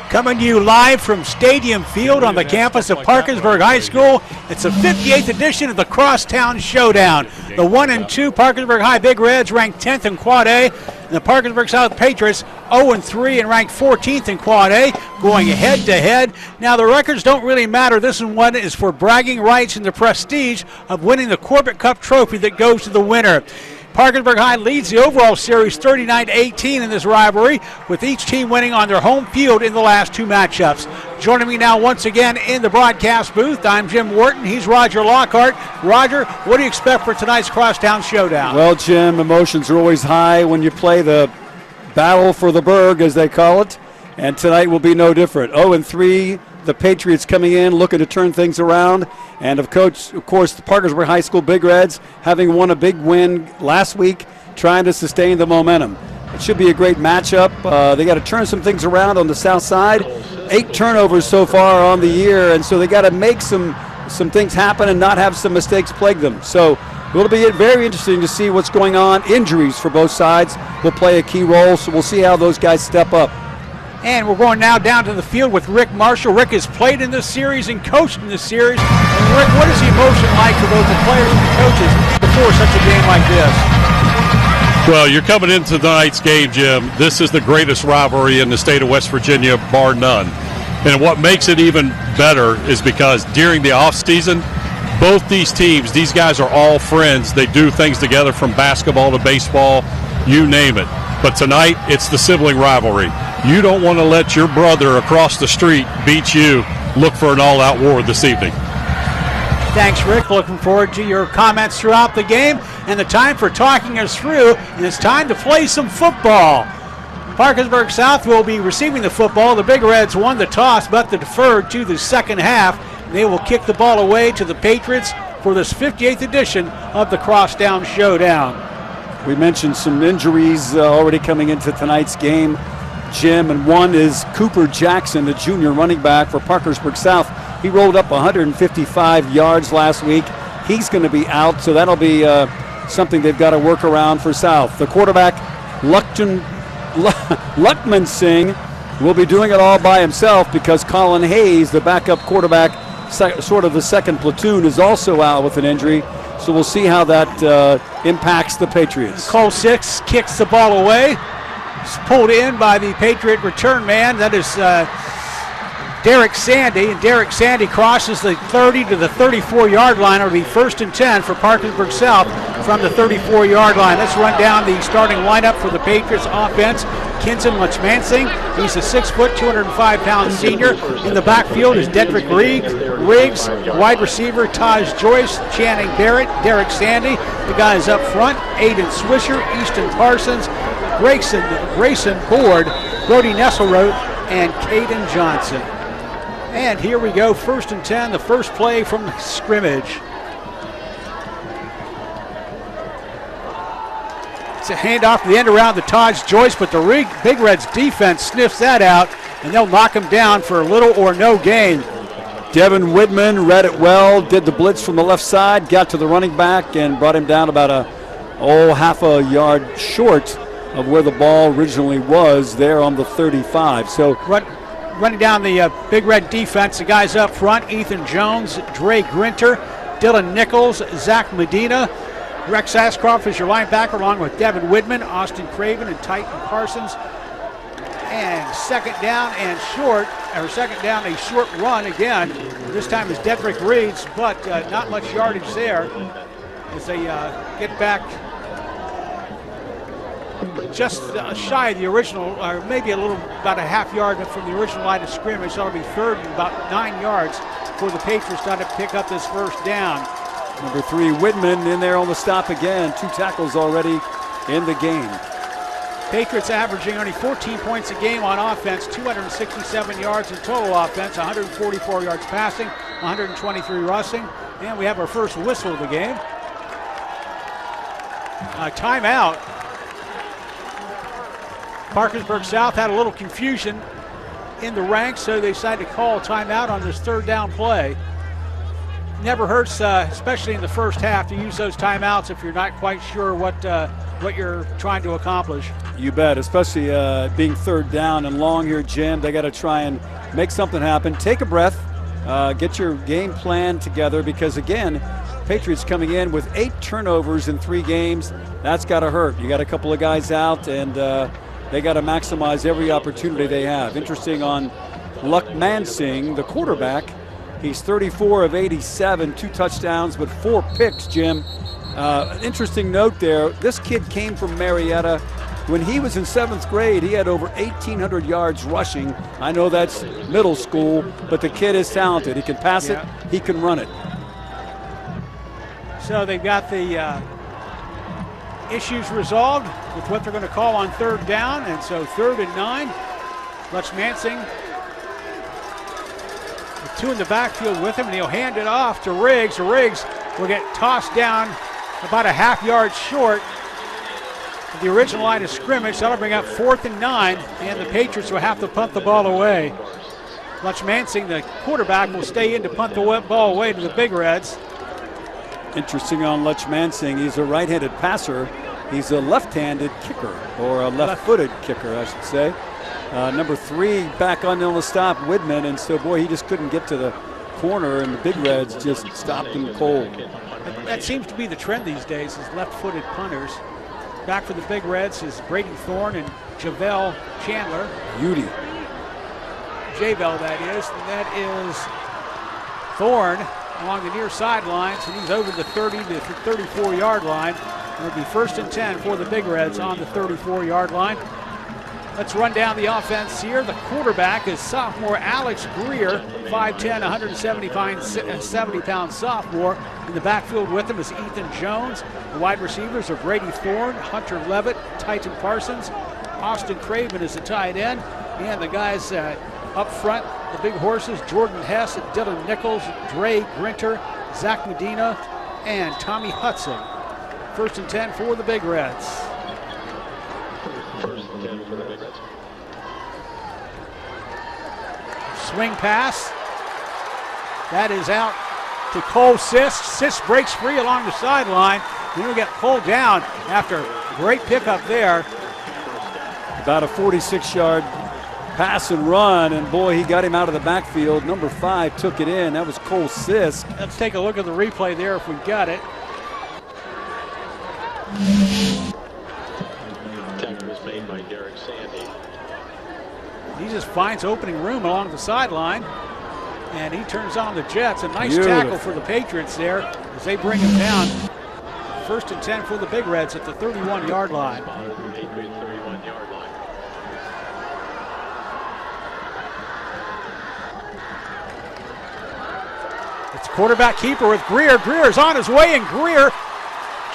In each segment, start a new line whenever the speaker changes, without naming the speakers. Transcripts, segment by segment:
Coming to you live from Stadium Field on the campus of Parkersburg High School. It's the 58th edition of the Crosstown Showdown. The 1-2 Parkersburg High Big Reds ranked 10th in Quad A. And the Parkersburg South Patriots 0-3 and ranked 14th in Quad A, going head-to-head. Now, the records don't really matter. This one is for bragging rights and the prestige of winning the Corbett Cup trophy that goes to the winner. Parkersburg High leads the overall series 39-18 in this rivalry, with each team winning on their home field in the last two matchups. Joining me now once again in the broadcast booth, I'm Jim Wharton. He's Roger Lockhart. Roger, what do you expect for tonight's Crosstown Showdown?
Well, Jim, emotions are always high when you play the battle for the Berg, as they call it, and tonight will be no different. 0-3, the Patriots coming in, looking to turn things around. And of course, the Parkersburg High School Big Reds, having won a big win last week, trying to sustain the momentum. It should be a great matchup. They got to turn some things around on the south side. 8 turnovers so far on the year, and so they got to make some things happen and not have some mistakes plague them. So it'll be very interesting to see what's going on. Injuries for both sides will play a key role, so we'll see how those guys step up.
And we're going now down to the field with Rick Marshall. Rick has played in this series and coached in this series. And Rick, what is the emotion like for both the players and the coaches before such a game like this?
Well, you're coming into tonight's game, Jim. This is the greatest rivalry in the state of West Virginia, bar none. And what makes it even better is because during the offseason, both these teams, these guys are all friends. They do things together from basketball to baseball, you name it. But tonight, it's the sibling rivalry. You don't want to let your brother across the street beat you. Look for an all-out war this evening.
Thanks, Rick. Looking forward to your comments throughout the game and the time for talking us through. And it's time to play some football. Parkersburg South will be receiving the football. The Big Reds won the toss, but they deferred to the second half. They will kick the ball away to the Patriots for this 58th edition of the Crosstown Showdown.
We mentioned some injuries already coming into tonight's game, Jim, and one is Cooper Jackson, the junior running back for Parkersburg South. He rolled up 155 yards last week. He's going to be out, so that'll be something they've got to work around for South. The quarterback, Luckman Singh, will be doing it all by himself because Colin Hayes, the backup quarterback, sort of the second platoon, is also out with an injury. So we'll see how that impacts the Patriots.
Cole Six kicks the ball away. It's pulled in by the Patriot return man. That is Derek Sandy. And Derek Sandy crosses the 30 to the 34-yard line. It'll be 1st and 10 for Parkersburg South from the 34-yard line. Let's run down the starting lineup for the Patriots offense. Kinson Lachmansing, he's a 6', 205-pound senior. In the backfield is Dedrick Riggs, wide receiver Taj Joyce, Channing Barrett, Derek Sandy. The guys up front, Aiden Swisher, Easton Parsons, Grayson Board, Brody Nesselroth, and Caden Johnson. And here we go, 1st and 10, the first play from the scrimmage. It's a handoff to the end around to Taj Joyce, but the Big Reds defense sniffs that out, and they'll knock him down for little or no gain.
Devin Widman read it well, did the blitz from the left side, got to the running back, and brought him down about half a yard short of where the ball originally was there on the 35. So
running down the Big Red defense, the guys up front, Ethan Jones, Dre Grinter, Dylan Nichols, Zach Medina, Rex Ashcroft is your linebacker, along with Devin Widman, Austin Craven, and Titan Parsons. And second down, a short run again. This time is Dedrick Riggs, but not much yardage there as they get back just shy of the original, or maybe about a half yard from the original line of scrimmage. So it'll be 3rd and about 9 yards for the Patriots trying to pick up this first down.
Number 3, Widman in there on the stop again. 2 tackles already in the game.
Patriots averaging only 14 points a game on offense, 267 yards in total offense, 144 yards passing, 123 rushing. And we have our first whistle of the game. Timeout. Parkersburg South had a little confusion in the ranks, so they decided to call a timeout on this 3rd down play. never hurts, especially in the first half, to use those timeouts if you're not quite sure what you're trying to accomplish.
You bet, especially being third down and long here, Jim. They got to try and make something happen. Take a breath, get your game plan together, because, again, Patriots coming in with 8 turnovers in 3 games. That's got to hurt. You got a couple of guys out, and they got to maximize every opportunity they have. Interesting on Luck Mansing, the quarterback. He's 34 of 87, 2 touchdowns, but 4 picks, Jim. Interesting note there, this kid came from Marietta. When he was in 7th grade, he had over 1,800 yards rushing. I know that's middle school, but the kid is talented. He can pass it, he can run it.
So they've got the issues resolved with what they're going to call on third down, and so 3rd and 9. Lutz Mansing, 2 in the backfield with him, and he'll hand it off to Riggs. Riggs will get tossed down about a half yard short of the original line of scrimmage. That'll bring up 4th and 9, and the Patriots will have to punt the ball away. Lutz Mansing, the quarterback, will stay in to punt the ball away to the Big Reds.
Interesting on Lutz Mansing, he's a right-handed passer. He's a left-handed kicker, or a left-footed kicker, I should say. Number 3 back on the stop, Widman, and so, boy, he just couldn't get to the corner, and the Big Reds just stopped him cold.
That seems to be the trend these days, is left-footed punters. Back for the Big Reds is Brady Thorne and Javel Chandler.
Beauty.
Javel, that is. And that is Thorne along the near sidelines, and he's over the 30 to 34-yard line. It'll be 1st and 10 for the Big Reds on the 34-yard line. Let's run down the offense here. The quarterback is sophomore Alex Greer, 5'10", 170-pound sophomore. In the backfield with him is Ethan Jones. The wide receivers are Brady Thorne, Hunter Levitt, Titan Parsons. Austin Craven is the tight end. And the guys up front, the big horses, Jordan Hess, Dylan Nichols, Dre Grinter, Zach Medina, and Tommy Hudson. 1st and 10 for the Big Reds. Swing pass. That is out to Cole Sisk. Sisk breaks free along the sideline. Then we get pulled down after a great pickup there.
About a 46-yard pass and run, and boy, he got him out of the backfield. Number 5 took it in. That was Cole Sisk.
Let's take a look at the replay there if we got it.
Tackle was made by Derek Sandy.
He just finds opening room along the sideline, and he turns on the Jets. A nice
Beautiful
tackle for the Patriots there as they bring him down. 1st and 10 for the Big Reds at the 31-yard line.
Patriots 31-yard line.
It's quarterback keeper with Greer. Greer's on his way, and Greer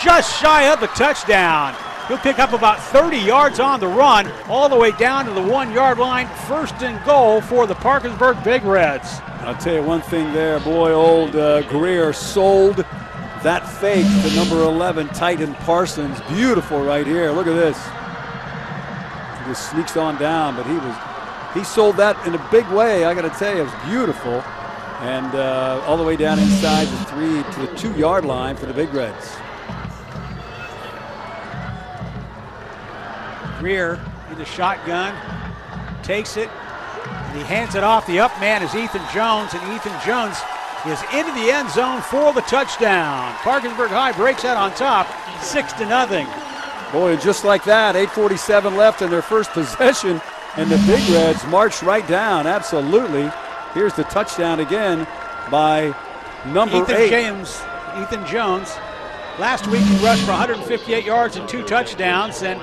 just shy of a touchdown. He'll pick up about 30 yards on the run, all the way down to the 1-yard line. 1st and goal for the Parkersburg Big Reds.
I'll tell you one thing there, boy, old Greer sold that fake to number 11, Titan Parsons. Beautiful right here. Look at this. He just sneaks on down, but he sold that in a big way. I got to tell you, it was beautiful. And all the way down inside the 3 to the 2-yard line for the Big Reds.
Greer in the shotgun, takes it, and he hands it off. The up man is Ethan Jones, and Ethan Jones is into the end zone for the touchdown. Parkersburg High breaks out on top, 6-0.
Boy, just like that, 8:47 left in their first possession, and the Big Reds marched right down, absolutely. Here's the touchdown again by number 8.
Ethan Jones. Last week he rushed for 158 yards and 2 touchdowns, and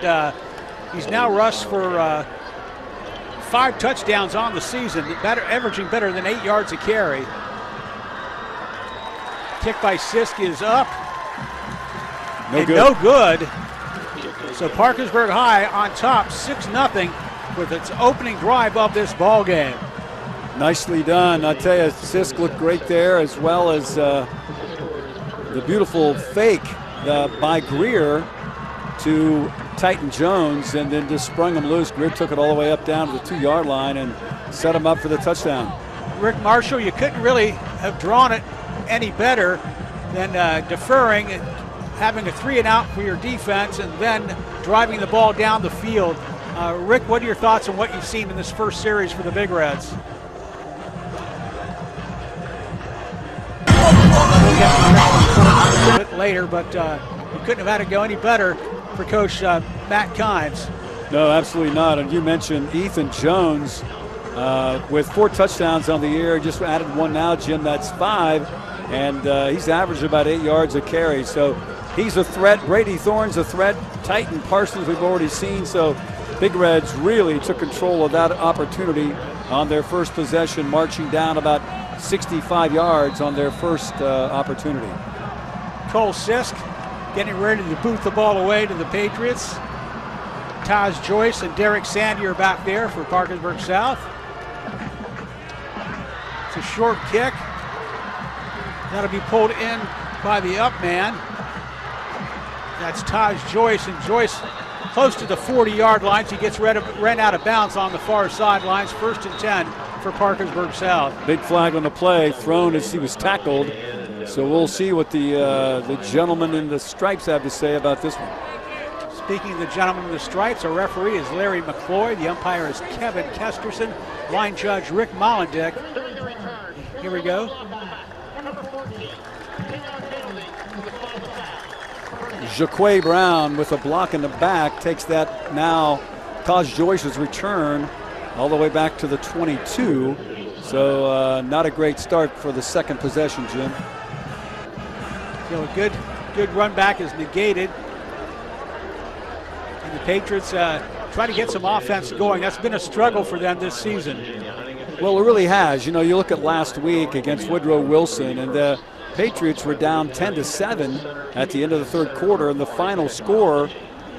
he's now rushed for 5 touchdowns on the season, averaging better than 8 yards a carry. Kick by Sisk is up. No good. So Parkersburg High on top, 6-0 with its opening drive of this ball game.
Nicely done. I tell you, Sisk looked great there, as well as the beautiful fake by Greer to Titan Jones, and then just sprung him loose. Greer took it all the way up down to the 2-yard line and set him up for the touchdown.
Rick Marshall, you couldn't really have drawn it any better than deferring and having a 3-and-out for your defense and then driving the ball down the field. Rick, what are your thoughts on what you've seen in this first series for the Big Reds? We'll get to a bit later, but you couldn't have had it go any better for Coach Matt Kimes.
No, absolutely not. And you mentioned Ethan Jones with 4 touchdowns on the year. Just added 1 now, Jim. That's 5. And he's averaged about 8 yards a carry. So he's a threat. Brady Thorne's a threat. Titan Parsons we've already seen. So Big Reds really took control of that opportunity on their first possession, marching down about 65 yards on their first opportunity.
Cole Sisk getting ready to boot the ball away to the Patriots. Taj Joyce and Derek Sandy are back there for Parkersburg South. It's a short kick. That'll be pulled in by the up man. That's Taj Joyce, and Joyce close to the 40-yard line. He gets ran out of bounds on the far sidelines. 1st and 10 for Parkersburg South.
Big flag on the play, thrown as he was tackled. So we'll see what the gentleman in the stripes have to say about this one.
Speaking of the gentleman in the stripes, our referee is Larry McCloy. The umpire is Kevin Kesterson. Line judge Rick Mollendick. Here we go.
Jaquay Brown with a block in the back takes that now. Taj Joyce's return all the way back to the 22. So not a great start for the second possession, Jim.
So a good run back is negated. And the Patriots try to get some offense going. That's been a struggle for them this season.
Well, it really has. You know, you look at last week against Woodrow Wilson, and the Patriots were down 10-7 at the end of the third quarter, and the final score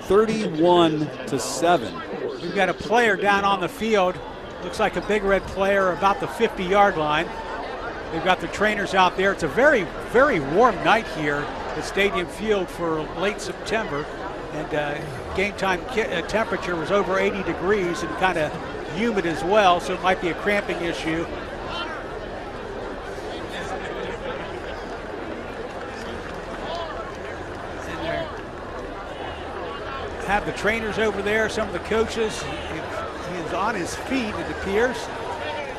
31-7.
We've got a player down on the field. Looks like a Big Red player about the 50-yard line. They've got the trainers out there. It's a very, very warm night here at Stadium Field for late September. And game time temperature was over 80 degrees and kind of humid as well, so it might be a cramping issue. And have the trainers over there, some of the coaches. He is on his feet, it appears.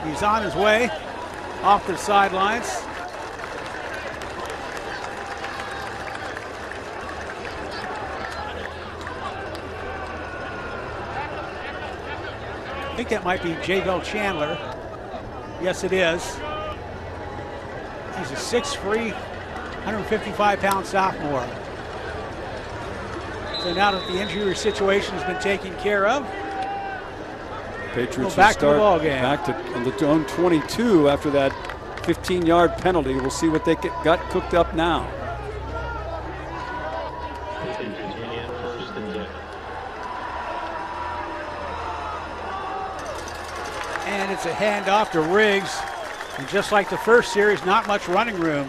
He's on his way off the sidelines. I think that might be Javel Chandler. Yes, it is. He's a 6'3", 155-pound sophomore. So now that the injury situation has been taken care of,
Patriots
back to the ball
start
game.
back to on the own 22 after that 15-yard penalty. We'll see what they got cooked up now.
And it's a handoff to Riggs. And just like the first series, not much running room.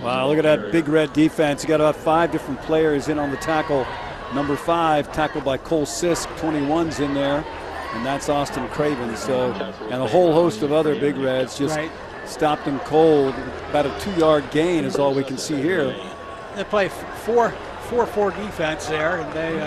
Wow, look at that Big Red defense. You got about 5 different players in on the tackle. Number 5 tackled by Cole Sisk, 21's in there, and that's Austin Craven. So, and a whole host of other Big Reds just stopped them cold. About a 2-yard gain is all we can see here.
They play 4-4 defense there, and they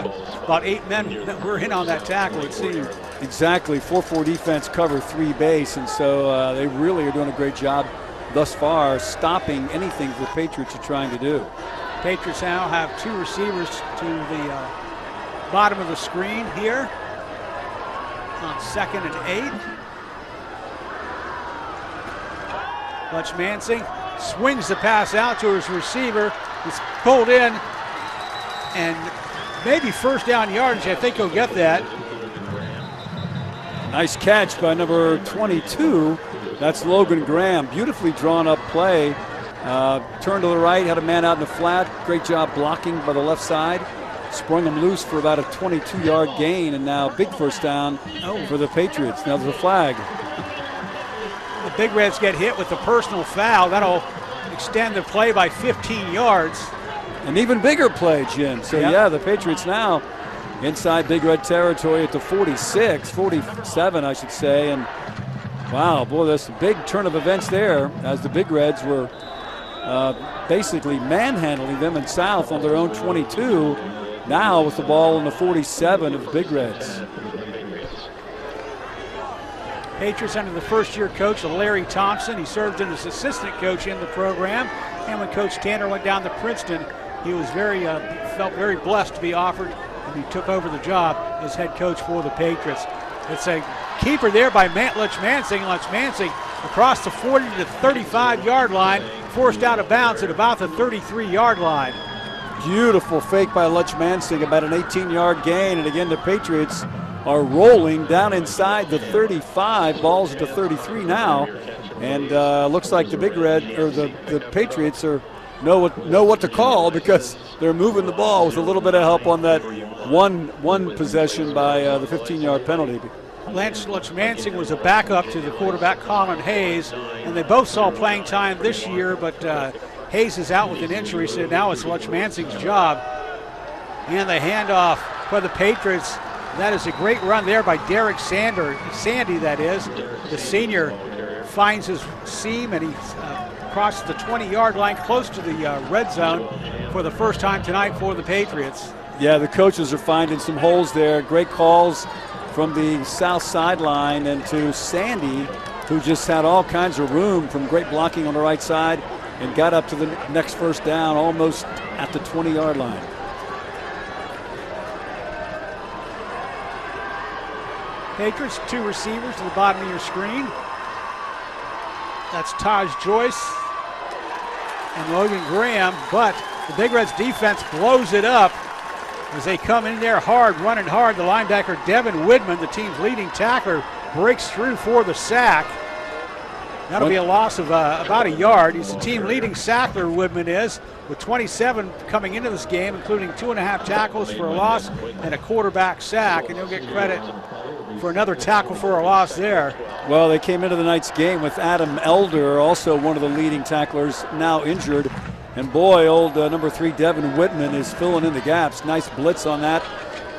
about 8 men that were in on that tackle, it seemed.
Exactly, 4-4 defense, cover 3 base, and so they really are doing a great job thus far stopping anything the Patriots are trying to do.
Patriots now have 2 receivers to the bottom of the screen here on 2nd and 8. Butch Mansing swings the pass out to his receiver. It's pulled in, and maybe first down yardage. I think he'll get that.
Nice catch by number 22. That's Logan Graham. Beautifully drawn up play. Turned to the right, had a man out in the flat. Great job blocking by the left side. Sprung him loose for about a 22-yard gain, and now big first down for the Patriots. Now there's a flag.
The Big Reds get hit with a personal foul. That'll extend the play by 15 yards.
An even bigger play, Jim. So, yeah, the Patriots now inside Big Red territory at the 47, I should say. And, wow, boy, that's a big turn of events there as the Big Reds were basically manhandling them in South on their own 22. Now with the ball on the 47 of Big Reds.
Patriots under the first-year coach Larry Thompson. He served as assistant coach in the program. And when Coach Tanner went down to Princeton, he was felt very blessed to be offered, and he took over the job as head coach for the Patriots. It's a keeper there by Lutch Mansing. Lutch Mansing across the 40 to 35-yard line, forced out of bounds at about the 33-yard line.
Beautiful fake by Lutch Mansing, about an 18-yard gain, and again the Patriots are rolling down inside the 35, balls at the 33 now, and looks like the Big Red or the Patriots know what to call, because they're moving the ball with a little bit of help on that one possession by the 15-yard penalty.
Lutch Mansing was a backup to the quarterback Colin Hayes, and they both saw playing time this year, but Hayes is out with an injury, so now it's Lutch Mansing's job. And the handoff for the Patriots. That is a great run there by Derek Sandy, that is. The senior finds his seam, and he crosses the 20-yard line close to the red zone for the first time tonight for the Patriots.
Yeah, the coaches are finding some holes there. Great calls from the south sideline, and to Sandy, who just had all kinds of room from great blocking on the right side and got up to the next first down almost at the 20-yard line.
Patriots, two receivers to the bottom of your screen. That's Taj Joyce and Logan Graham, but the Big Reds defense blows it up as they come in there hard, running hard. The linebacker Devin Widman, the team's leading tackler, breaks through for the sack. That'll be a loss of about a yard. He's the team leading sackler, Widman is, with 27 coming into this game, including 2.5 tackles for a loss and a quarterback sack, and he'll get credit for another tackle for a loss there.
Well, they came into the night's game with Adam Elder, also one of the leading tacklers, now injured. And boy, old number 3 Devin Whitman is filling in the gaps. Nice blitz on that.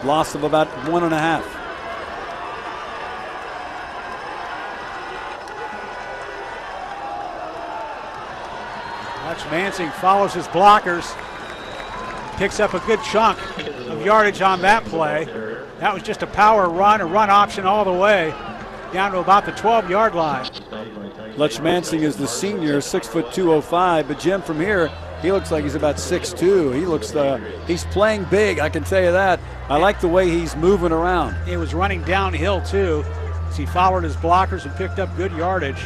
Loss of about 1.5.
Lutch Mansing follows his blockers. Picks up a good chunk of yardage on that play. That was just a power run, a run option all the way down to about the 12-yard line.
Lutch Mansing is the senior, 6'2", 205. But Jim, from here, he looks like he's about 6'2". He looks, he's playing big, I can tell you that. I like the way he's moving around.
He was running downhill too, as he followed his blockers and picked up good yardage.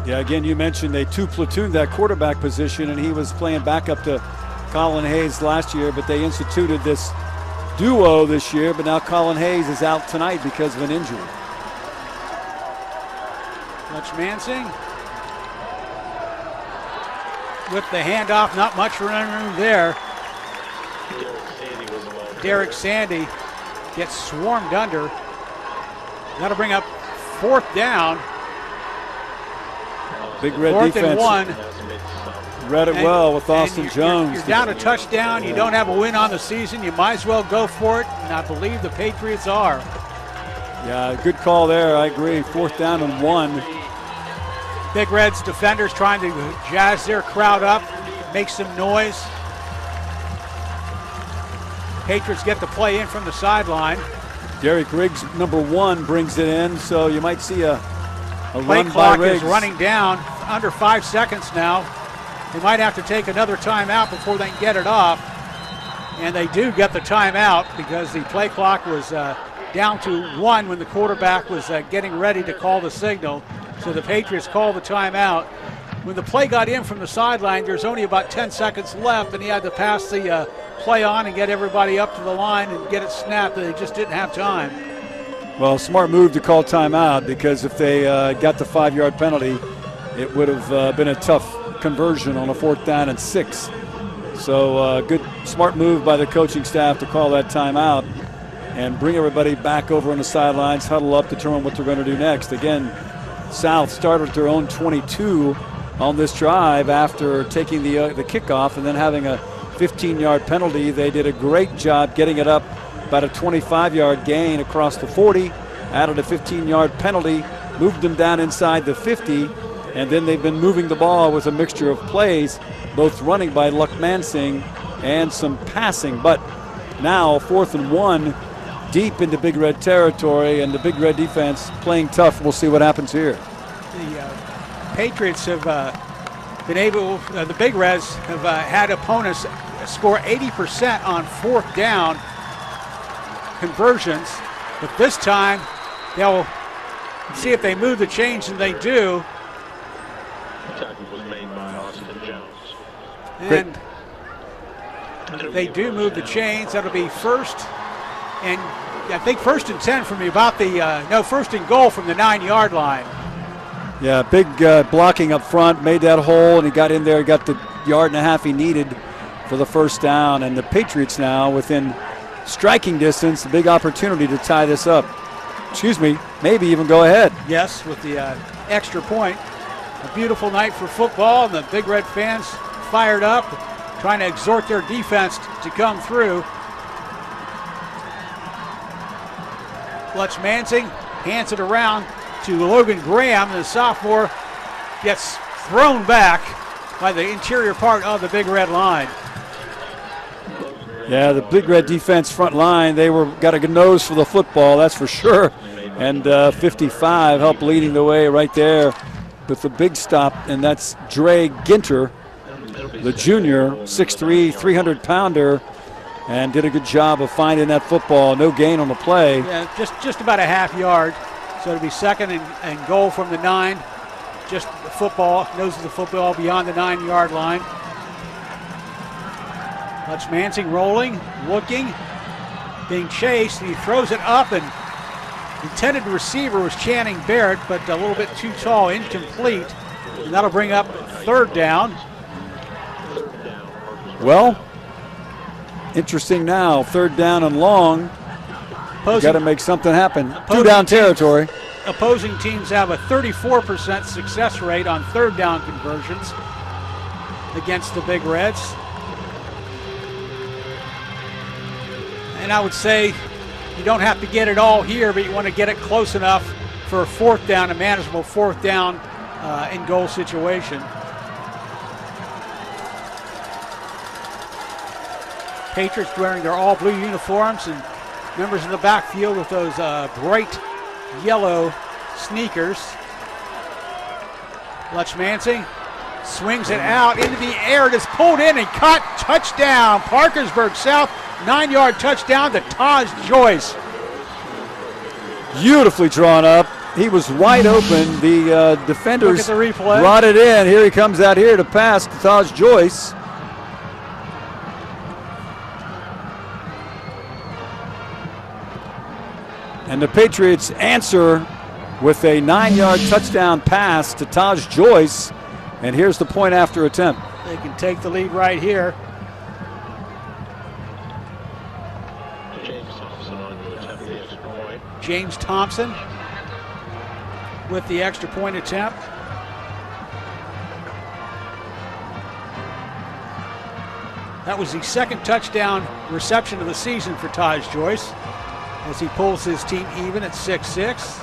Yeah, again, you mentioned they two-platooned that quarterback position, and he was playing backup to Colin Hayes last year, but they instituted this duo this year, but now Colin Hayes is out tonight because of an injury.
Lutch Mansing with the handoff, not much running room there. Derek Sandy gets swarmed under. That'll bring up 4th down.
Big Red
4th
defense.
And 1.
Read it well with Austin Jones.
You're down a touchdown. You don't have a win on the season. You might as well go for it, and I believe the Patriots are.
Yeah, good call there. I agree. 4th down and 1.
Big Red's defenders trying to jazz their crowd up, make some noise. Patriots get the play in from the sideline.
Derek Riggs, number 1, brings it in, so you might see a
play
run
clock
by Riggs.
Is running down, under 5 seconds now. They might have to take another timeout before they can get it off. And they do get the timeout because the play clock was down to 1 when the quarterback was getting ready to call the signal. So the Patriots call the timeout. When the play got in from the sideline, there's only about 10 seconds left, and he had to pass the play on and get everybody up to the line and get it snapped. They just didn't have time.
Well, smart move to call timeout, because if they got the 5-yard penalty, it would have been a tough conversion on a 4th down and 6. So good, smart move by the coaching staff to call that timeout and bring everybody back over on the sidelines, huddle up, determine what they're going to do next. Again, South started their own 22 on this drive after taking the kickoff and then having a 15-yard penalty. They did a great job getting it up about a 25-yard gain across the 40, added a 15-yard penalty, moved them down inside the 50, And then they've been moving the ball with a mixture of plays, both running by Luck Mansing and some passing. But now 4th and 1, deep into Big Red territory, and the Big Red defense playing tough. We'll see what happens here.
The Patriots have been able, the Big Reds have had opponents score 80% on 4th down conversions, but this time they'll see if they move the chains, and they do.
Tackle was made by Austin Jones.
And they do move the chains. That'll be first, and I think 1st and 10 from about the, 1st and goal from the 9-yard line.
Yeah, big blocking up front, made that hole, and he got in there, got the yard and a half he needed for the 1st down. And the Patriots now within striking distance, a big opportunity to tie this up. Maybe even go ahead.
Yes, with the extra point. A beautiful night for football, and the Big Red fans fired up, trying to exhort their defense to come through. Lutz Mansing hands it around to Logan Graham, and the sophomore gets thrown back by the interior part of the Big Red line.
Yeah, the Big Red defense front line, they got a good nose for the football, that's for sure. And 55 helped leading the way right there with the big stop, and that's Dre Ginter, the junior, 6'3", 300-pounder, and did a good job of finding that football. No gain on the play.
Yeah, just about a half yard. So it'll be 2nd and goal from the 9. Just the football, nose of the football beyond the 9-yard line. Lutz Mansing rolling, looking, being chased, and he throws it up, and the intended receiver was Channing Barrett, but a little bit too tall, incomplete. And that'll bring up 3rd down.
Well, interesting now, 3rd down and long. Got to make something happen. 2-down territory.
Opposing teams have a 34% success rate on 3rd down conversions against the Big Reds. And I would say you don't have to get it all here, but you want to get it close enough for a 4th down, a manageable 4th down in goal situation. Patriots wearing their all blue uniforms, and members in the backfield with those bright yellow sneakers. Lutz Mansing swings it out into the air. It is pulled in and caught. Touchdown. Parkersburg South, 9-yard touchdown to Taj Joyce.
Beautifully drawn up. He was wide open. The defenders
Look at the replay.
brought it in. Here he comes out here to pass to Taj Joyce. And the Patriots answer with a 9-yard touchdown pass to Taj Joyce. And here's the point after attempt.
They can take the lead right here.
James Thompson on to attempt the extra point.
James Thompson with the extra point attempt. That was the 2nd touchdown reception of the season for Taj Joyce, as he pulls his team even at 6-6.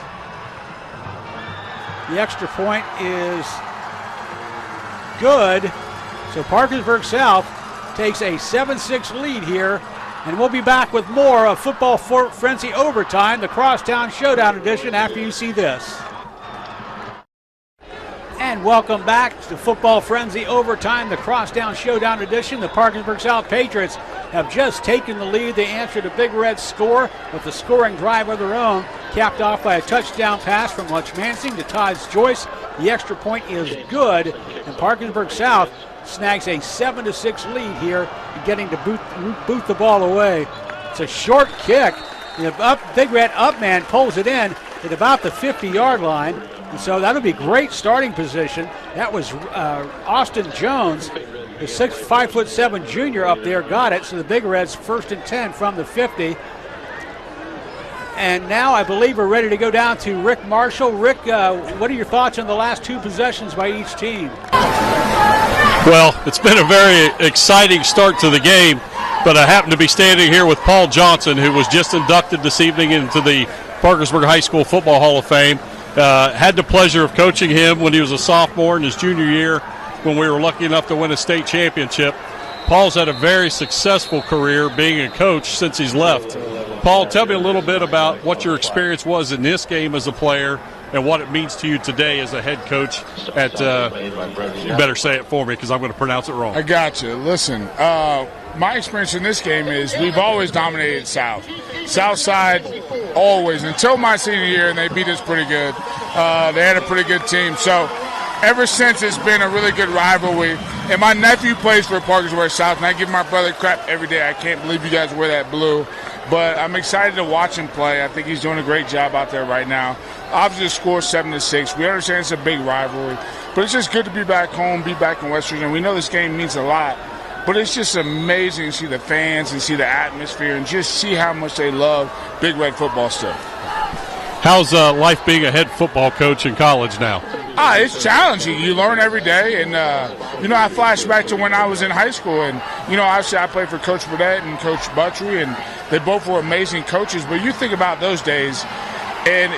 The extra point is good. So Parkersburg South takes a 7-6 lead here, and we'll be back with more of Football Frenzy Overtime, the Crosstown Showdown edition, after you see this. And welcome back to Football Frenzy Overtime, the Crosstown Showdown edition. The Parkersburg South Patriots have just taken the lead. They answered a Big Red score with a scoring drive of their own, capped off by a touchdown pass from Lutz Mansing to Taj Joyce. The extra point is good, and Parkersburg South snags a 7-6 lead here, getting to boot the ball away. It's a short kick. The Big Red up man pulls it in at about the 50-yard line. And so that'll be great starting position. That was Austin Jones, the 5'7" junior up there, got it. So the Big Reds 1st and 10 from the 50. And now I believe we're ready to go down to Rick Marshall. Rick, what are your thoughts on the last 2 possessions by each team?
Well, it's been a very exciting start to the game, but I happen to be standing here with Paul Johnson, who was just inducted this evening into the Parkersburg High School Football Hall of Fame. Had the pleasure of coaching him when he was a sophomore in his junior year when we were lucky enough to win a state championship. Paul's had a very successful career being a coach since he's left. Paul, tell me a little bit about what your experience was in this game as a player and what it means to you today as a head coach at, you better say it for me because I'm going to pronounce it wrong.
I got you. Listen, my experience in this game is we've always dominated South. South side, always. Until my senior year, and they beat us pretty good. They had a pretty good team. So ever since, it's been a really good rivalry. And my nephew plays for Parkersburg South, and I give my brother crap every day. I can't believe you guys wear that blue. But I'm excited to watch him play. I think he's doing a great job out there right now. Obviously, the score 7-6. We understand it's a big rivalry. But it's just good to be back home, be back in West Virginia. We know this game means a lot. But it's just amazing to see the fans and see the atmosphere and just see how much they love Big Red football stuff.
How's life being a head football coach in college now?
It's challenging. You learn every day. And, I flash back to when I was in high school. And, obviously I played for Coach Burdett and Coach Buttry, and they both were amazing coaches. But you think about those days, and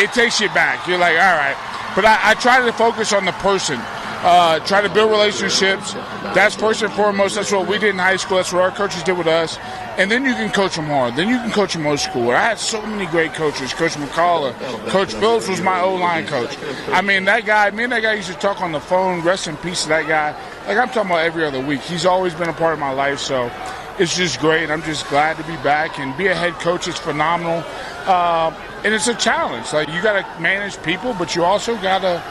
it takes you back. You're like, all right. But I try to focus on the person. Try to build relationships. That's first and foremost. That's what we did in high school. That's what our coaches did with us. And then you can coach them hard. Then you can coach them old school. I had so many great coaches. Coach McCullough. Coach Phillips was my O-line coach. I mean, that guy, me and that guy used to talk on the phone. Rest in peace to that guy. Like, I'm talking about every other week. He's always been a part of my life. So it's just great. I'm just glad to be back. And be a head coach is phenomenal. And it's a challenge. Like, you got to manage people, but you also got to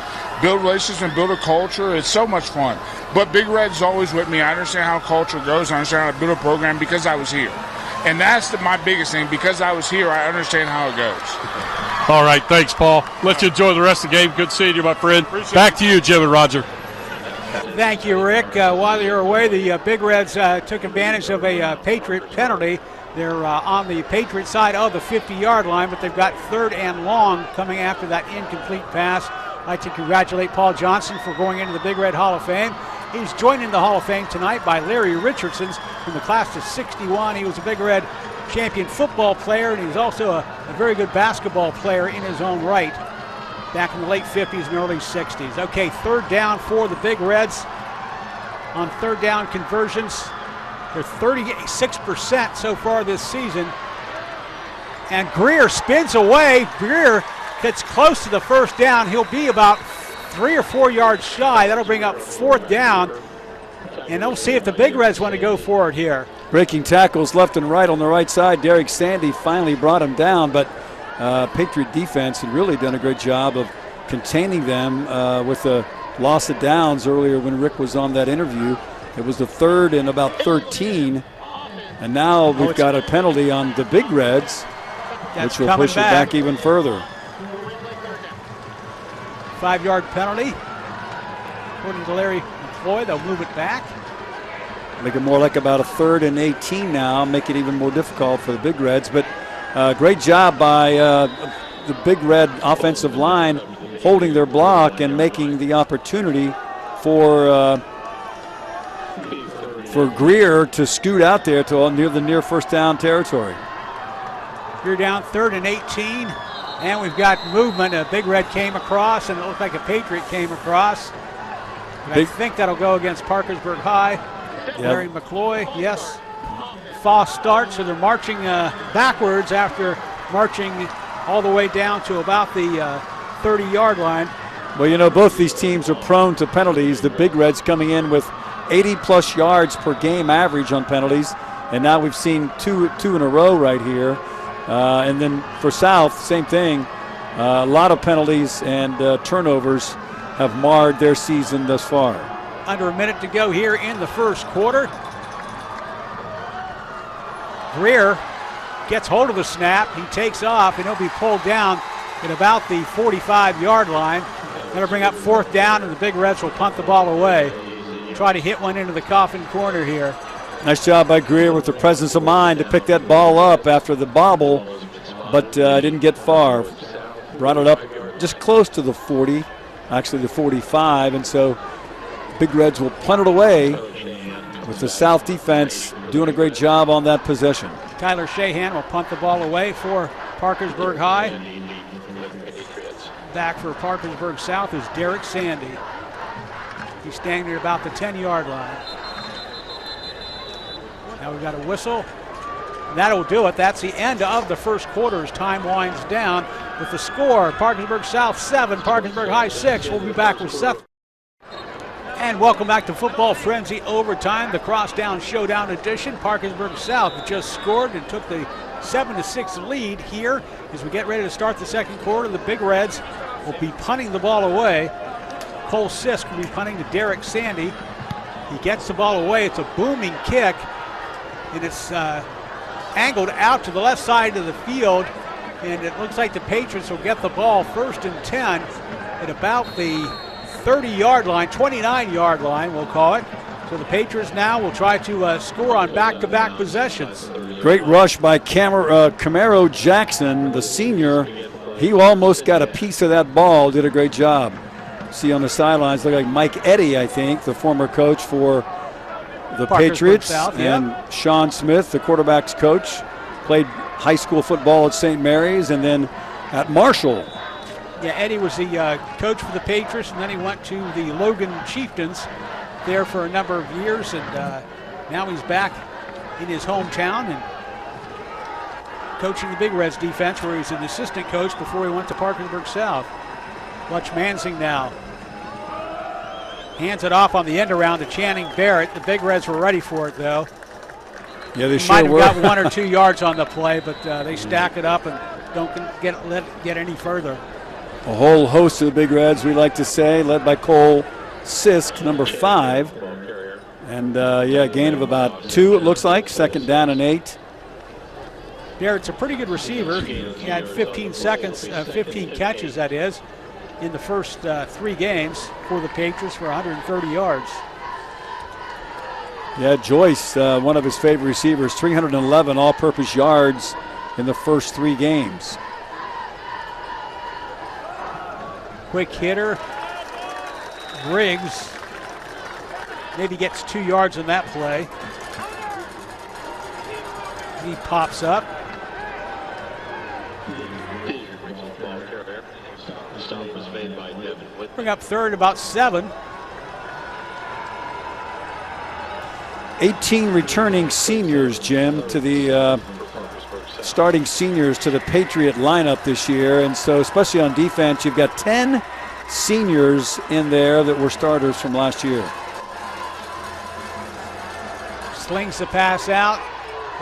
build relationships and build a culture. It's so much fun. But Big Red's always with me. I understand how culture goes. I understand how to build a program because I was here. And that's my biggest thing. Because I was here, I understand how it goes.
All right. Thanks, Paul. Let you enjoy the rest of the game. Good seeing you, my friend. Back to you, Jim and Roger.
Thank you, Rick. While you're away, the Big Reds took advantage of a Patriot penalty. They're on the Patriot side of the 50-yard line, but they've got 3rd and long coming after that incomplete pass. I'd like to congratulate Paul Johnson for going into the Big Red Hall of Fame. He's joined in the Hall of Fame tonight by Larry Richardson from the class of 61. He was a Big Red champion football player, and he was also a very good basketball player in his own right back in the late 50s and early 60s. Okay, 3rd down for the Big Reds. On 3rd down conversions, they're 36% so far this season. And Greer spins away. Greer gets close to the 1st down. He'll be about 3 or 4 yards shy. That'll bring up 4th down. And they'll see if the Big Reds want to go for it here.
Breaking tackles left and right on the right side. Derek Sandy finally brought him down, but Patriot defense had really done a great job of containing them with the loss of downs earlier when Rick was on that interview. It was the 3rd and about 13, and now we've got a penalty on the Big Reds, which will push it back even further.
5-yard penalty. According to Larry McCloy, they'll move it back.
Make it more like about a 3rd and 18 now, make it even more difficult for the Big Reds. But great job by the Big Red offensive line holding their block and making the opportunity for Greer to scoot out there to near the near 1st down territory.
Greer down 3rd and 18, and we've got movement. A Big Red came across, and it looked like a Patriot came across. I think that'll go against Parkersburg High. Yep. Larry McCloy, yes. False start, so they're marching backwards after marching all the way down to about the 30-yard line.
Well, both these teams are prone to penalties. The Big Reds coming in with 80-plus yards per game average on penalties, and now we've seen two in a row right here. And then for South, same thing. A lot of penalties and turnovers have marred their season thus far.
Under a minute to go here in the 1st quarter. Greer gets hold of the snap. He takes off, and he'll be pulled down at about the 45-yard line. That'll bring up 4th down, and the Big Reds will punt the ball away. Try to hit one into the coffin corner here.
Nice job by Greer with the presence of mind to pick that ball up after the bobble, but didn't get far. Brought it up just close to the 40, actually the 45, and so Big Reds will punt it away with the South defense doing a great job on that possession.
Tyler Shahan will punt the ball away for Parkersburg High. back for Parkersburg South is Derek Sandy. He's standing at about the 10-yard line. Now we've got a whistle. That'll do it. That's the end of the first quarter as time winds down with the score. Parkersburg South 7, Parkersburg High 6. We'll be back with Sept. And welcome back to Football Frenzy Overtime, the Crosstown Showdown edition. Parkersburg South just scored and took the 7-6 lead here as we get ready to start the second quarter. The Big Reds will be punting the ball away. Cole Sisk will be punting to Derek Sandy. He gets the ball away. It's a booming kick, and it's angled out to the left side of the field, and it looks like the Patriots will get the ball 1st and 10 at about the 30-yard line, 29-yard line, we'll call it. So the Patriots now will try to score on back-to-back possessions.
Great rush by Camaro Jackson, the senior. He almost got a piece of that ball, did a great job. See on the sidelines, look like Mike Eddy, I think, the former coach for the Patriots.
South,
and Sean Smith, the quarterback's coach, played high school football at St. Mary's and then at Marshall.
Yeah, Eddie was the coach for the Patriots, and then he went to the Logan Chieftains there for a number of years, and now he's back in his hometown and coaching the Big Reds defense, where he's an assistant coach before he went to Parkersburg South. Watch Mansing now. Hands it off on the end around to Channing Barrett. The Big Reds were ready for it, though.
Yeah, they
Might
sure
have
were.
got 1 or 2 yards on the play, but they stack it up and don't let it get any further.
A whole host of the Big Reds, we like to say, led by Cole Sisk, number 5. And, gain of about 2, it looks like. 2nd down and 8.
Barrett's a pretty good receiver. He had 15 catches, that is, in the first 3 games for the Patriots for 130 yards.
Yeah, Joyce, one of his favorite receivers, 311 all-purpose yards in the first 3 games.
Quick hitter. Riggs maybe gets 2 yards on that play. He pops up. Bring up 3rd, about 7.
18 returning seniors, Jim, to the starting seniors to the Patriot lineup this year. And so especially on defense, you've got 10 seniors in there that were starters from last year.
Slings the pass out,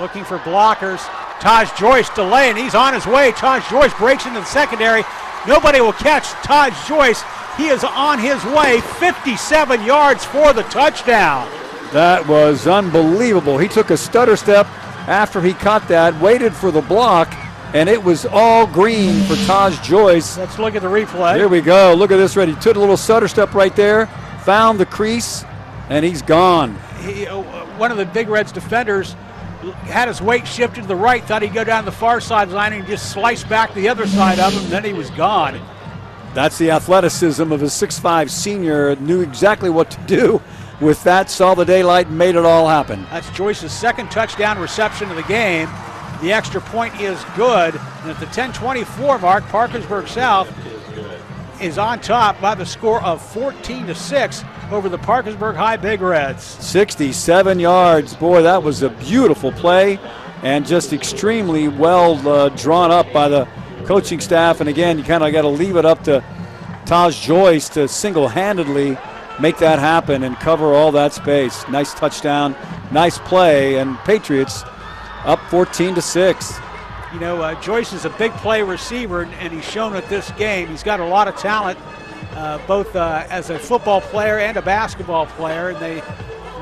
looking for blockers. Taj Joyce delaying, he's on his way. Taj Joyce breaks into the secondary. Nobody will catch Taj Joyce. He is on his way, 57 yards for the touchdown.
That was unbelievable. He took a stutter step after he caught that, waited for the block, and it was all green for Taj Joyce.
Let's look at the replay.
Here we go. Look at this ready. Took a little stutter step right there, found the crease, and he's gone.
One of the Big Reds defenders had his weight shifted to the right, thought he'd go down the far sideline and just slice back the other side of him, and then he was gone.
That's the athleticism of a 6'5 senior. Knew exactly what to do with that, saw the daylight, and made it all happen.
That's Joyce's 2nd touchdown reception of the game. The extra point is good. And at the 10:24 mark, Parkersburg South is on top by the score of 14-6 over the Parkersburg High Big Reds.
67 yards. Boy, that was a beautiful play and just extremely well drawn up by the coaching staff. And again, you kind of got to leave it up to Taj Joyce to single-handedly make that happen and cover all that space. Nice touchdown, nice play, and Patriots up 14-6.
You know, Joyce is a big play receiver, and he's shown at this game. He's got a lot of talent, both as a football player and a basketball player, and they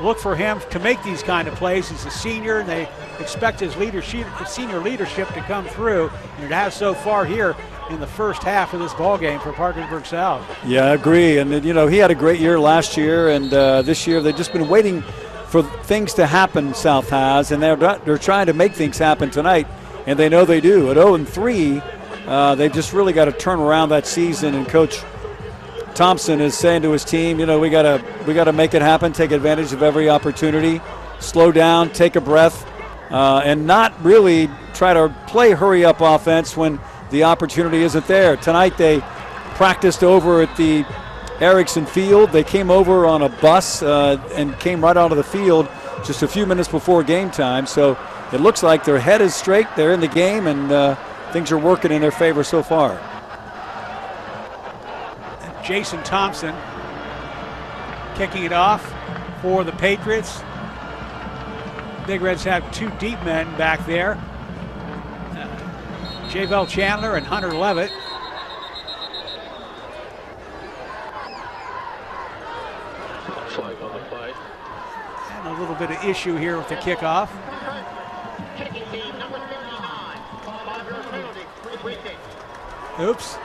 look for him to make these kind of plays. He's a senior, and they expect his senior leadership to come through, and it has so far here in the first half of this ball game for Parkersburg South.
Yeah, I agree. And, you know, he had a great year last year, and this year they've just been waiting for things to happen, South has, and they're trying to make things happen tonight, and they know they do. At 0-3, they've just really got to turn around that season, and Coach Thompson is saying to his team, you know, we got to make it happen, take advantage of every opportunity, slow down, take a breath, and not really try to play hurry-up offense when the opportunity isn't there. Tonight they practiced over at the Erickson Field. They came over on a bus and came right onto the field just a few minutes before game time. So it looks like their head is straight. They're in the game, and things are working in their favor so far.
Jason Thompson kicking it off for the Patriots. Big Reds have two deep men back there. Javel Chandler and Hunter Levitt.
Flag on the play.
And a little bit of issue here with the kickoff. Oops.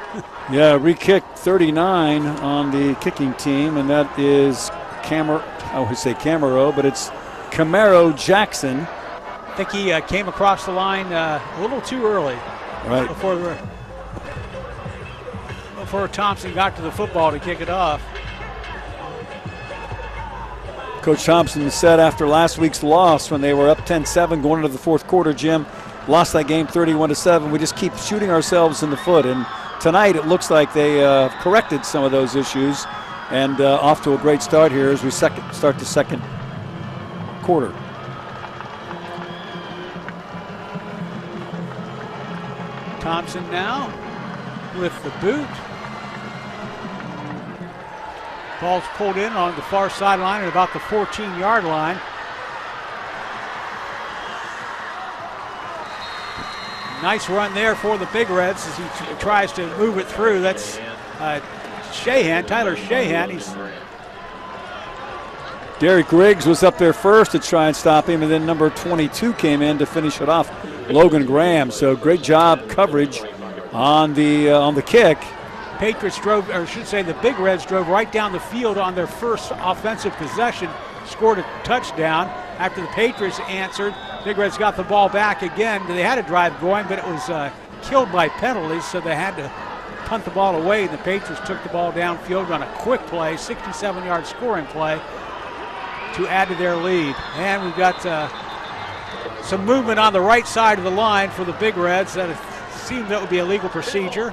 Yeah, re-kick 39 on the kicking team, and that is Camaro, but it's Camaro Jackson.
I think he came across the line a little too early.
Right.
Before Thompson got to the football to kick it off.
Coach Thompson said after last week's loss when they were up 10-7 going into the fourth quarter, Jim, lost that game 31-7. We just keep shooting ourselves in the foot. And tonight it looks like they corrected some of those issues and off to a great start here as we start the second quarter.
Thompson now with the boot. Ball's pulled in on the far sideline at about the 14-yard line. Nice run there for the Big Reds as he tries to move it through. That's Tyler Shahan.
Derek Riggs was up there first to try and stop him, and then number 22 came in to finish it off, Logan Graham. So great job coverage on the kick.
Patriots drove, or I should say the Big Reds drove right down the field on their first offensive possession, scored a touchdown. After the Patriots answered, Big Reds got the ball back again. They had a drive going, but it was killed by penalties, so they had to punt the ball away. The Patriots took the ball downfield on a quick play, 67-yard scoring play to add to their lead. And we've got some movement on the right side of the line for the Big Reds. That seemed that would be a legal procedure.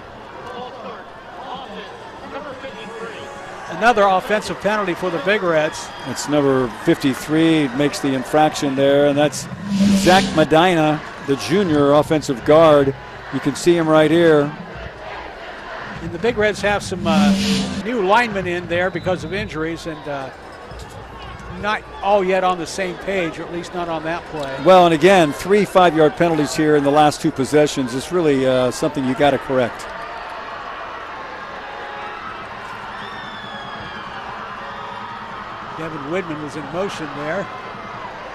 Another offensive penalty for the Big Reds.
It's number 53 makes the infraction there, and that's Zach Medina, the junior offensive guard. You can see him right here.
And the Big Reds have some new linemen in there because of injuries, and not all yet on the same page, or at least not on that play.
Well, and again, 3 5-yard penalties here in the last two possessions. It's really something you got to correct.
Devin Widman was in motion there.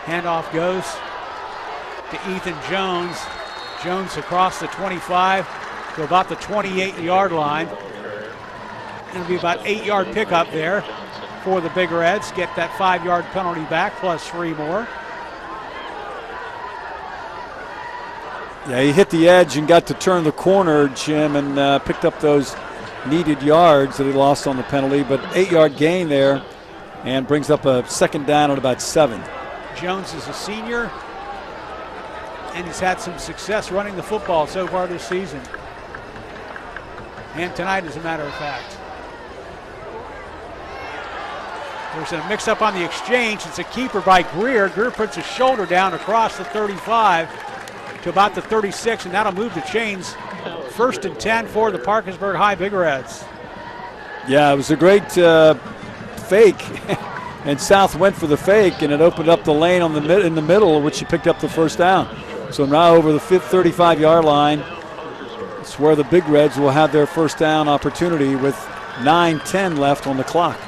Handoff goes to Ethan Jones. Jones across the 25 to about the 28-yard line. It'll be about 8-yard pickup there for the Big Reds. Get that 5-yard penalty back plus 3 more.
Yeah, he hit the edge and got to turn the corner, Jim, and picked up those needed yards that he lost on the penalty, but 8-yard gain there. And brings up a second down at about 7.
Jones is a senior, and he's had some success running the football so far this season. And tonight, as a matter of fact. There's a mix-up on the exchange. It's a keeper by Greer. Greer puts his shoulder down across the 35 to about the 36, and that'll move the chains. 1st and 10 for the Parkersburg High Big Reds.
Yeah, it was a great fake, and South went for the fake, and it opened up the lane in the middle, which he picked up the first down. So now over the 35-yard line, it's where the Big Reds will have their first down opportunity with 9:10 left on the clock.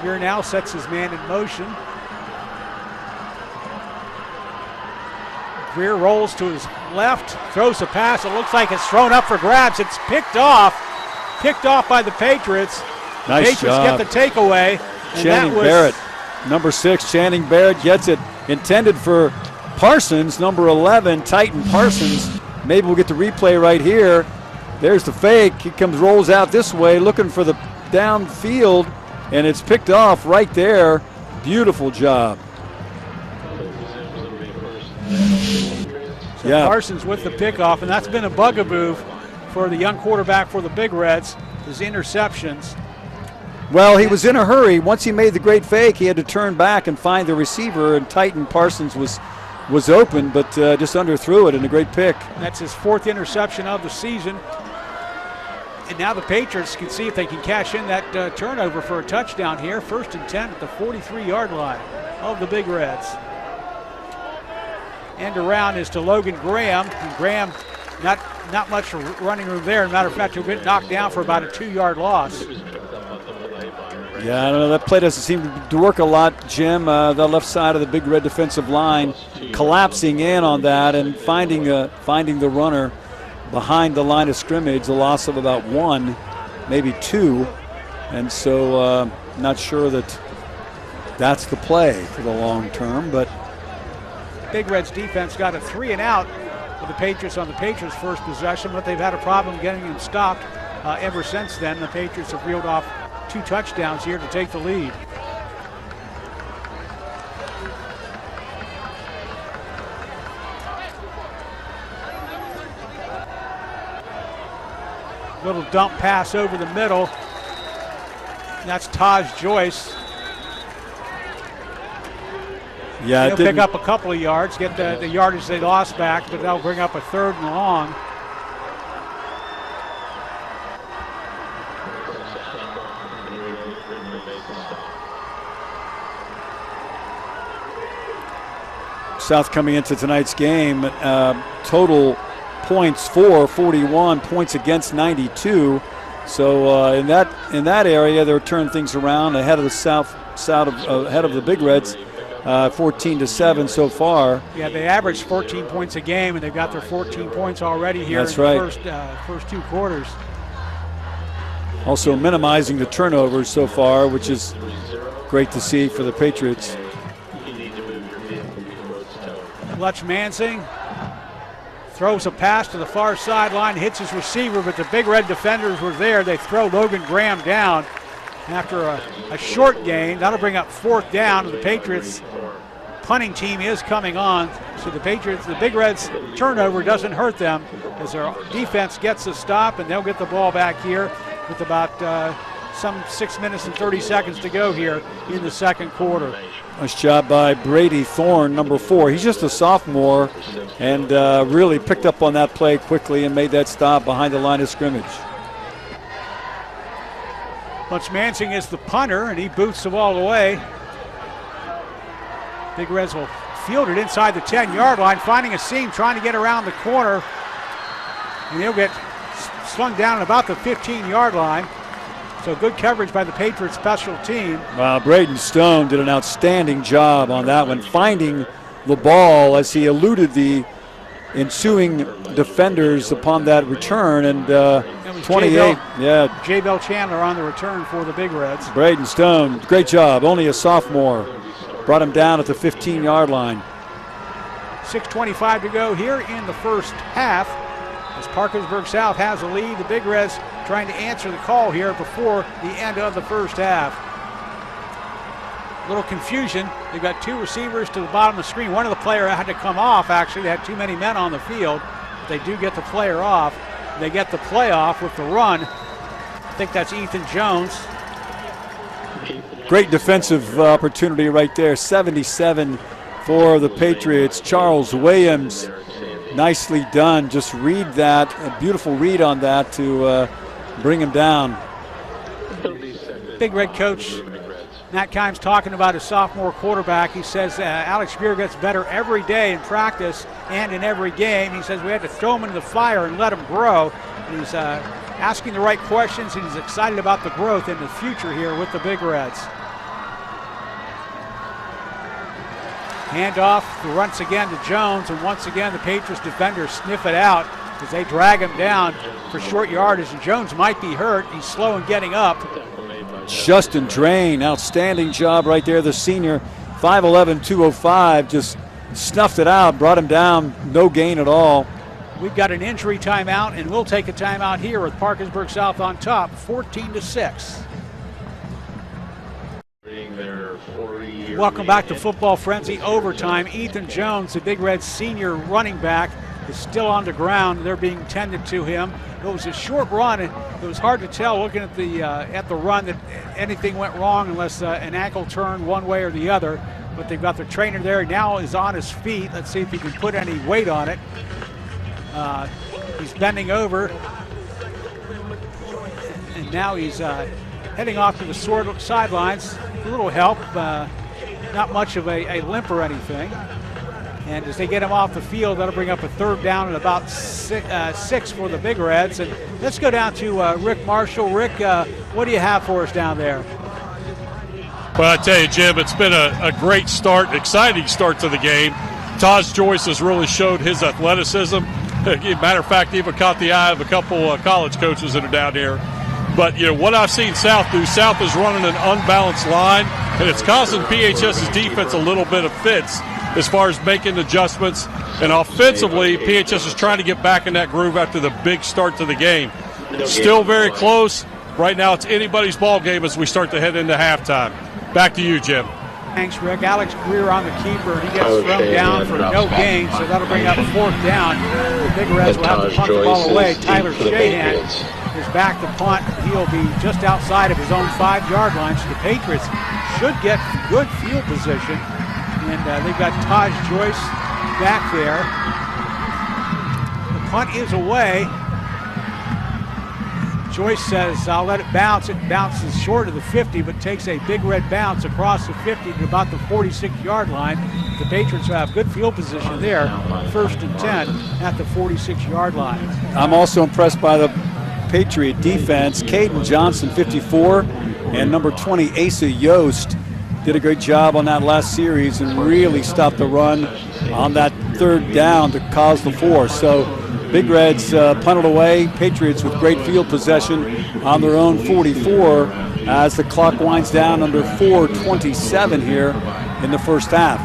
Greer now sets his man in motion. Greer rolls to his left, throws a pass. It looks like it's thrown up for grabs. It's picked off by the Patriots.
Nice
Patriots
job.
get the takeaway.
Channing Barrett, number 6, Channing Barrett gets it. Intended for Parsons, number 11, Titan Parsons. Maybe we'll get the replay right here. There's the fake. He rolls out this way, looking for the downfield, and it's picked off right there. Beautiful job.
So
Yeah.
Parsons with the pickoff, and that's been a bugaboo for the young quarterback for the Big Reds, his interceptions.
Well, he was in a hurry. Once he made the great fake, he had to turn back and find the receiver, and Titan Parsons was open, but just underthrew it, and a great pick.
That's his 4th interception of the season. And now the Patriots can see if they can cash in that turnover for a touchdown here. 1st and 10 at the 43-yard line of the Big Reds. End around is to Logan Graham. And Graham, not much running room there. As a matter of fact, he'll get knocked down for about a 2-yard loss.
Yeah, I don't know. That play doesn't seem to work a lot, Jim. The left side of the Big Red defensive line collapsing in on that and finding the runner behind the line of scrimmage, a loss of about 1, maybe 2. And so not sure that's the play for the long term. But
Big Red's defense got a 3 and out with the Patriots on the Patriots' first possession, but they've had a problem getting him stopped ever since then. The Patriots have reeled off 2 touchdowns here to take the lead. Little dump pass over the middle. That's Taj Joyce.
yeah,
He'll pick up a couple of yards, get the yardage they lost back, but that'll bring up a 3rd and long.
South coming into tonight's game, total points for 41, points against 92. So in that area, they're turning things around ahead of the ahead of the Big Reds, 14-7 so far.
Yeah, they average 14 points a game, and they've got their 14 points already here
That's
in
right.
the first 2 quarters.
Also minimizing the turnovers so far, which is great to see for the Patriots.
Lutch Mansing throws a pass to the far sideline, hits his receiver, but the Big Red defenders were there. They throw Logan Graham down after a short gain. That'll bring up 4th down. The Patriots punting team is coming on. So the Big Reds turnover doesn't hurt them as their defense gets a stop, and they'll get the ball back here with about some 6 minutes and 30 seconds to go here in the 2nd quarter.
Nice job by Brady Thorne, number 4. He's just a sophomore and really picked up on that play quickly and made that stop behind the line of scrimmage.
Lutch Mansing is the punter, and he boots the ball away. Big Reds will field it inside the 10-yard line, finding a seam, trying to get around the corner, and he'll get slung down at about the 15-yard line. So good coverage by the Patriots special team.
Wow, Braden Stone did an outstanding job on that one, finding the ball as he eluded the ensuing defenders upon that return. And 28,
J. Bell Chandler on the return for the Big Reds.
Braden Stone, great job, only a sophomore. Brought him down at the 15-yard line.
6:25 to go here in the first half. As Parkersburg South has the lead, the Big Reds trying to answer the call here before the end of the first half. A little confusion. They've got 2 receivers to the bottom of the screen. One of the players had to come off, actually. They had too many men on the field. But they do get the player off. They get the play off with the run. I think that's Ethan Jones.
Great defensive opportunity right there. 77 for the Patriots. Charles Williams, nicely done. Just read that, a beautiful read on that to bring him down.
Big Red coach Matt Kimes talking about his sophomore quarterback. He says Alex Beer gets better every day in practice and in every game. He says we had to throw him into the fire and let him grow. And he's asking the right questions, and he's excited about the growth in the future here with the Big Reds. Handoff once again to Jones, and once again the Patriots defenders sniff it out as they drag him down for short yardage, and Jones might be hurt. He's slow in getting up.
Justin Drain, outstanding job right there, the senior. 5'11", 205, just snuffed it out, brought him down, no gain at all.
We've got an injury timeout, and we'll take a timeout here with Parkersburg South on top, 14-6.
Their 40
Welcome back to Football Frenzy Overtime. Ethan Jones, the Big Red senior running back, is still on the ground. They're being tended to him. It was a short run. It was hard to tell looking at the run that anything went wrong unless an ankle turned one way or the other. But they've got the trainer there. He now is on his feet. Let's see if he can put any weight on it. He's bending over. And now he's heading off to the sidelines. A little help. Not much of a limp or anything. And as they get him off the field, that'll bring up a third down and about six for the Big Reds. And let's go down to Rick Marshall. Rick, what do you have for us down there?
Well, I tell you, Jim, it's been a great start, exciting start to the game. Taj Joyce has really showed his athleticism. Matter of fact, he even caught the eye of a couple college coaches that are down here. But, what I've seen South do, South is running an unbalanced line, and it's causing PHS's defense a little bit of fits as far as making adjustments. And offensively, PHS is trying to get back in that groove after the big start to the game. Still very close. Right now it's anybody's ball game as we start to head into halftime. Back to you, Jim.
Thanks, Rick. Alex Greer on the keeper. He gets thrown down for no gain, so that'll bring up fourth down. The Big Reds will have to punt the ball away. Tyler Shahan is back to punt. He'll be just outside of his own 5-yard line, so the Patriots should get good field position. And they've got Taj Joyce back there. The punt is away. Joyce says, I'll let it bounce. It bounces short of the 50, but takes a Big Red bounce across the 50 to about the 46-yard line. The Patriots have good field position there, 1st and 10 at the 46-yard line.
I'm also impressed by the Patriot defense. Caden Johnson, 54, and number 20, Asa Yost, did a great job on that last series and really stopped the run on that third down to cause the force. So Big Reds punted away. Patriots with great field possession on their own 44 as the clock winds down under 4:27 here in the first half.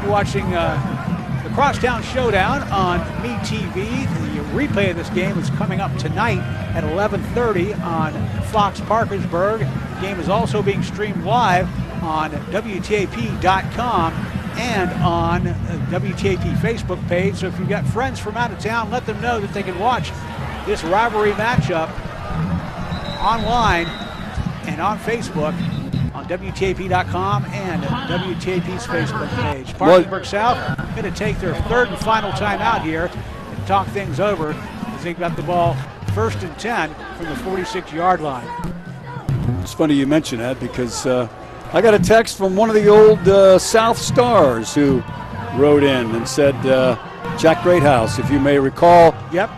You're watching the Crosstown Showdown on MeTV. The replay of this game is coming up tonight at 11:30 on Fox Parkersburg. The game is also being streamed live on WTAP.com and on WTAP Facebook page. So if you've got friends from out of town, let them know that they can watch this rivalry matchup online and on Facebook on WTAP.com and WTAP's Facebook page. Parkersburg South going to take their third and final time out here and talk things over as they've got the ball 1st and 10 from the 46-yard line.
It's funny you mention that because I got a text from one of the old South Stars who wrote in and said, Jack Greathouse, if you may recall.
Yep.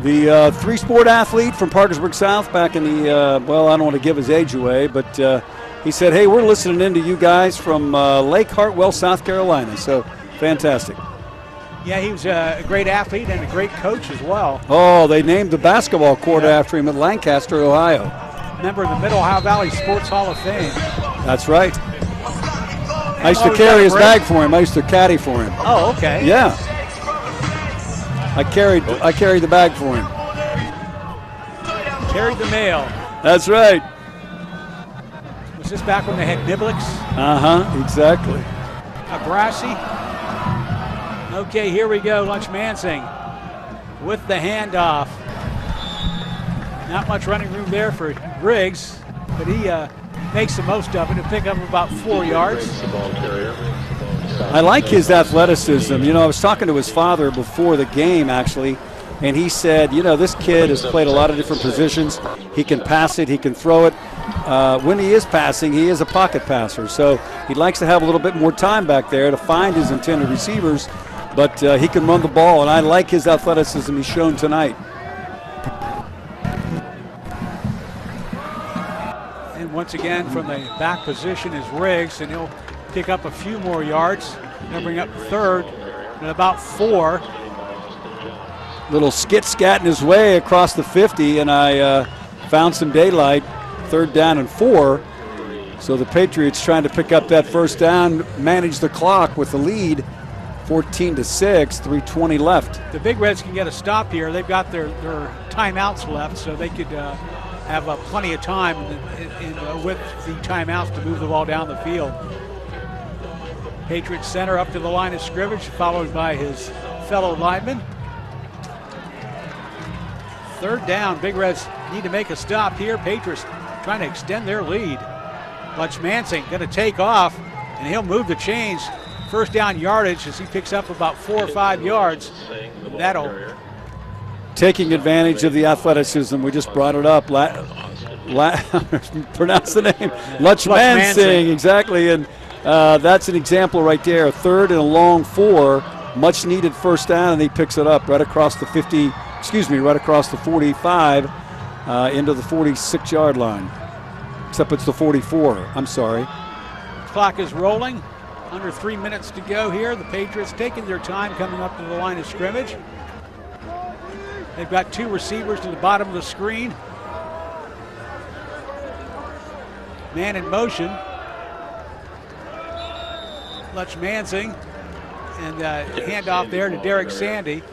The three-sport athlete from Parkersburg South back in the, well, I don't want to give his age away, but he said, hey, we're listening in to you guys from Lake Hartwell, South Carolina. So, fantastic.
Yeah, he was a great athlete and a great coach as well.
Oh, they named the basketball court after him at Lancaster, Ohio.
Member of the Mid-Ohio Valley Sports Hall of Fame.
That's right. I used to carry his bag for him. I used to caddy for him.
Oh, okay.
Yeah. I carried the bag for him.
Carried the mail.
That's right.
Was this back when they had Niblix?
Uh-huh, exactly.
Abrassi. Okay, here we go. Lunch Mansing with the handoff. Not much running room there for Riggs, but he makes the most of it to pick up about 4 yards.
I like his athleticism. I was talking to his father before the game, actually, and he said, this kid has played a lot of different positions. He can pass it, he can throw it. When he is passing, he is a pocket passer, so he likes to have a little bit more time back there to find his intended receivers, but he can run the ball, and I like his athleticism he's shown tonight.
Once again, from the back position is Riggs, and he'll pick up a few more yards. They'll bring up third and about 4.
Little skit-scat in his way across the 50, and I found some daylight. 3rd down and 4. So the Patriots trying to pick up that first down, manage the clock with the lead, 14-6, 3:20 left.
The Big Reds can get a stop here. They've got their timeouts left, so they could have plenty of time with the timeouts to move the ball down the field. Patriots center up to the line of scrimmage, followed by his fellow lineman. Third down, Big Reds need to make a stop here. Patriots trying to extend their lead. Lutch Mansing going to take off, and he'll move the chains. First down yardage as he picks up about 4 or 5 yards. That'll
taking advantage of the athleticism. We just brought it up. Pronounce the name. Lutch Mansing, exactly. And that's an example right there. A third and a long 4. Much needed first down, and he picks it up right across the 45 into the 46-yard line. Except it's the 44. I'm sorry.
Clock is rolling. Under 3 minutes to go here. The Patriots taking their time coming up to the line of scrimmage. They've got 2 receivers to the bottom of the screen. Man in motion. Lutch Mansing. And handoff there to Derek Sandy.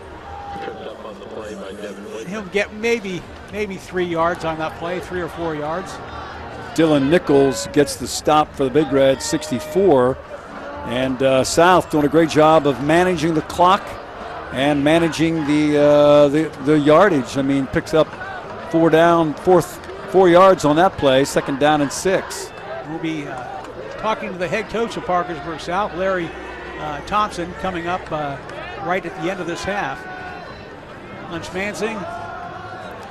He'll get maybe 3 yards on that play, 3 or 4 yards.
Dylan Nichols gets the stop for the Big Reds, 64. And South doing a great job of managing the clock and managing the yardage. I mean, picks up 4 yards on that play, 2nd down and 6.
We'll be talking to the head coach of Parkersburg South, Larry Thompson, coming up right at the end of this half. Lutch Mansing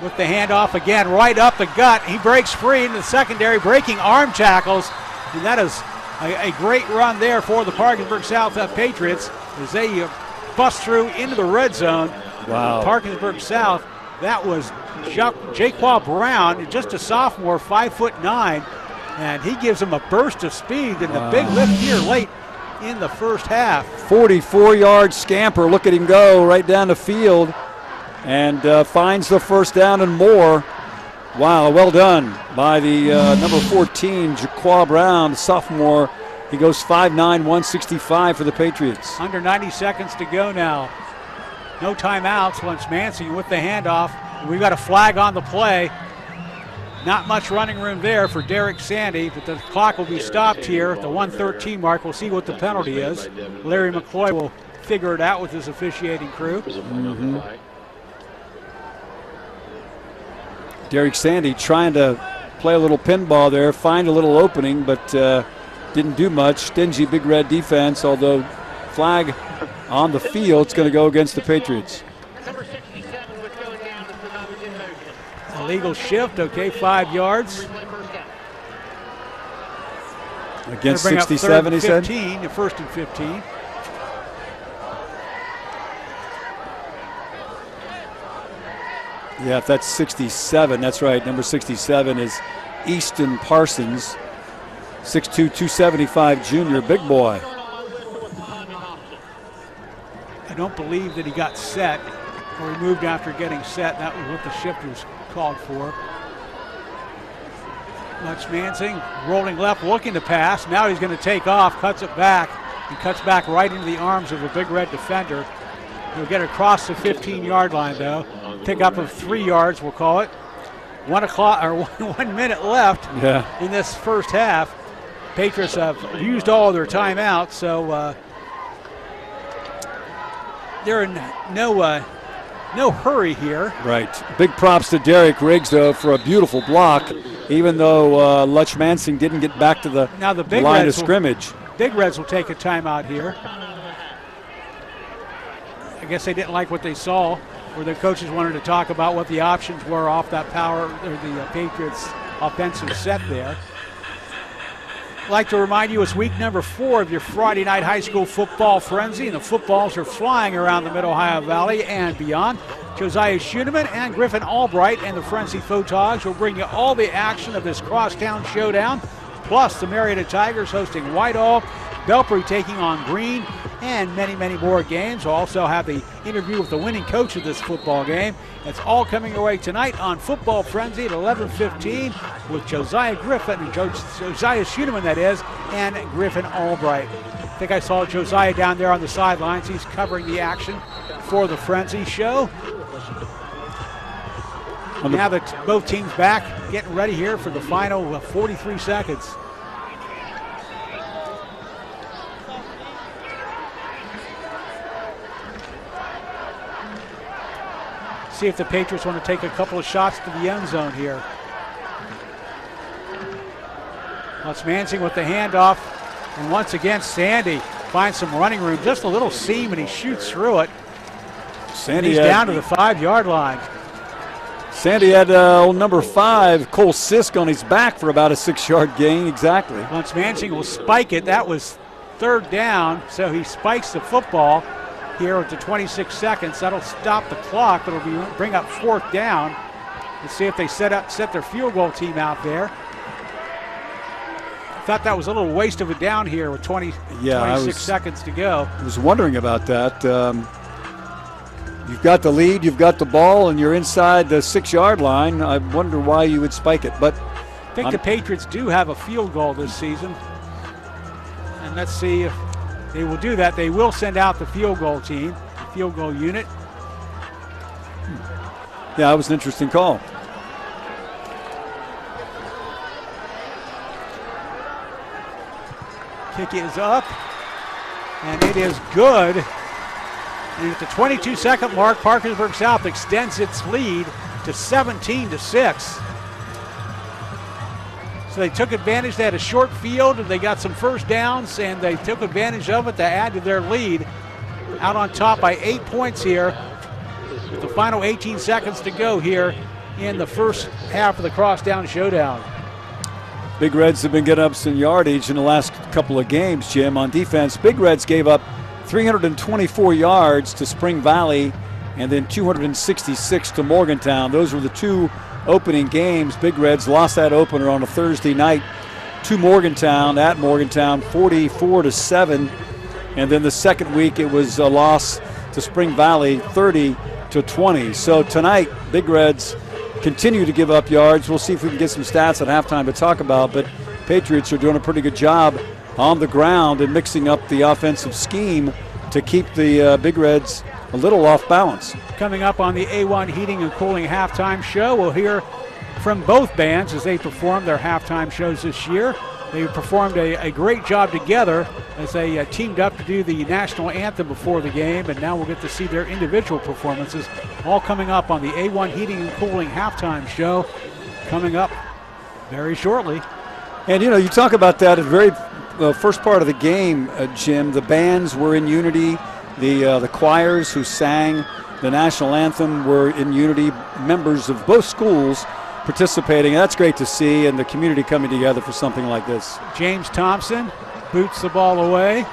with the handoff again, right up the gut. He breaks free into the secondary, breaking arm tackles, and that is a great run there for the Parkersburg South Patriots as they bust through into the red zone.
Wow.
Parkersburg South, that was Jaquan Brown, just a sophomore, 5'9", and he gives them a burst of speed and a big lift here late in the first half.
44-yard scamper. Look at him go right down the field and finds the first down and more. Wow, well done by the number 14, Jaquan Brown, sophomore. He goes 5'9", 165 for the Patriots.
Under 90 seconds to go now. No timeouts. Lutch Mansing with the handoff. We've got a flag on the play. Not much running room there for Derek Sandy, but the clock will be stopped here at the 1:13 mark. We'll see what the penalty is. Larry McCloy will figure it out with his officiating crew.
Mm-hmm. Derek Sandy trying to play a little pinball there, find a little opening, but didn't do much. Stingy Big Red defense, although flag on the field, it's going to go against the Patriots.
Illegal shift, okay, 5 yards.
Against 67, he said?
15, the 1st and 15.
Yeah, if that's 67, that's right. Number 67 is Easton Parsons, 6'2", 275 junior, big boy.
I don't believe that he got set, or he moved after getting set. That was what the shift was called for. Lutch Mansing rolling left, looking to pass. Now he's going to take off, cuts it back. He cuts back right into the arms of a Big Red defender. He'll get across the 15-yard line, though. Pick up of 3 yards, we'll call it. 1 minute left in this first half. Patriots have used all of their timeouts, so they're in no hurry here.
Right. Big props to Derek Riggs, though, for a beautiful block, even though Lutch Mansing didn't get back to the line of scrimmage.
Big Reds will take a timeout here. I guess they didn't like what they saw, or the coaches wanted to talk about what the options were off that power, or the Patriots offensive set there. I'd like to remind you it's week number 4 of your Friday night high school football frenzy, and the footballs are flying around the Mid-Ohio Valley and beyond. Josiah Schuneman and Griffin Albright and the Frenzy Photogs will bring you all the action of this Crosstown Showdown, plus the Marietta Tigers hosting Whitehall, Belpre taking on Green, and many, many more games. We'll also have the interview with the winning coach of this football game. It's all coming your way tonight on Football Frenzy at 11:15 with Josiah Griffin, and Josiah Schuneman, that is, and Griffin Albright. I think I saw Josiah down there on the sidelines. He's covering the action for the Frenzy show. Now that both teams back, getting ready here for the final 43 seconds. See if the Patriots want to take a couple of shots to the end zone here. That's Mansing with the handoff. And once again, Sandy finds some running room, just a little seam, and he shoots through it.
Sandy
He's down to the 5-yard line.
Sandy had number 5, Cole Sisk, on his back for about a 6-yard gain, exactly.
Once Mansing will spike it, that was 3rd down, so he spikes the football here at the 26 seconds. That'll stop the clock, but it'll bring up 4th down. Let's see if they set their field goal team out there. Thought that was a little waste of a down here with 26 seconds to go.
I was wondering about that. You've got the lead, you've got the ball, and you're inside the 6-yard line. I wonder why you would spike it. But
I think the Patriots do have a field goal this season. And let's see if they will do that. They will send out the field goal team, the field goal unit.
Yeah, that was an interesting call.
Kick is up, and it is good. And at the 22-second mark, Parkersburg South extends its lead to 17-6. So they took advantage. They had a short field, and they got some first downs, and they took advantage of it to add to their lead. Out on top by 8 points here, with the final 18 seconds to go here in the first half of the Crosstown Showdown.
Big Reds have been getting up some yardage in the last couple of games, Jim. On defense, Big Reds gave up 324 yards to Spring Valley and then 266 to Morgantown. Those were the 2 opening games. Big Reds lost that opener on a Thursday night to Morgantown, at Morgantown, 44-7. And then the second week it was a loss to Spring Valley, 30-20. So tonight, Big Reds continue to give up yards. We'll see if we can get some stats at halftime to talk about, but Patriots are doing a pretty good job on the ground and mixing up the offensive scheme to keep the Big Reds a little off balance.
Coming up on the A1 Heating and Cooling halftime show, we'll hear from both bands as they perform their halftime shows this year. They performed a great job together as they teamed up to do the national anthem before the game, and now we'll get to see their individual performances, all coming up on the A1 Heating and Cooling halftime show, coming up very shortly.
And, you know, you talk about that at the very first part of the game, Jim. The bands were in unity. The choirs who sang the national anthem were in unity. Members of both schools participating. That's great to see, and the community coming together for something like this.
James Thompson boots the ball away.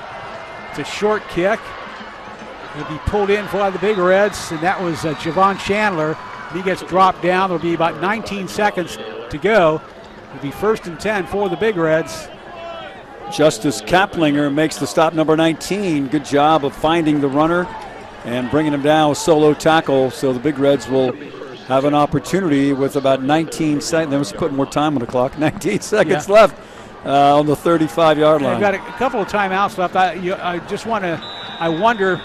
It's a short kick. It'll be pulled in by the Big Reds, and that was Javon Chandler. He gets dropped down. There'll be about 19 seconds to go. It'll be 1st and 10 for the Big Reds.
Justice Kaplinger makes the stop, number 19. Good job of finding the runner and bringing him down with solo tackle. So the Big Reds will have an opportunity with about 19 seconds. They must put more time on the clock. 19 seconds left on the 35-yard line.
They've got a couple of timeouts left. I wonder,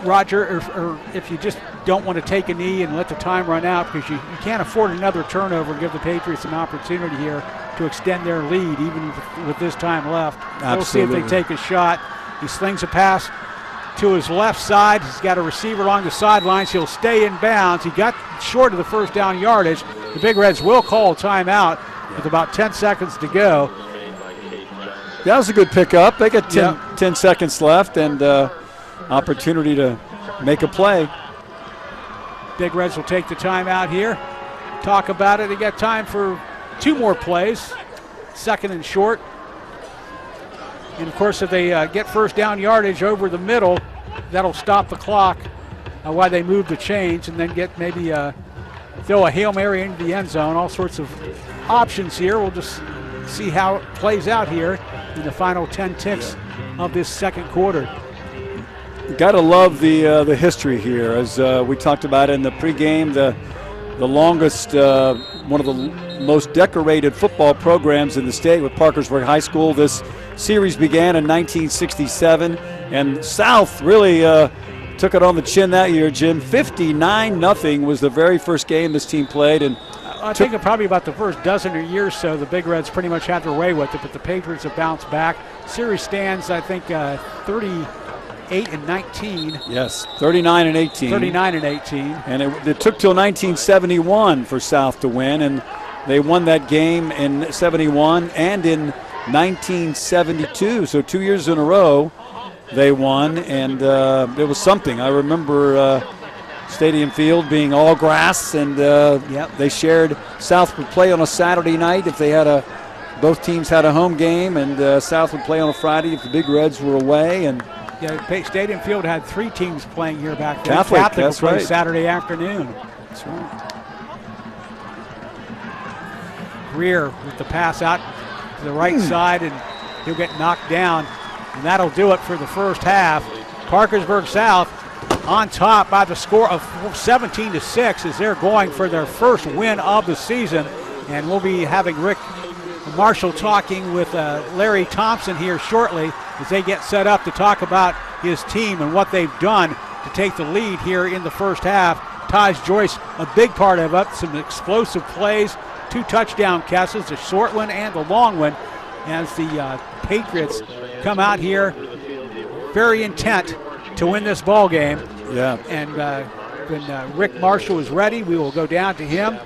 Roger, or if you just don't want to take a knee and let the time run out, because you can't afford another turnover and give the Patriots an opportunity here to extend their lead, even with this time left.
Absolutely.
We'll see if they take a shot. He slings a pass to his left side. He's got a receiver along the sidelines. He'll stay in bounds. He got short of the first down yardage. The Big Reds will call a timeout with about 10 seconds to go.
That was a good pickup. They got 10 seconds left and opportunity to make a play.
Big Reds will take the timeout here. Talk about it. They got time for 2 more plays, 2nd and short. And, of course, if they get first down yardage over the middle, that'll stop the clock while they move the chains, and then get maybe throw a Hail Mary into the end zone. All sorts of options here. We'll just see how it plays out here in the final 10 ticks of this second quarter.
Got to love the history here. As we talked about in the pregame, the longest, one of the most decorated football programs in the state with Parkersburg High School. This series began in 1967, and South really took it on the chin that year, Jim. 59-0 was the very first game this team played. And
I think probably about the first dozen or years so, the Big Reds pretty much had their way with it, but the Patriots have bounced back. Series stands, I think, 38 and 19.
Yes, 39 and 18.
39 and 18.
And it took till 1971 for South to win, and they won that game in 71 and in 1972. So 2 years in a row they won, and it was something. I remember Stadium Field being all grass, and they shared. South would play on a Saturday night if they had both teams had a home game, and South would play on a Friday if the Big Reds were away. And
Stadium Field had 3 teams playing here back then.
Catholic
would play
right.
Saturday afternoon.
That's right.
Greer with the pass out to the right side, and he'll get knocked down. And that'll do it for the first half. Parkersburg South on top by the score of 17-6 as they're going for their first win of the season. And we'll be having Rick Marshall talking with Larry Thompson here shortly as they get set up to talk about his team and what they've done to take the lead here in the first half. Taj Joyce, a big part of it, some explosive plays, 2 touchdown catches, the short one and the long one, as the Patriots come out here very intent to win this ball game.
Yeah.
And when Rick Marshall is ready, we will go down to him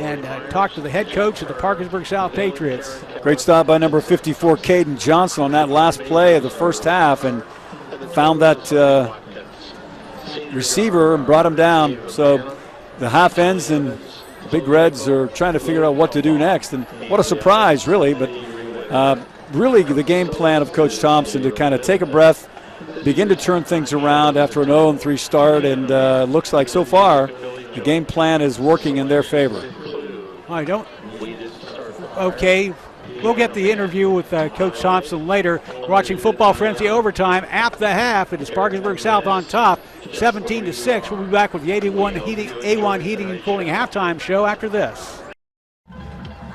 and talk to the head coach of the Parkersburg South Patriots.
Great stop by number 54, Caden Johnson, on that last play of the first half, and found that receiver and brought him down. So the half ends, and Big Reds are trying to figure out what to do next. And what a surprise, really. But really the game plan of Coach Thompson to kind of take a breath, begin to turn things around after an 0-3 start, and looks like so far the game plan is working in their favor.
Okay, we'll get the interview with Coach Thompson later. We're watching Football Frenzy overtime at the half. It is Parkersburg South on top, 17-6. We'll be back with the A1 Heating and Cooling halftime show after this.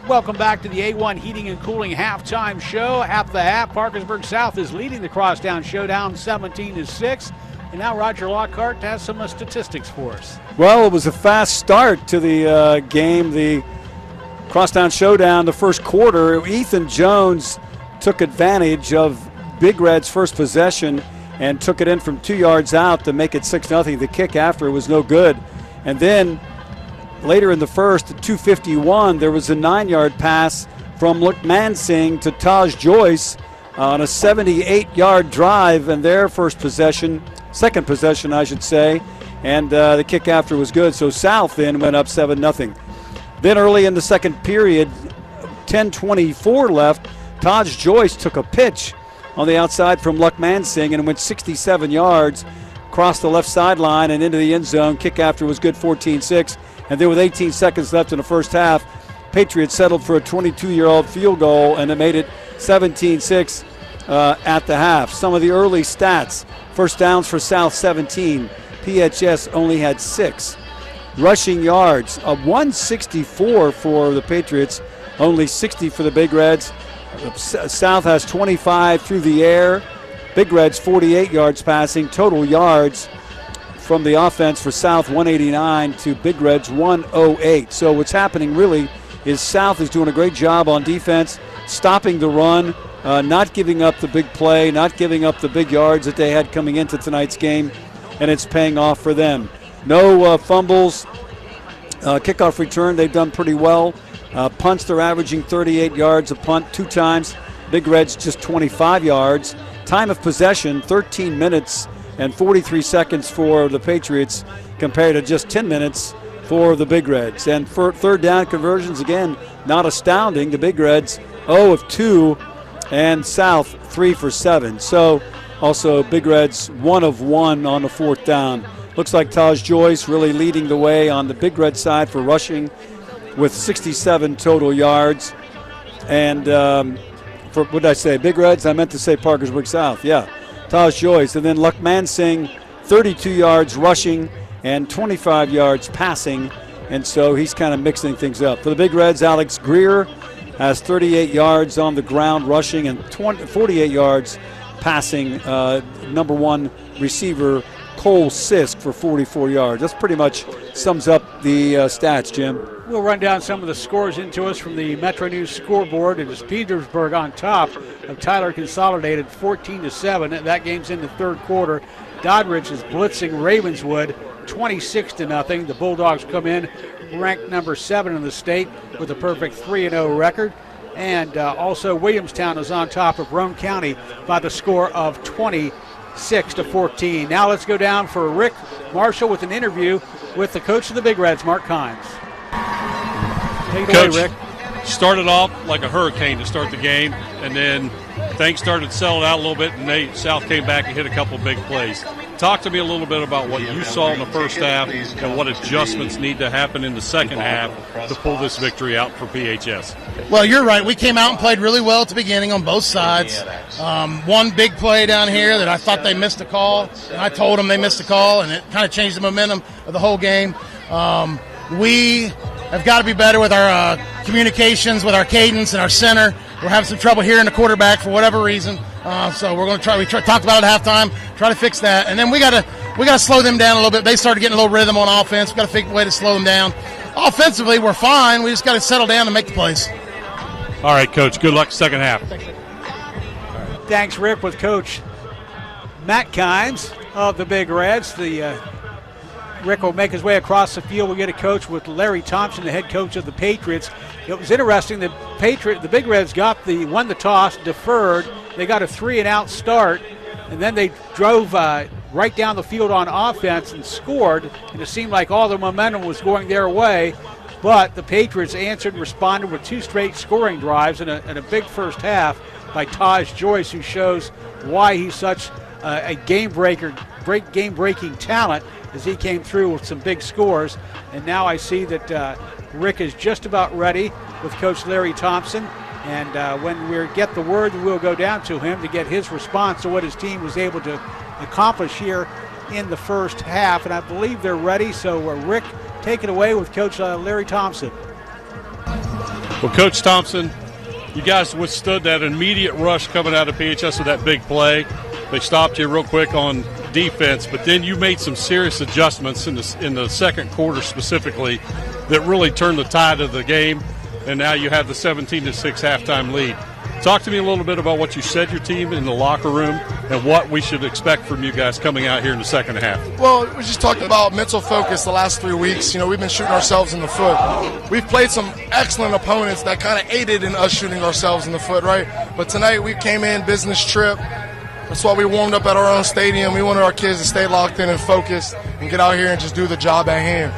Welcome back to the A1 Heating and Cooling halftime show. At the half, Parkersburg South is leading the Crosstown Showdown 17-6. And now Roger Lockhart has some statistics for us.
Well, it was a fast start to the game. The Crosstown Showdown, the first quarter, Ethan Jones took advantage of Big Red's first possession and took it in from 2 yards out to make it 6-0. The kick after was no good. And then later in the first, at 2:51, there was a 9-yard pass from Mansing to Taj Joyce on a 78-yard drive, and their second possession, I should say, and the kick after was good. So South then went up 7-0. Then early in the second period, 10:24 left, Taj Joyce took a pitch on the outside from Mansing and went 67 yards, crossed the left sideline and into the end zone. Kick after was good, 14-6. And then with 18 seconds left in the first half, Patriots settled for a 22-year-old field goal, and it made it 17-6 at the half. Some of the early stats: first downs for South, 17. PHS only had 6. Rushing yards, 164 for the Patriots, only 60 for the Big Reds. South has 25 through the air. Big Reds 48 yards passing. Total yards from the offense for South 189 to Big Reds 108. So what's happening really is South is doing a great job on defense, stopping the run, not giving up the big play, not giving up the big yards that they had coming into tonight's game, and it's paying off for them. No fumbles. Kickoff return, they've done pretty well. Punts, they're averaging 38 yards a punt 2 times. Big Reds just 25 yards. Time of possession, 13 minutes and 43 seconds for the Patriots compared to just 10 minutes for the Big Reds. And for third down conversions, again, not astounding. The Big Reds 0 of 2 and South 3 for 7. So also Big Reds 1 of 1 on the fourth down. Looks like Taj Joyce really leading the way on the Big Red side for rushing with 67 total yards. And for what did I say? Big Reds? I meant to say Parkersburg South. Yeah, Taj Joyce. And then Mansing, 32 yards rushing and 25 yards passing. And so he's kind of mixing things up. For the Big Reds, Alex Greer has 38 yards on the ground rushing and 48 yards passing. number one receiver, Cole Sisk, for 44 yards. That's pretty much sums up the stats, Jim.
We'll run down some of the scores into us from the Metro News scoreboard. It is Petersburg on top of Tyler Consolidated 14-7. That game's in the third quarter. Doddridge is blitzing Ravenswood 26-0. The Bulldogs come in ranked number 7 in the state with a perfect 3-0 record. And also Williamstown is on top of Roane County by the score of 26-14. Now let's go down for Rick Marshall with an interview with the coach of the Big Reds, Mark Kimes. Take it
Coach,
away, Rick.
Started off like a hurricane to start the game, and then things started selling out a little bit, and South came back and hit a couple big plays. Talk to me a little bit about what you saw in the first half and what adjustments need to happen in the second half to pull this victory out for PHS.
Well, you're right. We came out and played really well at the beginning on both sides. One big play down here that I thought they missed a call, and I told them they missed a call, and it kind of changed the momentum of the whole game. We have got to be better with our communications, with our cadence and our center. We're having some trouble hearing the quarterback for whatever reason. So we're going to try. We talked about it at halftime. Try to fix that, and then we got to slow them down a little bit. They started getting a little rhythm on offense. We got to figure a way to slow them down. Offensively, we're fine. We just got to settle down and make the plays.
All right, Coach. Good luck second half.
Thanks, Rick, with Coach Matt Kimes of the Big Reds. Rick will make his way across the field. We'll get a coach with Larry Thompson, the head coach of the Patriots. It was interesting. The Big Reds won the toss, deferred. They got a 3-and-out start, and then they drove right down the field on offense and scored. And it seemed like all the momentum was going their way. But the Patriots answered and responded with 2 straight scoring drives and a big first half by Taj Joyce, who shows why he's such a game-breaking talent, as he came through with some big scores. And now I see that Rick is just about ready with Coach Larry Thompson. And when we get the word, we'll go down to him to get his response to what his team was able to accomplish here in the first half. And I believe they're ready. So Rick, take it away with Coach Larry Thompson.
Well, Coach Thompson, you guys withstood that immediate rush coming out of PHS with that big play. They stopped you real quick on defense, but then you made some serious adjustments in the second quarter specifically that really turned the tide of the game, and now you have the 17-6 halftime lead. Talk to me a little bit about what you said your team in the locker room and what we should expect from you guys coming out here in the second half.
Well, we just talked about mental focus the last 3 weeks. We've been shooting ourselves in the foot. We've played some excellent opponents that kind of aided in us shooting ourselves in the foot, right? But tonight we came in business trip. That's why we warmed up at our own stadium. We wanted our kids to stay locked in and focused and get out here and just do the job at hand.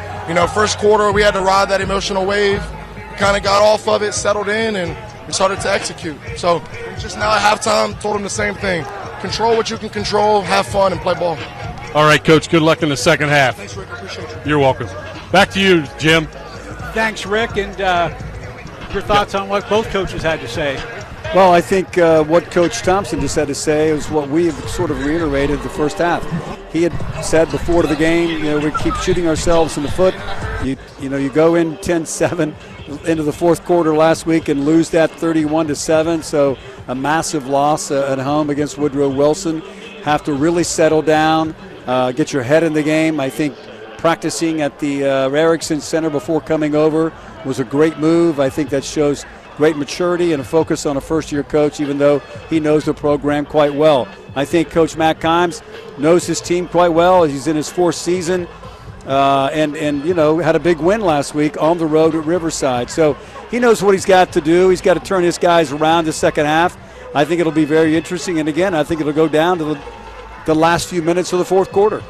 First quarter we had to ride that emotional wave. We kind of got off of it, settled in, and we started to execute. So just now at halftime, told them the same thing. Control what you can control, have fun, and play ball.
All right, Coach, good luck in the second half.
Thanks, Rick. I appreciate you.
You're welcome. Back to you, Jim.
Thanks, Rick. And your thoughts on what both coaches had to say?
Well, I think what Coach Thompson just had to say is what we have sort of reiterated the first half. He had said before the game, we keep shooting ourselves in the foot. You go in 10-7 into the fourth quarter last week and lose that 31-7. So a massive loss at home against Woodrow Wilson. Have to really settle down, get your head in the game. I think practicing at the Erickson Center before coming over was a great move. I think that shows great maturity and a focus on a first-year coach, even though he knows the program quite well. I think Coach Matt Kimes knows his team quite well. He's in his 4th season and had a big win last week on the road at Riverside. So he knows what he's got to do. He's got to turn his guys around the second half. I think it'll be very interesting. And, again, I think it'll go down to the last few minutes of the fourth quarter.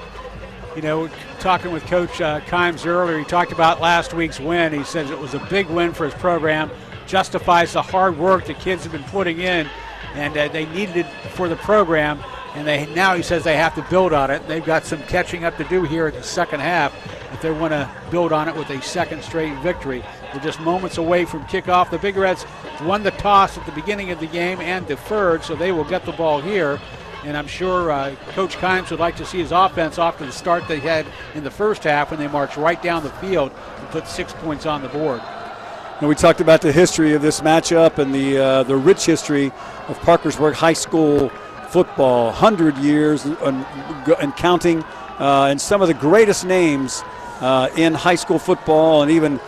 Talking with Coach Kimes earlier, he talked about last week's win. He says it was a big win for his program. Justifies the hard work the kids have been putting in, and they needed it for the program. And now he says they have to build on it. They've got some catching up to do here in the second half if they want to build on it with a second straight victory. They're just moments away from kickoff. The Big Reds won the toss at the beginning of the game and deferred, so they will get the ball here. And I'm sure Coach Kimes would like to see his offense off to the start they had in the first half when they marched right down the field and put 6 points on the board.
And we talked about the history of this matchup and the rich history of Parkersburg High School football, 100 years and counting, and some of the greatest names in high school football and even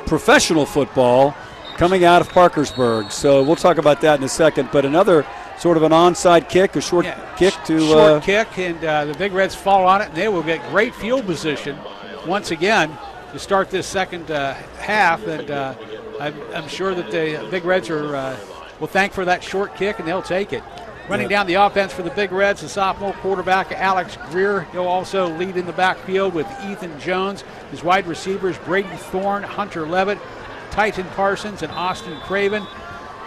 professional football coming out of Parkersburg. So we'll talk about that in a second. But another sort of an onside kick, a short kick to
short kick, and the Big Reds fall on it, and they will get great field position once again to start this second half. And I'm sure that the Big Reds will thank for that short kick, and they'll take it. Running down the offense for the Big Reds, the sophomore quarterback Alex Greer. He'll also lead in the backfield with Ethan Jones. His wide receivers Brady Thorne, Hunter Levitt, Titan Parsons, and Austin Craven.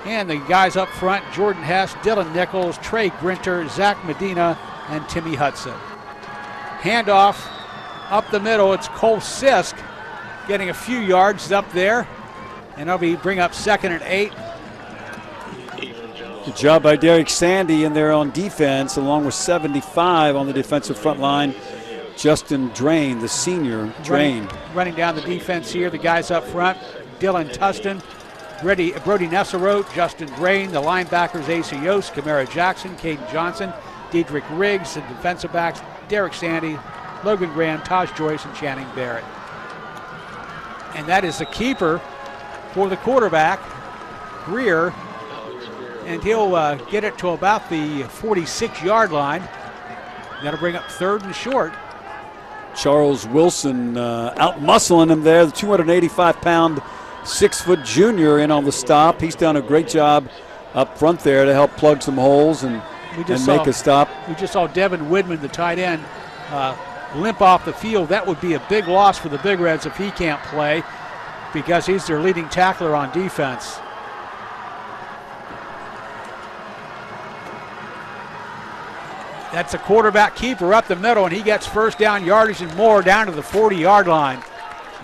And the guys up front, Jordan Hess, Dylan Nichols, Trey Grinter, Zach Medina, and Timmy Hudson. Handoff up the middle. It's Cole Sisk getting a few yards up there. And they'll bring up 2nd and 8.
Good job by Derek Sandy in there on defense, along with 75 on the defensive front line. Justin Drain, the senior,
Running down the defense here, the guys up front, Dylan Tustin, Brody Nesselrote, Justin Drain, the linebackers Asa Yost, Kamara Jackson, Caden Johnson, Diedrich Riggs, the defensive backs Derek Sandy, Logan Graham, Taj Joyce, and Channing Barrett. And that is the keeper for the quarterback, Greer, and he'll get it to about the 46-yard line. That'll bring up 3rd and short.
Charles Wilson out-muscling him there, the 285-pound, 6-foot junior in on the stop. He's done a great job up front there to help plug some holes and make a stop.
We just saw Devin Widman, the tight end, limp off the field. That would be a big loss for the Big Reds if he can't play, because he's their leading tackler on defense. That's a quarterback keeper up the middle, and he gets first down yardage and more down to the 40-yard line.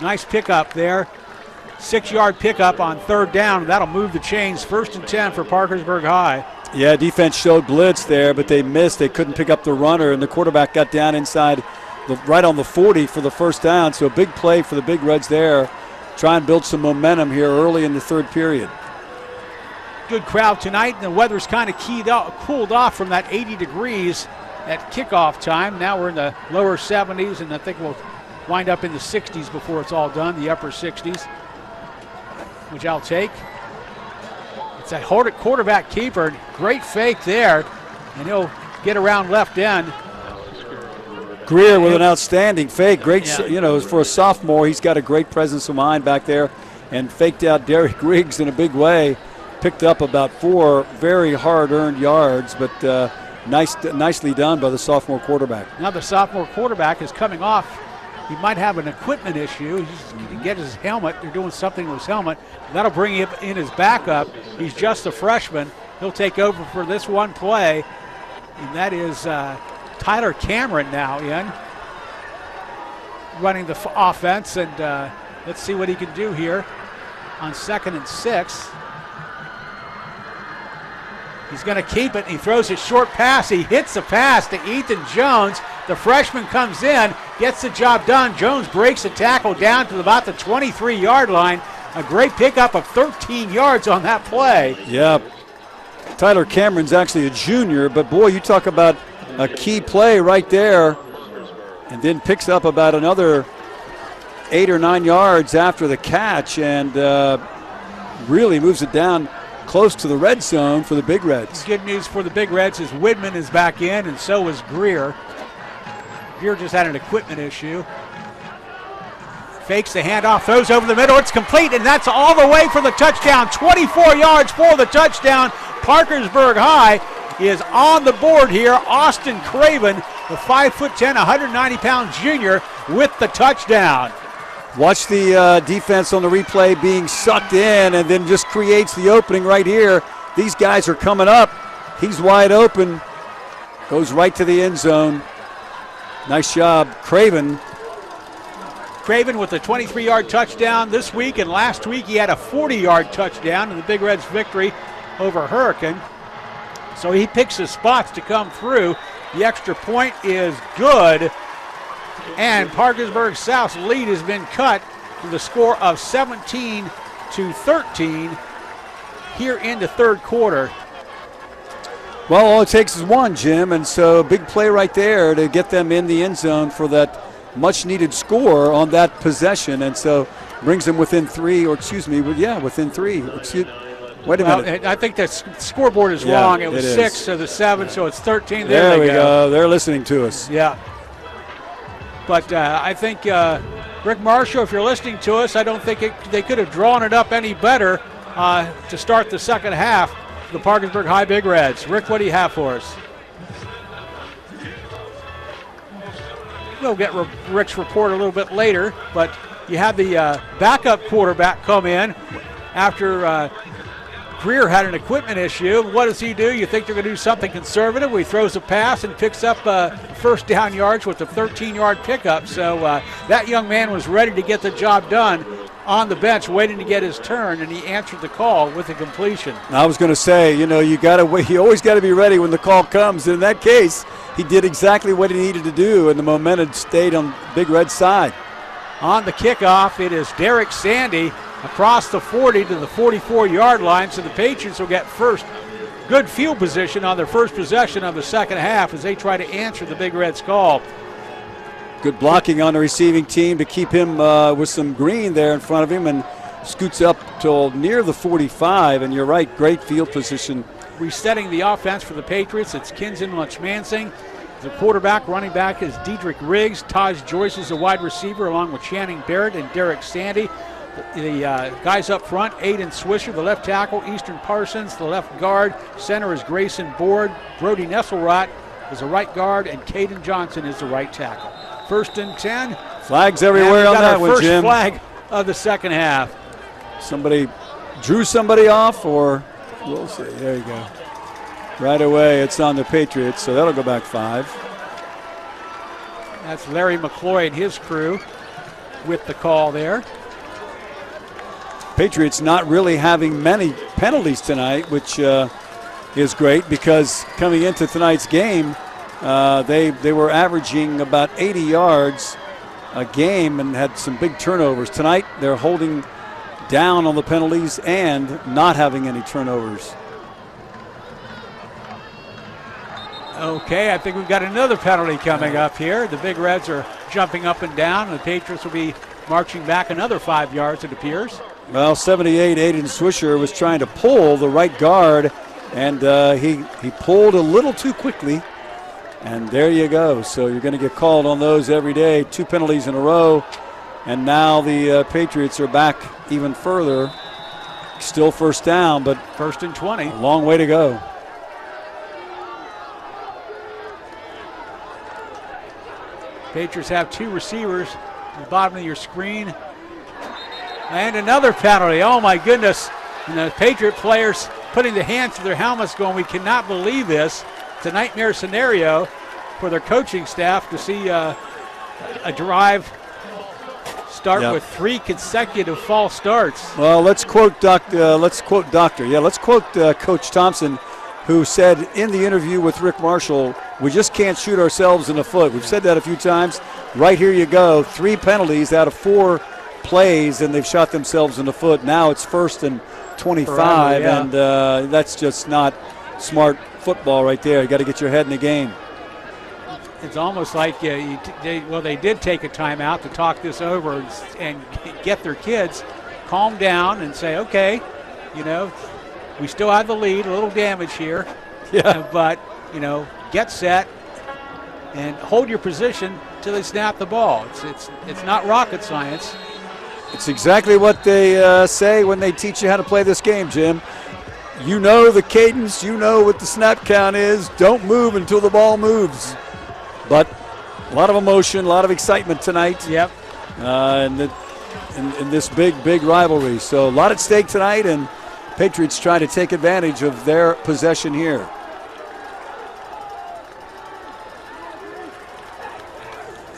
Nice pickup there. 6-yard pickup on 3rd down. That'll move the chains. 1st and 10 for Parkersburg High.
Yeah, defense showed blitz there, but they missed. They couldn't pick up the runner, and the quarterback got down inside right on the 40 for the first down. So a big play for the Big Reds there. Try and build some momentum here early in the 3rd period.
Good crowd tonight, and the weather's kind of cooled off from that 80 degrees at kickoff time. Now we're in the lower 70s, and I think we'll wind up in the 60s before it's all done, the upper 60s, which I'll take. It's a quarterback keeper. Great fake there, and he'll get around left end.
Greer with an outstanding fake. Great, for a sophomore, he's got a great presence of mind back there, and faked out Derek Riggs in a big way. Picked up about 4 very hard-earned yards, but nicely done by the sophomore quarterback.
Now the sophomore quarterback is coming off. He might have an equipment issue. He can get his helmet. They're doing something with his helmet. That'll bring him in his backup. He's just a freshman. He'll take over for this one play, and that is Tyler Cameron now in, running the offense, and let's see what he can do here on 2nd and 6. He's going to keep it. He throws a short pass. He hits the pass to Ethan Jones. The freshman comes in, gets the job done. Jones breaks the tackle down to about the 23-yard line. A great pickup of 13 yards on that play.
Yeah. Tyler Cameron's actually a junior, but boy, you talk about a key play right there, and then picks up about another 8 or 9 yards after the catch, and really moves it down close to the red zone for the Big Reds.
Good news for the Big Reds is Widman is back in, and so is Greer. Greer just had an equipment issue. Fakes the handoff, throws over the middle. It's complete, and that's all the way for the touchdown. 24 yards for the touchdown. Parkersburg High is on the board here. Austin Craven, the 5'10", 190-pound junior, with the touchdown.
Watch the defense on the replay being sucked in, and then just creates the opening right here. These guys are coming up. He's wide open. Goes right to the end zone. Nice job, Craven.
Craven with a 23-yard touchdown this week, and last week he had a 40-yard touchdown in the Big Reds' victory over Hurricane. So he picks his spots to come through. The extra point is good. And Parkersburg South's lead has been cut to the score of 17-13 here in the 3rd quarter.
Well, all it takes is one, Jim, and so big play right there to get them in the end zone for that much-needed score on that possession, and so brings them within three, within three. Wait a minute.
I think the scoreboard is wrong. It was 6 to the 7, so it's 13.
There we go. They're listening to us.
Yeah. But I think Rick Marshall, if you're listening to us, I don't think they could have drawn it up any better to start the second half. The Parkersburg High Big Reds. Rick, what do you have for us? We'll get Rick's report a little bit later, but you have the backup quarterback come in after Greer had an equipment issue. What does he do? You think they're going to do something conservative? He throws a pass and picks up first down yards with a 13-yard pickup. So that young man was ready to get the job done on the bench, waiting to get his turn, and he answered the call with a completion. I
was going to say, you always got to be ready when the call comes. In that case, he did exactly what he needed to do, and the momentum stayed on Big Red's side.
On the kickoff, it is Derek Sandy across the 40 to the 44-yard line, so the Patriots will get first good field position on their first possession of the second half as they try to answer the Big Reds call.
Good blocking on the receiving team to keep him with some green there in front of him, and scoots up till near the 45, and you're right, great field position.
Resetting the offense for the Patriots, it's Kinson Lunchmansing. The quarterback, running back is Diedrich Riggs. Taj Joyce is the wide receiver along with Channing Barrett and Derek Sandy. The guys up front, Aiden Swisher, the left tackle, Eastern Parsons, the left guard. Center is Grayson Board. Brody Nesselrot is the right guard, and Caden Johnson is the right tackle. 1st and 10.
Flags everywhere on that one, Jim.
First flag of the second half.
Somebody drew somebody off, or we'll see. There you go. Right away, it's on the Patriots, so that'll go back 5.
That's Larry McCloy and his crew with the call there.
Patriots not really having many penalties tonight, which is great because coming into tonight's game, they were averaging about 80 yards a game and had some big turnovers. Tonight, they're holding down on the penalties and not having any turnovers.
Okay, I think we've got another penalty coming up here. The Big Reds are jumping up and down, and the Patriots will be marching back another 5 yards, it appears.
Well, 78, Aiden Swisher was trying to pull the right guard, and he pulled a little too quickly. And there you go. So you're going to get called on those every day. 2 penalties in a row. And now the Patriots are back even further. Still first down, but
1st and 20.
A long way to go.
Patriots have 2 receivers at the bottom of your screen. And another penalty. Oh, my goodness. And the Patriot players putting the hands to their helmets going, we cannot believe this. It's a nightmare scenario for their coaching staff to see a drive start with 3 consecutive false starts.
Well, let's quote Coach Thompson, who said in the interview with Rick Marshall, we just can't shoot ourselves in the foot. We've said that a few times. Right here you go. 3 penalties out of 4 plays, and they've shot themselves in the foot. Now it's 1st and 25, and that's just not smart football right there. You got to get your head in the game.
It's almost like they did take a timeout to talk this over and get their kids calm down and say, okay, we still have the lead, a little damage here, but get set and hold your position till they snap the ball. It's not rocket science.
It's exactly what they say when they teach you how to play this game, Jim. You know the cadence, you know what the snap count is. Don't move until the ball moves. But a lot of emotion, a lot of excitement tonight.
Yep.
In this big rivalry. So a lot at stake tonight, and Patriots try to take advantage of their possession here.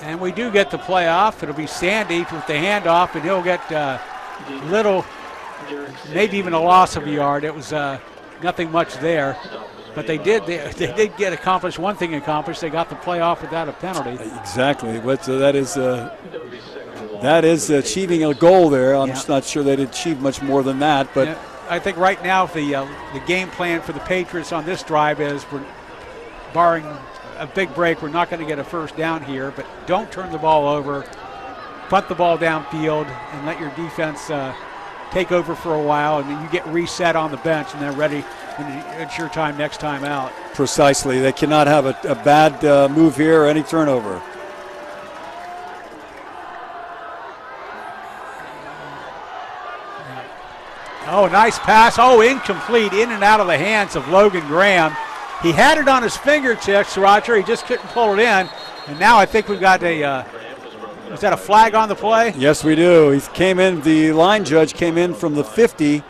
And we do get the playoff. It'll be Sandy with the handoff, and he'll get maybe even a loss of a yard. It was nothing much there. But they did get accomplished one thing accomplished. They got the playoff without a penalty.
Exactly. But that is achieving a goal there. I'm just not sure they did achieve much more than that. But
I think right now the game plan for the Patriots on this drive is, we're barring a big break, we're not going to get a first down here, but don't turn the ball over, punt the ball downfield, and let your defense take over for a while, and then you get reset on the bench and then ready when it's your time next time out.
Precisely. They cannot have a bad move here or any turnover.
Oh, nice pass. Oh, incomplete, in and out of the hands of Logan Graham. He had it on his fingertips, Roger. He just couldn't pull it in. And now I think we've got is that a flag on the play?
Yes, we do. He came in, the line judge came in from the 50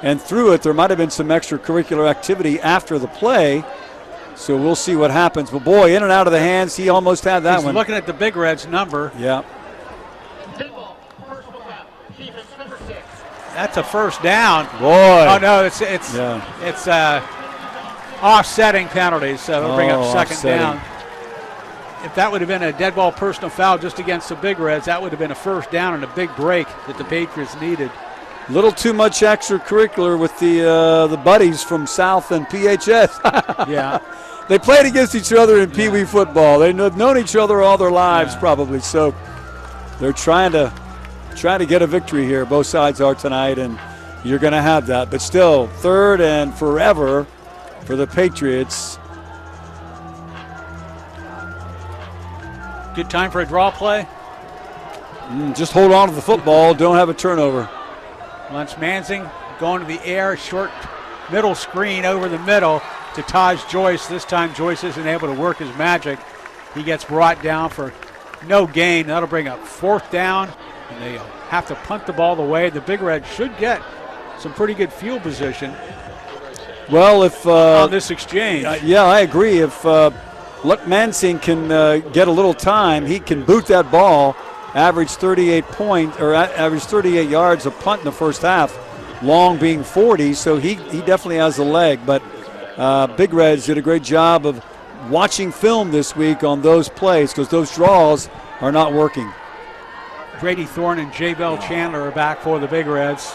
and threw it. There might have been some extracurricular activity after the play. So we'll see what happens. But boy, in and out of the hands, he almost had that one.
He's looking at the Big Red's number.
Yeah.
That's a first down.
Boy.
Oh no, it's offsetting penalties, so it'll bring up second down. If that would have been a dead ball personal foul just against the Big Reds, that would have been a first down and a big break that the Patriots needed.
Little too much extracurricular with the buddies from South and PHS.
Yeah.
They played against each other in Pee Wee football. They've known each other all their lives probably, so they're trying to get a victory here. Both sides are tonight, and you're going to have that. But still, third and forever for the Patriots.
Good time for a draw play.
Just hold on to the football. Don't have a turnover.
Lunch Mansing going to the air, short middle screen over the middle to Taj Joyce. This time Joyce isn't able to work his magic. He gets brought down for no gain. That'll bring up fourth down, and they have to punt the ball away. The Big Red should get some pretty good field position.
Well, if
on this exchange.
Yeah, I agree. If Luck Mansing can get a little time, he can boot that ball, average 38 yards a punt in the first half, long being 40, so he definitely has a leg. But Big Reds did a great job of watching film this week on those plays, because those draws are not working.
Brady Thorne and J. Bell Chandler are back for the Big Reds.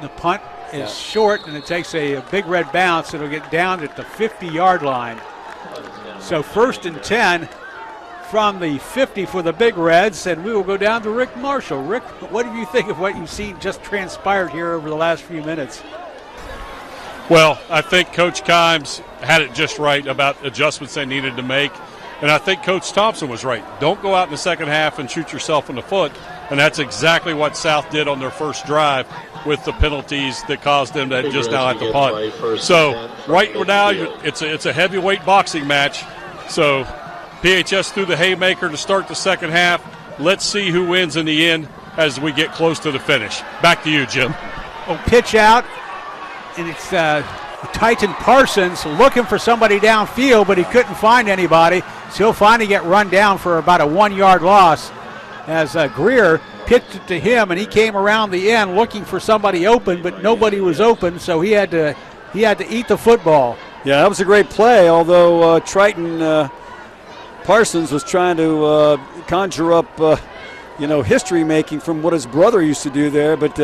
The punt is short, and it takes a Big Red bounce. It'll get down at the 50-yard line. So 1st and 10 from the 50 for the Big Reds, and we will go down to Rick Marshall. Rick, what do you think of what you've seen just transpired here over the last few minutes?
Well, I think Coach Kimes had it just right about adjustments they needed to make. And I think Coach Thompson was right. Don't go out in the second half and shoot yourself in the foot. And that's exactly what South did on their first drive with the penalties that caused them to just now have to punt. So right now it's a heavyweight boxing match. So PHS threw the haymaker to start the second half. Let's see who wins in the end as we get close to the finish. Back to you, Jim.
Oh, pitch out, and it's Titan Parsons looking for somebody downfield, but he couldn't find anybody. So he'll finally get run down for about a 1-yard loss as Greer pitched it to him, and he came around the end looking for somebody open, but nobody was open, so he had to eat the football.
Yeah, that was a great play, although Triton Parsons was trying to conjure up history making from what his brother used to do there, but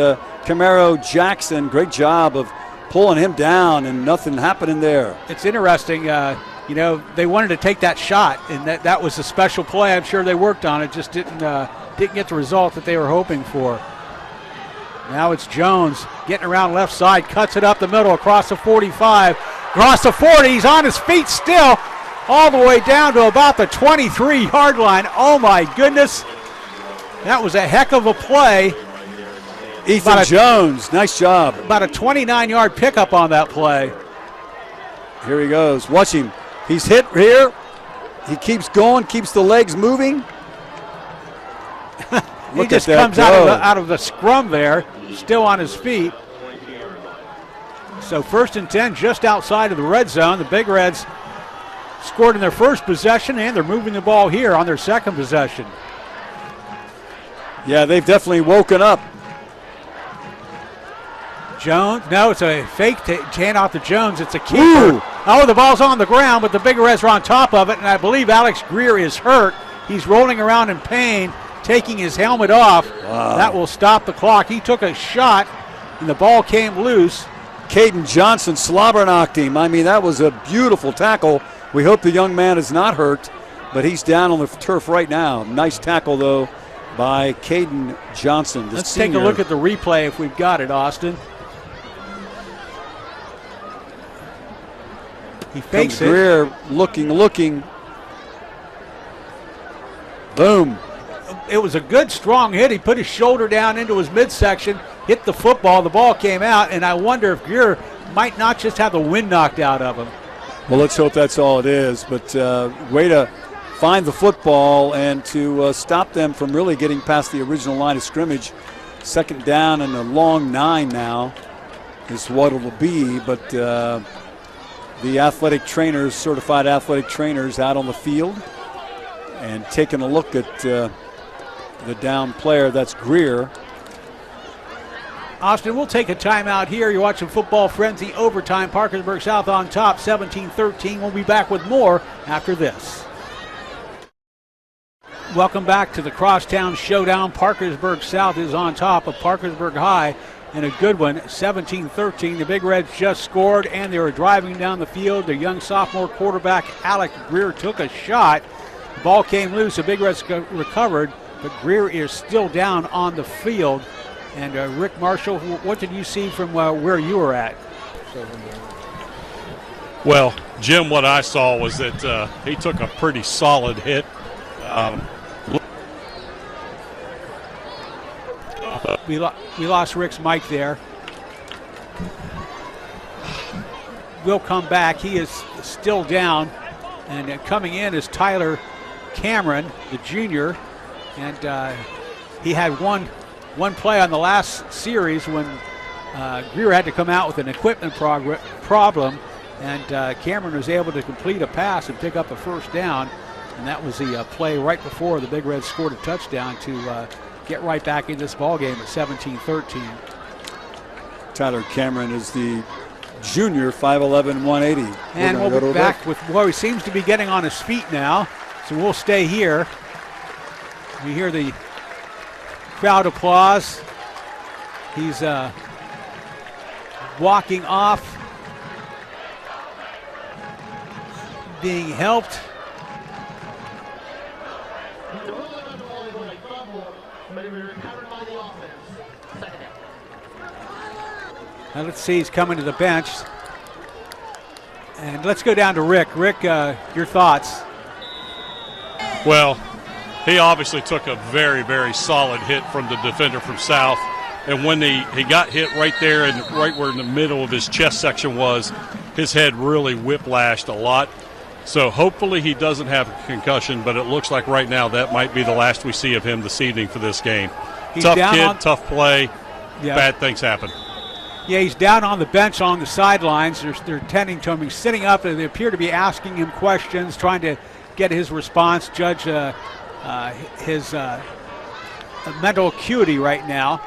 Camaro Jackson, great job of pulling him down, and nothing happening there.
It's interesting, they wanted to take that shot, and that was a special play. I'm sure they worked on it, just didn't get the result that they were hoping for. Now it's Jones getting around left side, cuts it up the middle across the 45, across the 40. He's on his feet still, all the way down to about the 23-yard line. Oh my goodness, that was a heck of a play.
Ethan Jones, nice job.
About a 29-yard pickup on that play.
Here he goes. Watch him. He's hit here. He keeps going, keeps the legs moving.
He just comes out of the scrum there, still on his feet. So 1st and 10 just outside of the red zone. The Big Reds scored in their first possession, and they're moving the ball here on their second possession.
Yeah, they've definitely woken up.
Jones, no, it's a fake handoff to Jones. It's a keeper.
Ooh.
Oh, the ball's on the ground, but the Big Reds are on top of it, and I believe Alex Greer is hurt. He's rolling around in pain, taking his helmet off.
Wow.
That will stop the clock. He took a shot and the ball came loose.
Caden Johnson slobber knocked him. I mean, that was a beautiful tackle. We hope the young man is not hurt, but he's down on the turf right now. Nice tackle, though, by Caden Johnson.
Let's take a look at the replay if we've got it, Austin. He fakes it.
Greer looking. Boom.
It was a good, strong hit. He put his shoulder down into his midsection, hit the football. The ball came out, and I wonder if Greer might not just have the wind knocked out of him.
Well, let's hope that's all it is. But way to find the football and to stop them from really getting past the original line of scrimmage. Second down and a long 9 now is what it will be. But the athletic trainers, certified athletic trainers out on the field and taking a look at the down player. That's Greer.
Austin, we'll take a timeout here. You're watching Football Frenzy Overtime. Parkersburg South on top, 17-13. We'll be back with more after this. Welcome back to the Crosstown Showdown. Parkersburg South is on top of Parkersburg High in a good one, 17-13. The Big Reds just scored, and they were driving down the field. The young sophomore quarterback, Alec Greer, took a shot. The ball came loose. The Big Reds recovered, but Greer is still down on the field. And Rick Marshall, what did you see from where you were at?
Well, Jim, what I saw was that he took a pretty solid hit.
We lost Rick's mic there. We'll come back. He is still down. And coming in is Tyler Cameron, the junior. And he had one play on the last series when Greer had to come out with an equipment problem, and Cameron was able to complete a pass and pick up a first down, and that was the play right before the Big Reds scored a touchdown to get right back in this ball game at 17-13.
Tyler Cameron is the junior, 5'11", 180.
And we'll be back with, well, he seems to be getting on his feet now, so we'll stay here. We hear the crowd applause. He's walking off, being helped. Now let's see, he's coming to the bench. And let's go down to Rick. Rick, your thoughts?
Well, he obviously took a very, very solid hit from the defender from South. And when he got hit right there and right where in the middle of his chest section was, his head really whiplashed a lot. So hopefully he doesn't have a concussion, but it looks like right now that might be the last we see of him this evening for this game.
He's
tough
down
kid, tough play, bad things happen.
Yeah, he's down on the bench on the sidelines. They're tending to him. He's sitting up, and they appear to be asking him questions, trying to get his response, judge his mental acuity right now.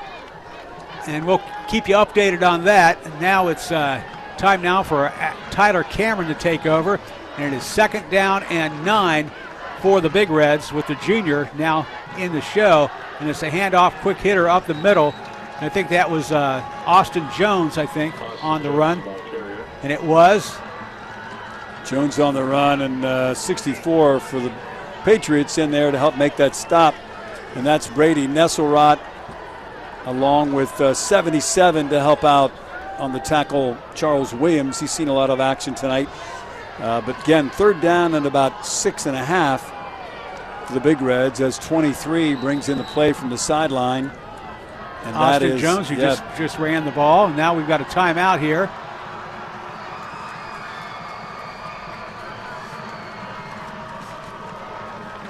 And we'll keep you updated on that. And now it's time now for Tyler Cameron to take over. And it is second down and 9 for the Big Reds with the junior now in the show. And it's a handoff, quick hitter up the middle. And I think that was Austin Jones, on the run. And it was.
Jones on the run, and 64 for the Patriots in there to help make that stop. And that's Brady Nesselrott along with 77 to help out on the tackle, Charles Williams. He's seen a lot of action tonight. But again, third down and about 6.5 for the Big Reds as 23 brings in the play from the sideline. And
Austin Jones, who just ran the ball. And now we've got a timeout here.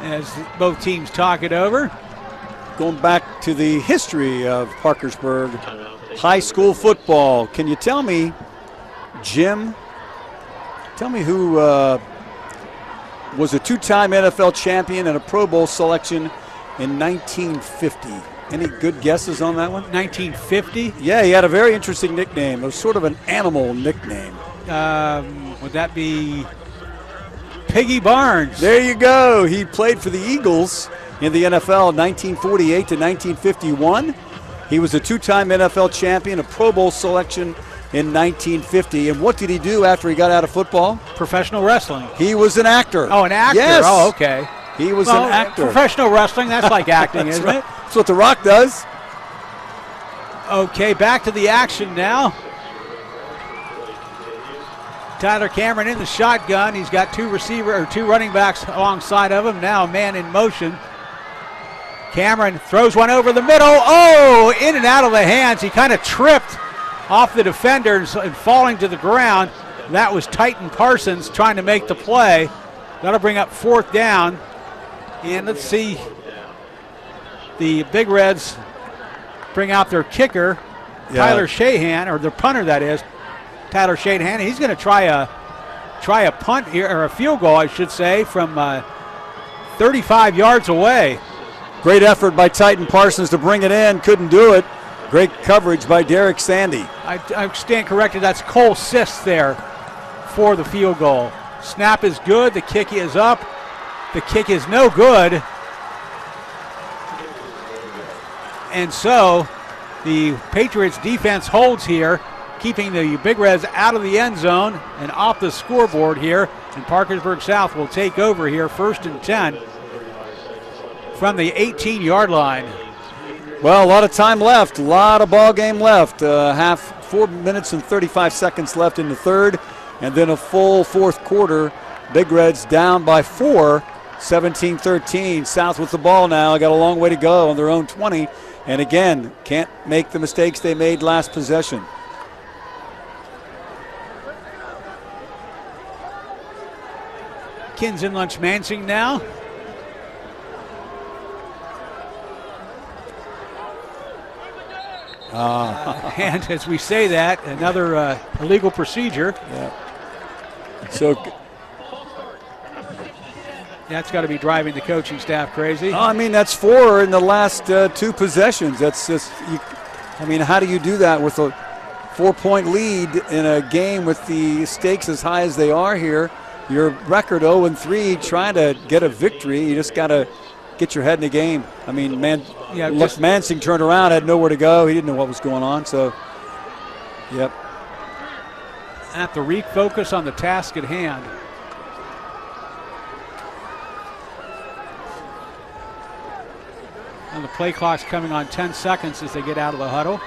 As both teams talk it over.
Going back to the history of Parkersburg high school football. Can you tell me, Jim, who was a two-time NFL champion and a Pro Bowl selection in 1950? Any good guesses on that one?
1950?
Yeah, he had a very interesting nickname. It was sort of an animal nickname.
Would that be Piggy Barnes?
There you go. He played for the Eagles in the NFL 1948 to 1951. He was a 2-time NFL champion, a Pro Bowl selection in 1950. And what did he do after he got out of football?
Professional wrestling.
He was an actor.
Oh, an actor.
Yes.
Oh, okay.
He was an actor.
Professional wrestling, that's like acting,
That's
isn't
right.
it?
That's what The Rock does.
Okay, back to the action now. Tyler Cameron in the shotgun. He's got two running backs alongside of him. Now a man in motion. Cameron throws one over the middle. Oh, in and out of the hands. He kind of tripped off the defenders and falling to the ground. That was Titan Parsons trying to make the play. That'll bring up 4th down. And let's see. The Big Reds bring out their kicker, Tyler Shahan, or their punter, that is. Tyler Shahan. He's going to try a punt here, or a field goal, I should say, from 35 yards away.
Great effort by Titan Parsons to bring it in. Couldn't do it. Great coverage by Derek Sandy.
I stand corrected. That's Cole Sisk there for the field goal. Snap is good. The kick is up. The kick is no good. And so the Patriots defense holds here, keeping the Big Reds out of the end zone and off the scoreboard here. And Parkersburg South will take over here, 1st and 10 from the 18-yard line.
Well, a lot of time left, a lot of ball game left. 4 minutes and 35 seconds left in the third, and then a full fourth quarter. Big Reds down by 4, 17-13. South with the ball now. Got a long way to go on their own 20. And again, can't make the mistakes they made last possession.
Kinson Lunch-Mansing now. And as we say that, another illegal procedure.
Yeah. So
that's got to be driving the coaching staff crazy.
I mean, that's 4 in the last 2 possessions. That's just, how do you do that with a 4-point lead in a game with the stakes as high as they are here? Your record 0-3, trying to get a victory. You just got to get your head in the game. I mean, Mansing turned around, had nowhere to go. He didn't know what was going on. So, yep.
Have to refocus on the task at hand. And the play clock's coming on 10 seconds as they get out of the huddle.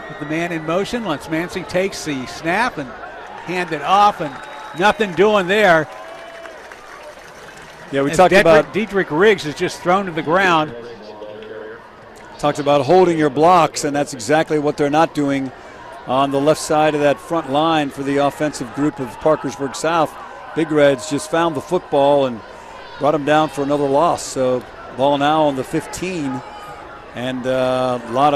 With the man in motion, Lunch-Mansing takes the snap and hand it off, and nothing doing there.
Yeah, we talked about
Dietrich Riggs is just thrown to the ground.
Talked about holding your blocks, and that's exactly what they're not doing on the left side of that front line for the offensive group of Parkersburg South. Big Reds just found the football and brought them down for another loss. So ball now on the 15, and a lot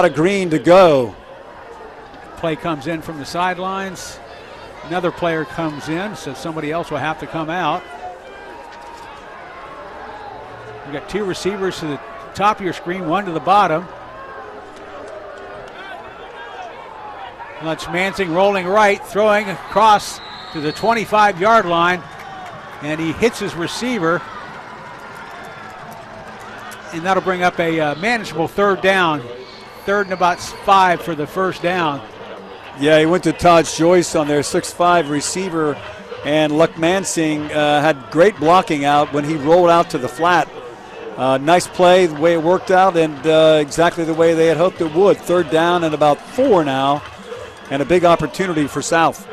of green to go.
Play comes in from the sidelines. Another player comes in, so somebody else will have to come out. We've got 2 receivers to the top of your screen, 1 to the bottom. Lunch-Mansing rolling right, throwing across to the 25-yard line, and he hits his receiver. And that'll bring up a manageable 3rd down. 3rd and about 5 for the 1st down.
Yeah, he went to Todd Joyce on their 6'5 receiver, and Lunch-Mansing had great blocking out when he rolled out to the flat. Nice play, the way it worked out, and exactly the way they had hoped it would. 3rd down and about 4 now, and a big opportunity for South.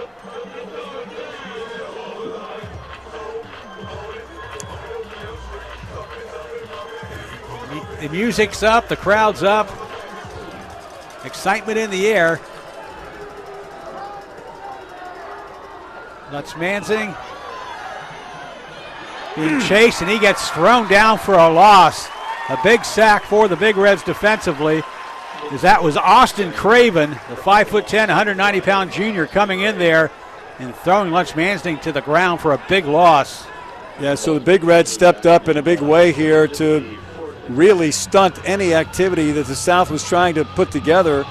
The music's up, the crowd's up. Excitement in the air. Lunch-Mansing being chased, and he gets thrown down for a loss. A big sack for the Big Reds defensively, as that was Austin Craven, the 5'10", 190-pound junior, coming in there and throwing Lunch-Mansing to the ground for a big loss.
Yeah, so the Big Reds stepped up in a big way here to really stunt any activity that the South was trying to put together.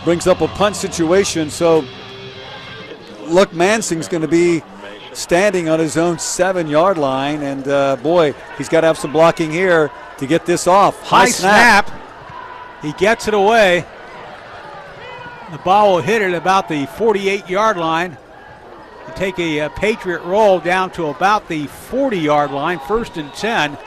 Brings up a punt situation, so Lunch-Mansing's going to be standing on his own 7-yard line. And, boy, he's got to have some blocking here to get this off.
High snap. He gets it away. The ball will hit it about the 48-yard line. Take a Patriot roll down to about the 40-yard line, 1st and 10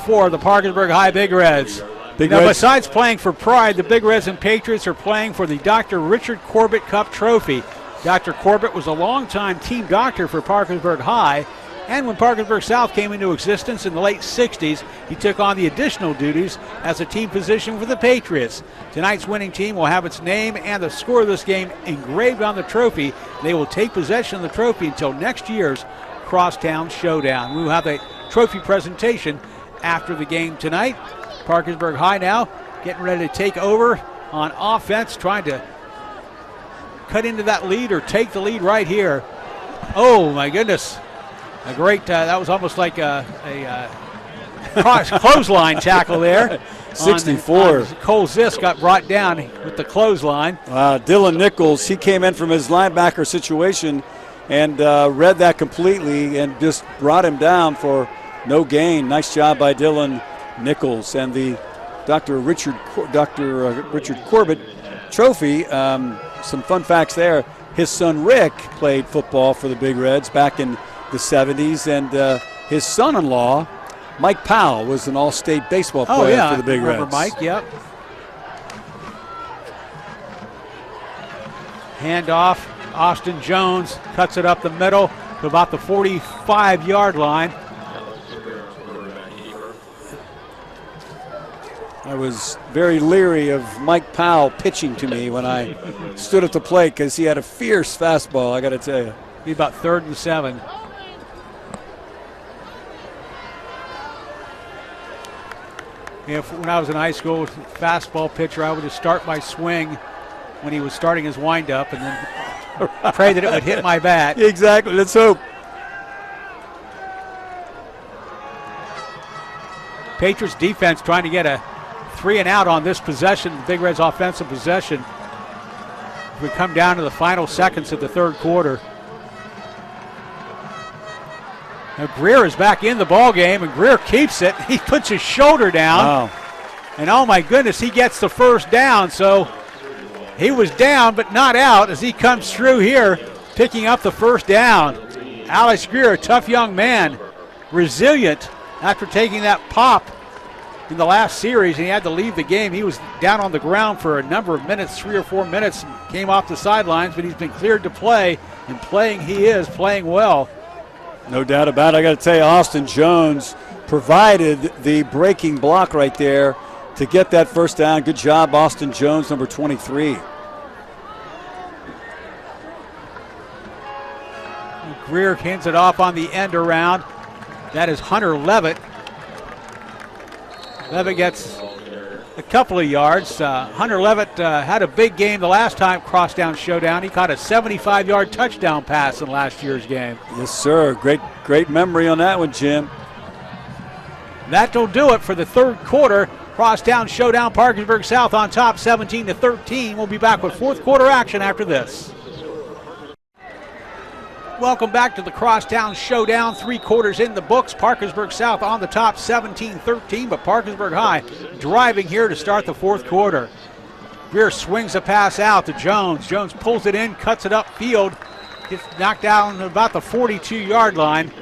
for the Parkersburg High Big Reds. Besides playing for pride, the Big Reds and Patriots are playing for the Dr. Richard Corbett Cup Trophy. Dr. Corbett was a longtime team doctor for Parkersburg High, and when Parkersburg South came into existence in the late 60s, he took on the additional duties as a team physician for the Patriots. Tonight's winning team will have its name and the score of this game engraved on the trophy. They will take possession of the trophy until next year's Crosstown Showdown. We will have a trophy presentation after the game tonight. Parkersburg High now getting ready to take over on offense, trying to cut into that lead or take the lead right here. Oh, my goodness. A great, that was almost like a clothesline tackle there.
64.
Cole Zisk got brought down with the clothesline.
Dylan Nichols, he came in from his linebacker situation and read that completely and just brought him down for no gain. Nice job by Dylan Nichols. And the Dr. Richard Corbett Trophy, some fun facts there. His son Rick played football for the Big Reds back in the 70s, and his son-in-law, Mike Powell, was an all-state baseball player for the Big Reds.
Mike, yep. Handoff. Austin Jones cuts it up the middle to about the 45-yard line.
I was very leery of Mike Powell pitching to me when I stood at the plate because he had a fierce fastball, I got to tell you.
Be about 3rd and 7. When I was in high school, fastball pitcher, I would just start my swing when he was starting his windup and then pray that it would hit my bat.
Exactly. Let's hope.
Patriots defense trying to get a 3-and-out on this possession, the Big Reds offensive possession. We come down to the final seconds of the 3rd quarter. Now Greer is back in the ball game, and Greer keeps it. He puts his shoulder down,
wow.
And oh my goodness, he gets the 1st down. So he was down but not out as he comes through here, picking up the 1st down. Alex Greer, a tough young man, resilient after taking that pop in the last series, and he had to leave the game. He was down on the ground for a number of minutes, 3 or 4 minutes, and came off the sidelines, but he's been cleared to play, and playing he is, playing well.
No doubt about it. I got to tell you, Austin Jones provided the breaking block right there to get that 1st down. Good job, Austin Jones, number 23.
Greer hands it off on the end around. That is Hunter Levitt. Levitt gets a couple of yards. Hunter Levitt had a big game the last time Crosstown Showdown. He caught a 75-yard touchdown pass in last year's game.
Yes, sir. Great memory on that one, Jim.
That'll do it for the 3rd quarter. Crosstown Showdown, Parkersburg South on top, 17-13. We'll be back with 4th quarter action after this. Welcome back to the Crosstown Showdown. 3 quarters in the books. Parkersburg South on the top, 17-13, but Parkersburg High driving here to start the 4th quarter. Greer swings a pass out to Jones. Jones pulls it in, cuts it upfield. Gets knocked down about the 42-yard line.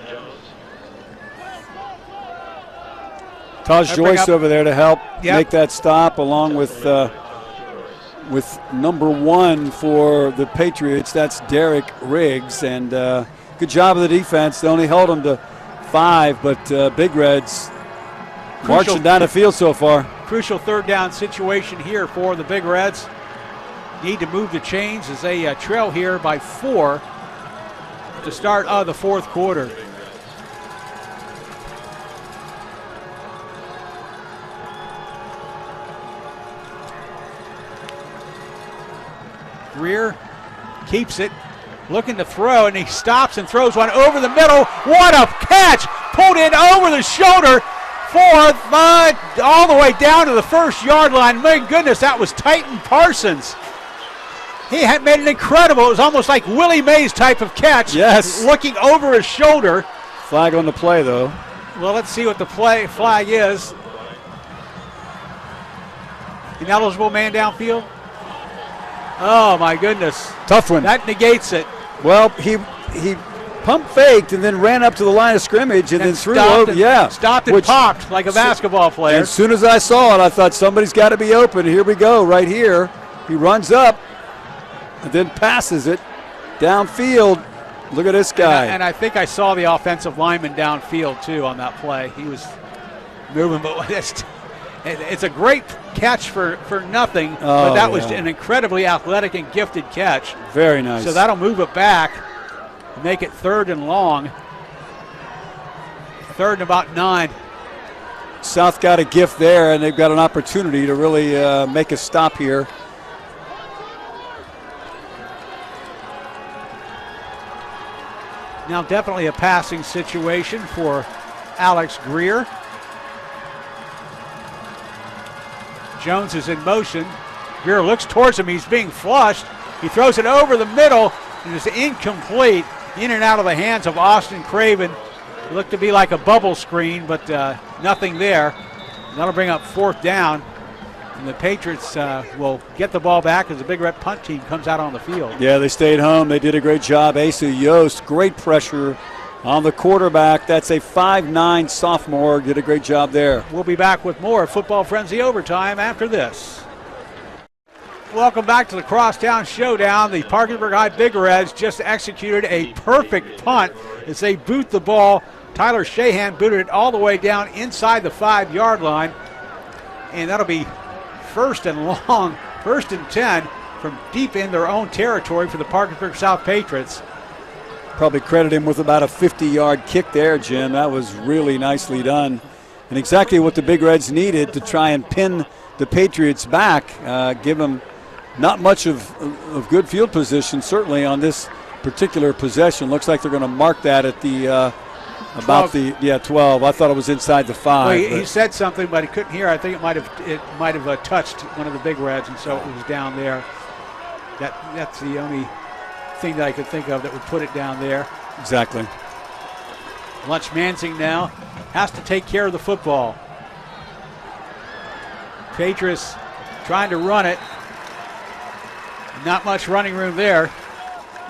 Taj Joyce over there to help make that stop, along with number 1 for the Patriots. That's Derek Riggs, and good job of the defense. They only held them to 5, but Big Reds marching down the field so far.
Crucial 3rd down situation here for the Big Reds. Need to move the chains as they trail here by 4 to start the 4th quarter. Greer keeps it, looking to throw, and he stops and throws one over the middle. What a catch! Pulled in over the shoulder for all the way down to the 1st yard line. My goodness, that was Titan Parsons. He had made an incredible, it was almost like Willie Mays type of catch.
Yes.
Looking over his shoulder.
Flag on the play, though.
Well, let's see what the flag is. Ineligible man downfield. Oh, my goodness.
Tough one.
That negates it.
Well, he pump faked and then ran up to the line of scrimmage and then threw over.
Stopped and popped like a basketball player.
As soon as I saw it, I thought somebody's got to be open. Here we go, right here. He runs up and then passes it downfield. Look at this guy.
And I think I saw the offensive lineman downfield, too, on that play. He was moving, but it's a great catch for nothing, but that was an incredibly athletic and gifted catch.
Very nice.
So that'll move it back. Make it 3rd and long. 3rd and about 9.
South got a gift there, and they've got an opportunity to really make a stop here.
Now definitely a passing situation for Alex Greer. Jones is in motion. Greer looks towards him. He's being flushed. He throws it over the middle, and it's incomplete. In and out of the hands of Austin Craven. It looked to be like a bubble screen, but nothing there. And that'll bring up 4th down. And the Patriots will get the ball back as the Big Red punt team comes out on the field.
Yeah, they stayed home. They did a great job. Asa Yost, great pressure on the quarterback. That's a 5'9" sophomore. Did a great job there.
We'll be back with more Football Frenzy Overtime after this. Welcome back to the Crosstown Showdown. The Parkersburg High Big Reds just executed a perfect punt as they boot the ball. Tyler Shahan booted it all the way down inside the 5-yard line. And that'll be 1st and long, 1st and 10 from deep in their own territory for the Parkersburg South Patriots.
Probably credit him with about a 50-yard kick there, Jim. That was really nicely done. And exactly what the Big Reds needed to try and pin the Patriots back, give them not much of good field position, certainly on this particular possession. Looks like they're going to mark that at the about 12. 12. I thought it was inside the 5.
Well, he said something, but he couldn't hear. I think it might have touched one of the Big Reds, and so it was down there. That's the only thing that I could think of that would put it down there.
Exactly.
Lunch Mansing now has to take care of the football. Patriots trying to run it. Not much running room there.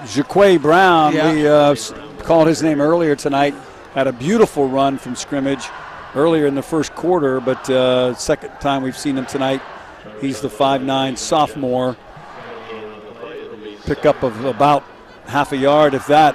Jaquay Brown, we called his name earlier tonight, had a beautiful run from scrimmage earlier in the first quarter, but second time we've seen him tonight. He's the 5'9" sophomore. Pickup of about half a yard, if that.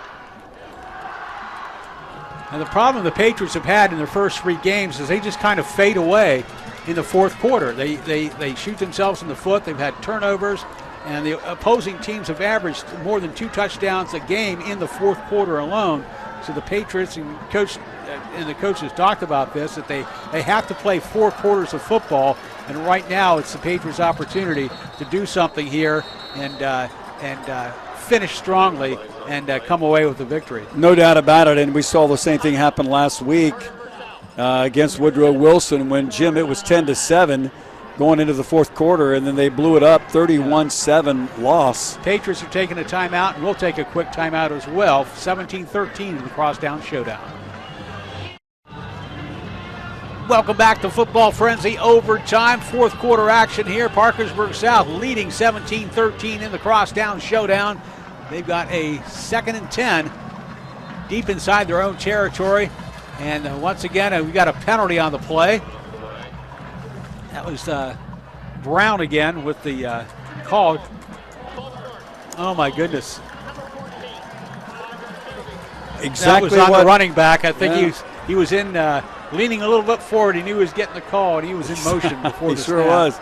And the problem the Patriots have had in their first 3 games is they just kind of fade away in the 4th quarter. They shoot themselves in the foot. They've had turnovers. And the opposing teams have averaged more than 2 touchdowns a game in the 4th quarter alone. So the Patriots and the coaches talked about this, that they have to play 4 quarters of football. And right now it's the Patriots' opportunity to do something here and finish strongly and come away with the victory.
No doubt about it. And we saw the same thing happen last week against Woodrow Wilson when, Jim, it was 10-7. Going into the 4th quarter, and then they blew it up, 31-7 loss.
Patriots are taking a timeout, and we'll take a quick timeout as well. 17-13 in the Crosstown Showdown. Welcome back to Football Frenzy Overtime. 4th quarter action here. Parkersburg South leading 17-13 in the Crosstown Showdown. They've got a 2nd and 10 deep inside their own territory. And once again, we've got a penalty on the play. That was Brown again with the call. Oh, my goodness.
Exactly.
That was on the running back. I think he was in leaning a little bit forward. He knew he was getting the call, and he was in motion before the
sure
snap.
Was.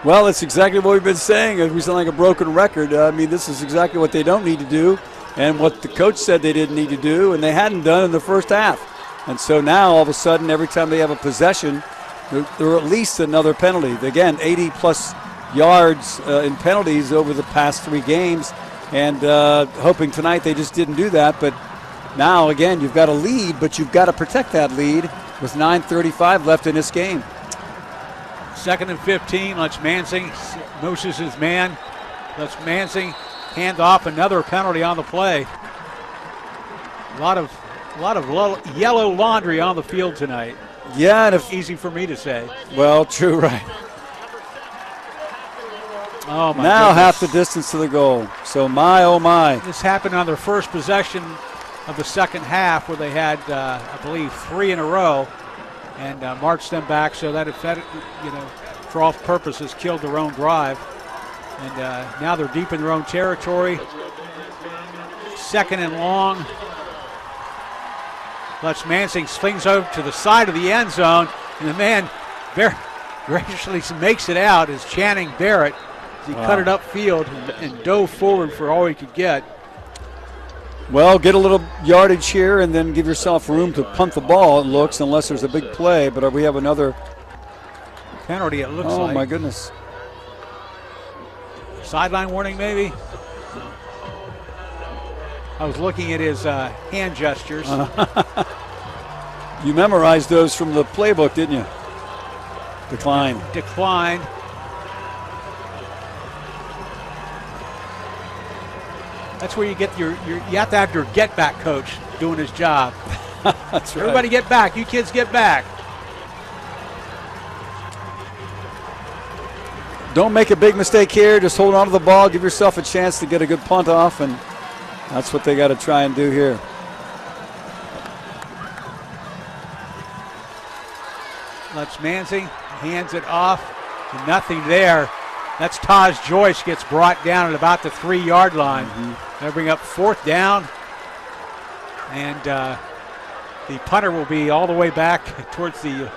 Well, that's exactly what we've been saying. We sound like a broken record. I mean, this is exactly what they don't need to do and what the coach said they didn't need to do, and they hadn't done in the first half. And so now, all of a sudden, every time they have a possession, there are at least another penalty. Again, 80-plus yards in penalties over the past 3 games, and hoping tonight they just didn't do that. But now, again, you've got a lead, but you've got to protect that lead with 9:35 left in this game.
2nd and 15. Lunch Mansing motions his man That's Mansing. Hand off, another penalty on the play. A lot of yellow laundry on the field tonight.
Yeah, and if
easy for me to say.
Well, true, right.
Oh my!
Now
goodness.
half the distance to the goal. So my, oh my.
This happened on their first possession of the second half, where they had, I believe, 3 in a row, and marched them back. So that, for all purposes, killed their own drive. And now they're deep in their own territory. 2nd and long. Lutz Mansing slings over to the side of the end zone, and the man very graciously makes it out as Channing Barrett. He cut it upfield and dove forward for all he could get.
Well, get a little yardage here and then give yourself room to punt the ball, it looks, unless there's a big play. But we have another
penalty, it looks like.
Oh, my goodness.
Sideline warning, maybe? I was looking at his hand gestures.
You memorized those from the playbook, didn't you? Decline.
Declined. That's where you get you have to have your get back coach doing his job.
That's right.
Everybody get back. You kids get back.
Don't make a big mistake here. Just hold on to the ball. Give yourself a chance to get a good punt off, and that's what they got to try and do here.
Lutz Mansing hands it off. Nothing there. That's Taj Joyce gets brought down at about the 3-yard line. They'll bring up 4th down. And the punter will be all the way back towards the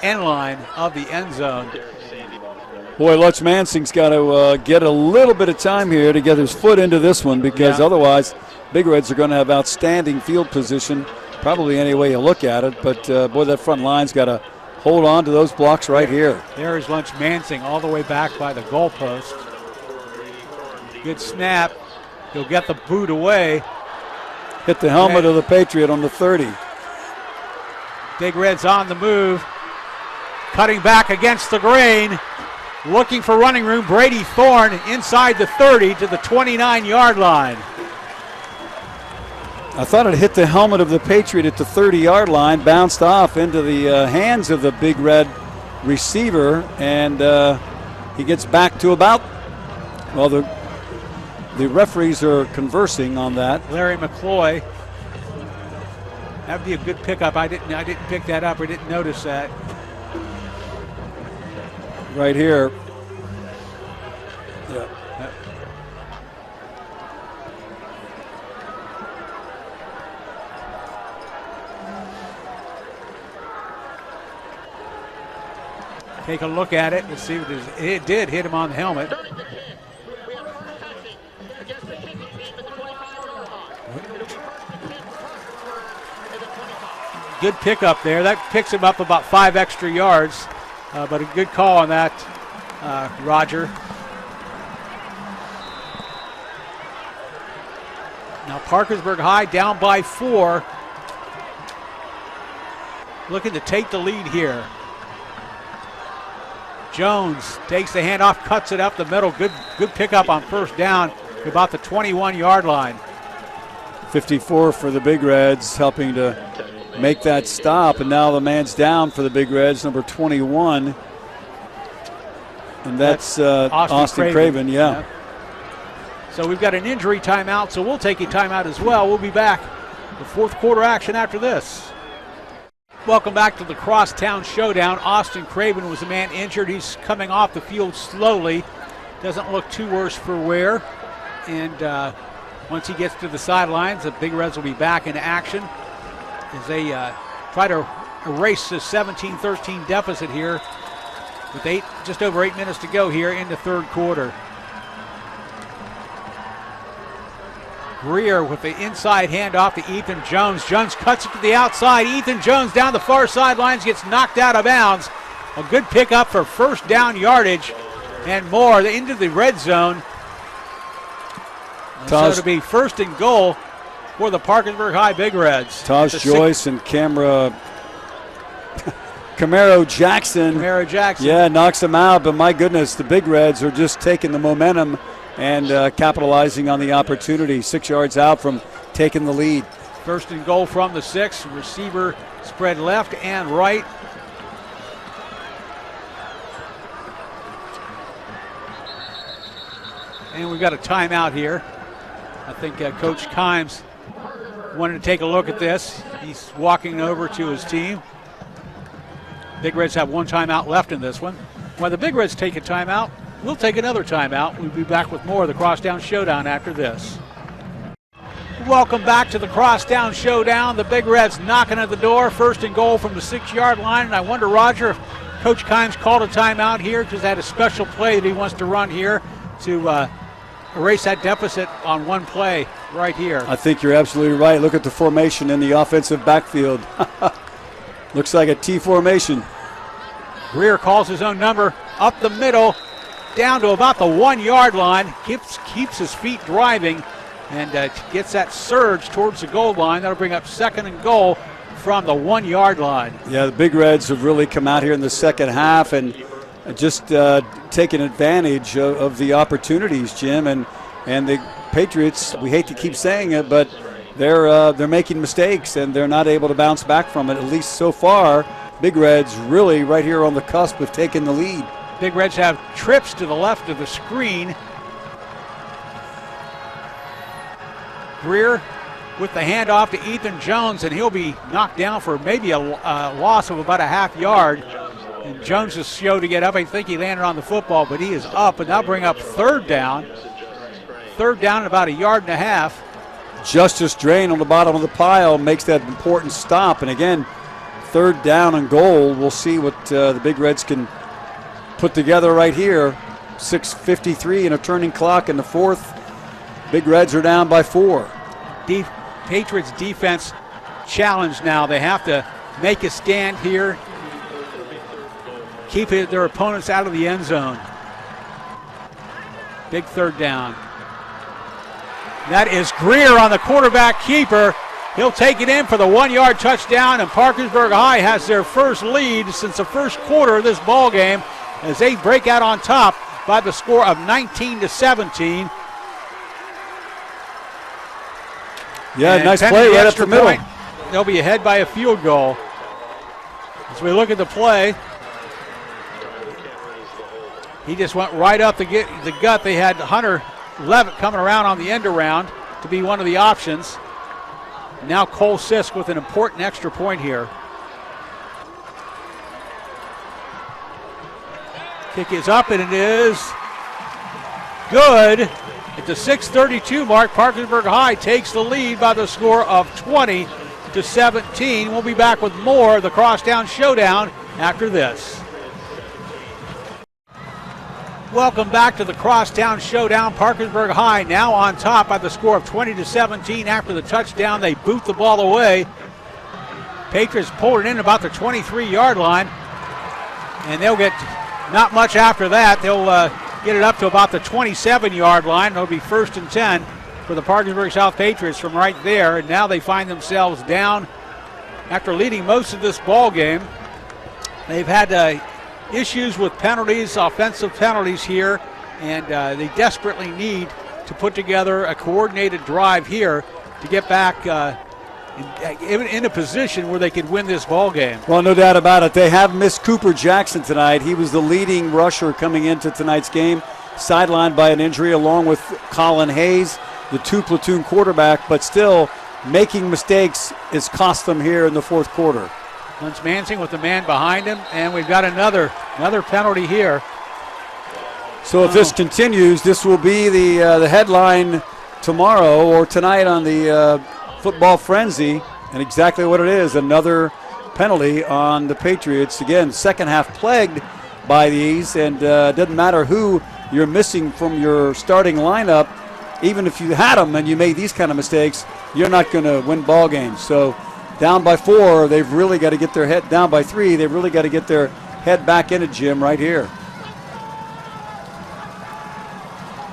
end line of the end zone.
Boy, Lutz Mansing's got to get a little bit of time here to get his foot into this one, because otherwise Big Reds are going to have outstanding field position, probably any way you look at it. But, boy, that front line's got to hold on to those blocks right here.
There is Lutz Mansing all the way back by the goalpost. Good snap. He'll get the boot away.
Hit the helmet of the Patriot on the 30.
Big Reds on the move. Cutting back against the grain. Looking for running room. Brady Thorne inside the 30 to the 29-yard line.
I thought it hit the helmet of the Patriot at the 30-yard line, bounced off into the hands of the Big Red receiver, and he gets back to about, well, the referees are conversing on that.
Larry McCloy. That'd be a good pickup. I didn't pick that up. I didn't notice that.
Right here. Yeah.
Take a look at it. Let's see what it is. It did hit him on the helmet. Good pickup there. That picks him up about 5 extra yards. But a good call on that, Roger. Now Parkersburg High down by 4. Looking to take the lead here. Jones takes the handoff, cuts it up the middle. Good pickup on 1st down to about the 21-yard line.
54 for the Big Reds, helping to make that stop, and now the man's down for the Big Reds, number 21, and that's Austin Craven. Yeah.
So we've got an injury timeout, so we'll take a timeout as well. We'll be back for 4th quarter action after this. Welcome back to the Crosstown Showdown. Austin Craven was the man injured. He's coming off the field slowly. Doesn't look too worse for wear. And once he gets to the sidelines, the Big Reds will be back in action as they try to erase the 17-13 deficit here with just over 8 minutes to go here in the 3rd quarter. Greer with the inside handoff to Ethan Jones. Jones cuts it to the outside. Ethan Jones down the far sidelines, gets knocked out of bounds. A good pickup for 1st down yardage and more into the red zone. So it'll be 1st and goal for the Parkersburg High Big Reds.
Taj Joyce and Camaro Jackson.
Camaro Jackson.
Yeah, knocks them out, but my goodness, the Big Reds are just taking the momentum and capitalizing on the opportunity. 6 yards out from taking the lead.
First and goal from the 6. Receiver spread left and right. And we've got a timeout here. I think Coach Kimes wanted to take a look at this. He's walking over to his team. Big Reds have one timeout left in this one. While the Big Reds take a timeout, we'll take another timeout. We'll be back with more of the Crosstown Showdown after this. Welcome back to the Crosstown Showdown. The Big Reds knocking at the door. First and goal from the 6-yard line. And I wonder, Roger, if Coach Kimes called a timeout here because had a special play that he wants to run here to erase that deficit on one play right here.
I think you're absolutely right. Look at the formation in the offensive backfield. Looks like a T formation.
Greer calls his own number up the middle, down to about the 1-yard line. Keeps his feet driving and gets that surge towards the goal line. That'll bring up second and goal from the 1-yard line.
Yeah, the Big Reds have really come out here in the second half and just taking advantage of the opportunities, Jim. And the Patriots, we hate to keep saying it, but they're making mistakes and they're not able to bounce back from it, at least so far. Big Reds really right here on the cusp of taking the lead.
Big Reds have trips to the left of the screen. Greer with the handoff to Ethan Jones, and he'll be knocked down for maybe a loss of about a half yard. And Jones is slow to get up. I think he landed on the football, but he is up, and that'll bring up third down. Third down at about a yard and a half.
Justice Drain on the bottom of the pile makes that important stop. And again, third down and goal. We'll see what the Big Reds can put together right here. 6:53 and a turning clock in the fourth. Big Reds are down by 4.
Patriots defense challenged now. They have to make a stand here, keep their opponents out of the end zone. Big third down. That is Greer on the quarterback keeper. He'll take it in for the 1-yard touchdown, and Parkersburg High has their first lead since the first quarter of this ball game as they break out on top by the score of 19-17.
Yeah,
and
nice play right up the middle.
Point, they'll be ahead by a field goal. As we look at the play, he just went right up the gut. They had Hunter Levitt coming around on the end around to be one of the options. Now Cole Sisk with an important extra point here. Kick is up, and it is good. At the 6:32 mark, Parkersburg High takes the lead by the score of 20-17. We'll be back with more of the Crosstown Showdown after this. Welcome back to the Crosstown Showdown. Parkersburg High now on top by the score of 20-17. After the touchdown, they boot the ball away. Patriots pull it in about the 23-yard line, and they'll get not much after that. They'll get it up to about the 27-yard line. It'll be 1st and 10 for the Parkersburg South Patriots from right there. And now they find themselves down after leading most of this ball game. They've had issues with penalties, offensive penalties here, and they desperately need to put together a coordinated drive here to get back in a position where they could win this ball game.
Well, no doubt about it. They have missed Cooper Jackson tonight. He was the leading rusher coming into tonight's game, sidelined by an injury along with Colin Hayes, the 2-platoon quarterback, but still making mistakes has cost them here in the fourth quarter.
Lance Mansing with the man behind him, and we've got another penalty here.
So if this continues, this will be the headline tomorrow or tonight on the Football Frenzy, and exactly what it is, another penalty on the Patriots. Again, second half plagued by these, and it doesn't matter who you're missing from your starting lineup. Even if you had them and you made these kind of mistakes, you're not going to win ball games. So down by 4, they've really got to get their head down by 3. They've really got to get their head back in it, Jim, right here.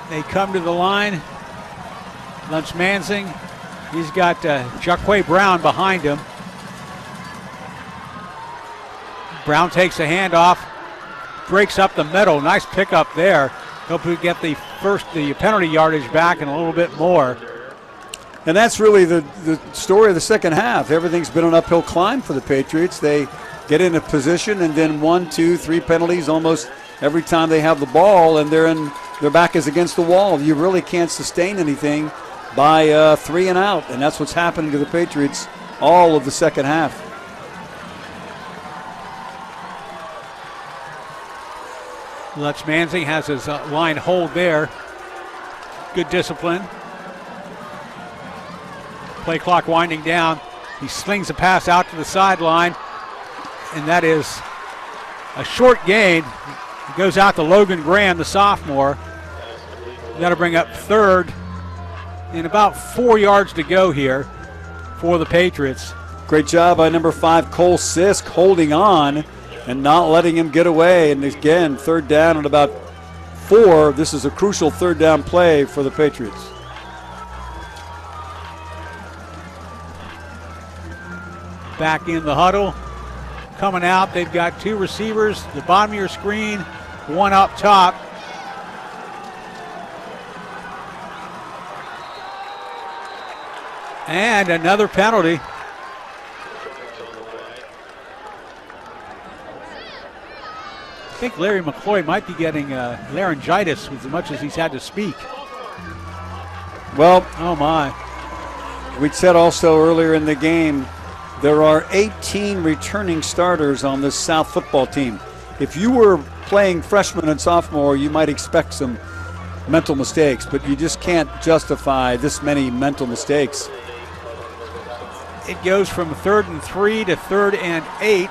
They come to the line. Lunch Mansing. He's got Jaquay Brown behind him. Brown takes a handoff, breaks up the middle. Nice pickup there. Hope we get the penalty yardage back and a little bit more.
And that's really the story of the second half. Everything's been an uphill climb for the Patriots. They get in a position and then 1, 2, 3 penalties almost every time they have the ball, and their back is against the wall. You really can't sustain anything by 3 and out, and that's what's happening to the Patriots all of the second half.
Lutz Mansing has his line hold there. Good discipline. Play clock winding down. He slings a pass out to the sideline, and that is a short gain. It goes out to Logan Graham, the sophomore. That'll bring up third, and about 4 yards to go here for the Patriots.
Great job by number 5, Cole Sisk, holding on and not letting him get away. And again, third down at about 4. This is a crucial third down play for the Patriots.
Back in the huddle. Coming out, they've got 2 receivers, the bottom of your screen, 1 up top. And another penalty. I think Larry McCloy might be getting laryngitis as much as he's had to speak.
Well,
oh my.
We said also earlier in the game, there are 18 returning starters on this South football team. If you were playing freshman and sophomore, you might expect some mental mistakes, but you just can't justify this many mental mistakes.
It goes from 3rd and 3 to 3rd and 8.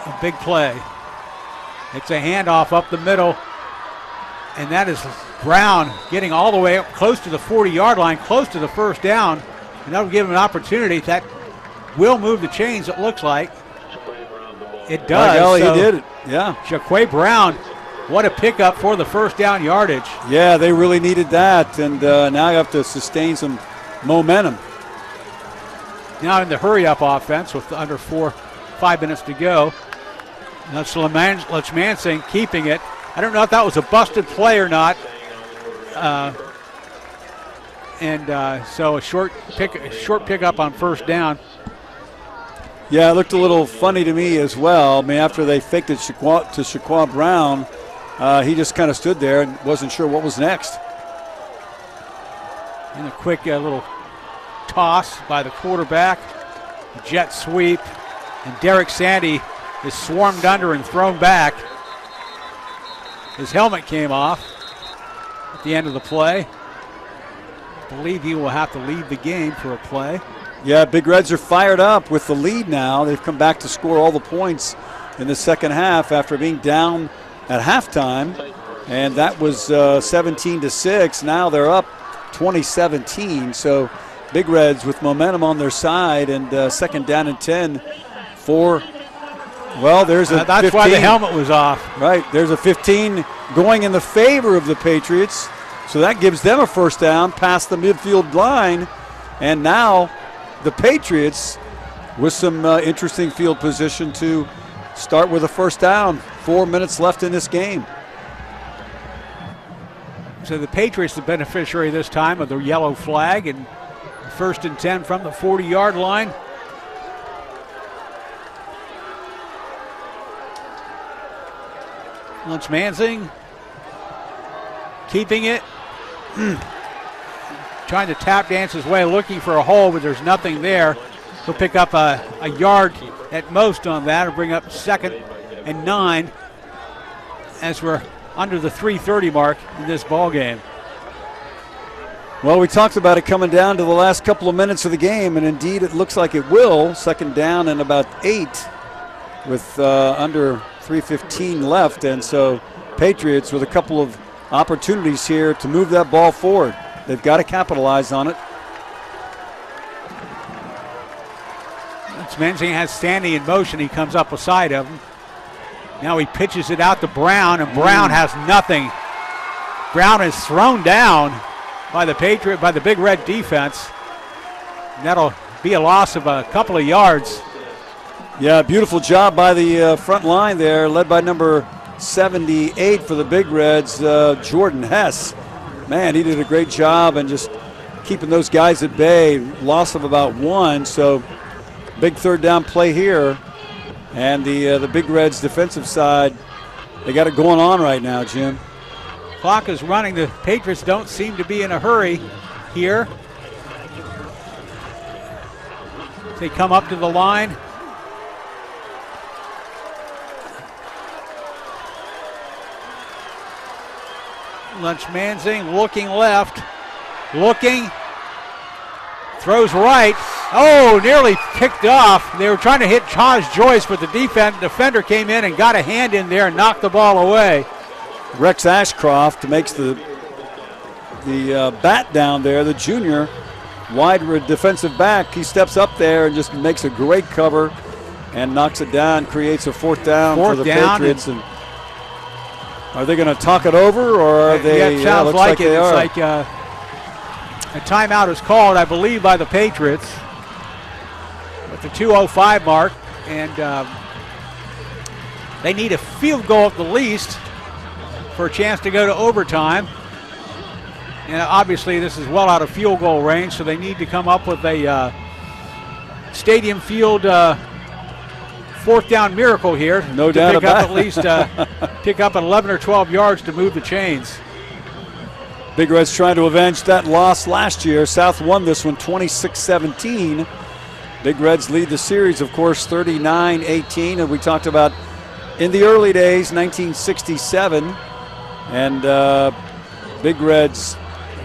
A big play. It's a handoff up the middle, and that is Brown getting all the way up close to the 40-yard line, close to the first down, and that'll give him an opportunity. That will move the chains, it looks like. It does.
Golly, he did it, yeah.
Jaquay Brown, what a pickup for the first down yardage.
Yeah, they really needed that, and now you have to sustain some momentum.
Now in the hurry-up offense with under 5 minutes to go. That's Mansing keeping it. I don't know if that was a busted play or not. So a short pickup on first down.
Yeah, it looked a little funny to me as well. I mean, after they faked it to Shaquan Brown, he just kind of stood there and wasn't sure what was next.
And a quick little toss by the quarterback. Jet sweep. And Derek Sandy is swarmed under and thrown back. His helmet came off at the end of the play. I believe he will have to leave the game for a play.
Yeah, Big Reds are fired up with the lead now. They've come back to score all the points in the second half after being down at halftime. And that was 17-6. Now they're up 20-17. So Big Reds with momentum on their side, and second down and 10 for, well, there's a
that's
15.
Why the helmet was off.
Right, there's a 15 going in the favor of the Patriots. So that gives them a first down past the midfield line. And now the Patriots with some interesting field position to start with a first down. 4 minutes left in this game.
So the Patriots, the beneficiary this time of the yellow flag, and first and 10 from the 40-yard line. Lutz Mansing keeping it. Trying to tap dance his way, looking for a hole, but there's nothing there. He'll pick up a yard at most on that. It'll bring up 2nd and 9 as we're under the 3:30 mark in this ball game.
Well, we talked about it coming down to the last couple of minutes of the game, and indeed it looks like it will. Second down and about 8 with under 3:15 left, and so Patriots with a couple of opportunities here to move that ball forward. They've got to capitalize on it.
Mansing has Sandy in motion. He comes up beside of him. Now he pitches it out to Brown, and Brown has nothing. Brown is thrown down by the Big Red defense. And that'll be a loss of a couple of yards.
Yeah, beautiful job by the front line there, led by number 78 for the Big Reds, Jordan Hess. Man, he did a great job and just keeping those guys at bay. Loss of about 1, so big third down play here. And the Big Reds defensive side, they got it going on right now, Jim.
Clock is running. The Patriots don't seem to be in a hurry here. They come up to the line. Lunch-Manzing looking left, looking, throws right. Oh, nearly picked off. They were trying to hit Taj Joyce, but the defender came in and got a hand in there and knocked the ball away.
Rex Ashcroft makes the bat down there, the junior wide defensive back. He steps up there and just makes a great cover and knocks it down, creates a fourth down for the Patriots. And are they going to talk it over, or are they?
Yeah, it sounds
looks
like it.
They
it's
are.
like a timeout is called, I believe, by the Patriots at the 2:05 mark, and they need a field goal at the least for a chance to go to overtime. And obviously, this is well out of field goal range, so they need to come up with a stadium field fourth down miracle here.
No doubt
pick up
about
at least pick up at 11 or 12 yards to move the chains.
Big Reds trying to avenge that loss last year. South won this one 26-17. Big Reds lead the series, of course, 39-18. And we talked about in the early days, 1967. And Big Reds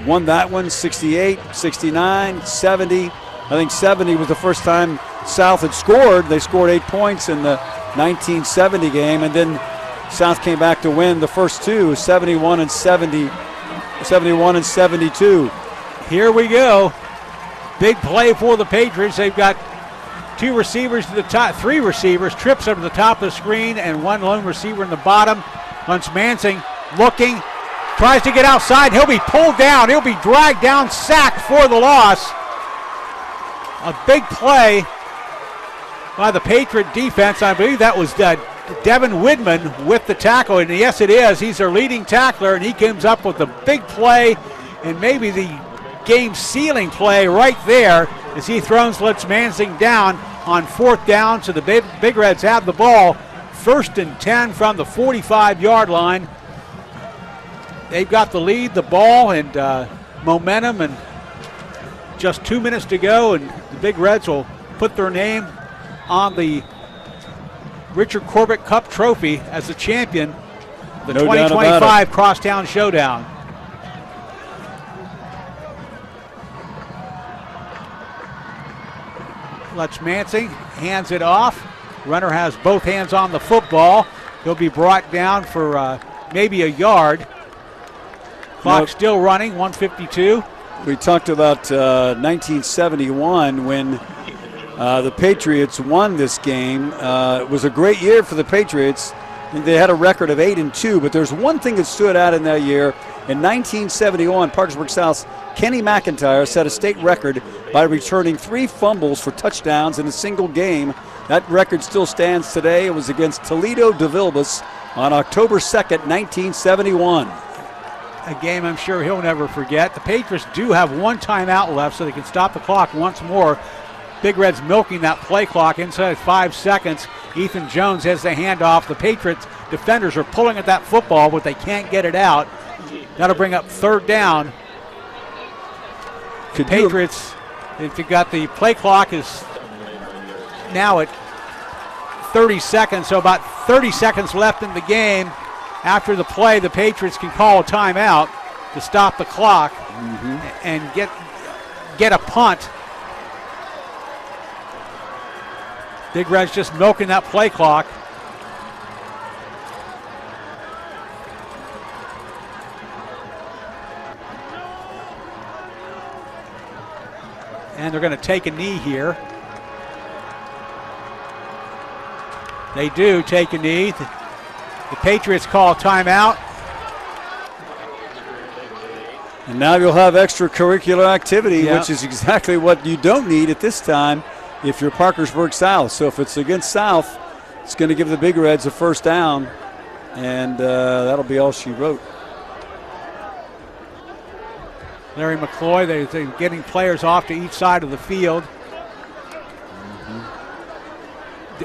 won that one 68, 69, 70. I think 70 was the first time South had scored. They scored 8 points in the 1970 game, and then South came back to win the first two, 71 and 72.
Here we go. Big play for the Patriots. They've got two receivers to the top, three receivers, trips up to the top of the screen, and one lone receiver in the bottom. Lunch-Manzing looking, tries to get outside. He'll be pulled down. He'll be dragged down, sacked for the loss. A big play by the Patriot defense. I believe that was Devin Widman with the tackle, and yes, it is. He's their leading tackler, and he comes up with the big play and maybe the game-sealing play right there as he throws Lunch-Manzing down on fourth down. So the Big Reds have the ball, 1st and 10 from the 45-yard line. They've got the lead, the ball, and momentum, and just 2 minutes to go, and the Big Reds will put their name on the Richard Corbett Cup Trophy as the champion of the 2025 Crosstown Showdown. Lunch-Manzing hands it off. Runner has both hands on the football. He'll be brought down for maybe a yard. Clock still running, 1:52.
We talked about 1971 when the Patriots won this game. It was a great year for the Patriots. They had a record of 8-2, but there's one thing that stood out in that year. In 1971, Parkersburg South's Kenny McIntyre set a state record by returning 3 fumbles for touchdowns in a single game. That record still stands today. It was against Toledo de Vilbus on October 2nd, 1971.
A game I'm sure he'll never forget. The Patriots do have one timeout left, so they can stop the clock once more. Big Red's milking that play clock inside 5 seconds. Ethan Jones has the handoff. The Patriots defenders are pulling at that football, but they can't get it out. That'll bring up third down. Patriots, if you got the play clock is now at 30 seconds, so about 30 seconds left in the game. After the play, the Patriots can call a timeout to stop the clock and get a punt. Big Red's just milking that play clock. And they're going to take a knee here. They do take a knee. The Patriots call a timeout.
And now you'll have extracurricular activity, which is exactly what you don't need at this time if you're Parkersburg South. So if it's against South, it's going to give the Big Reds a first down. and that'll be all she wrote.
Larry McCloy, they're getting players off to each side of the field.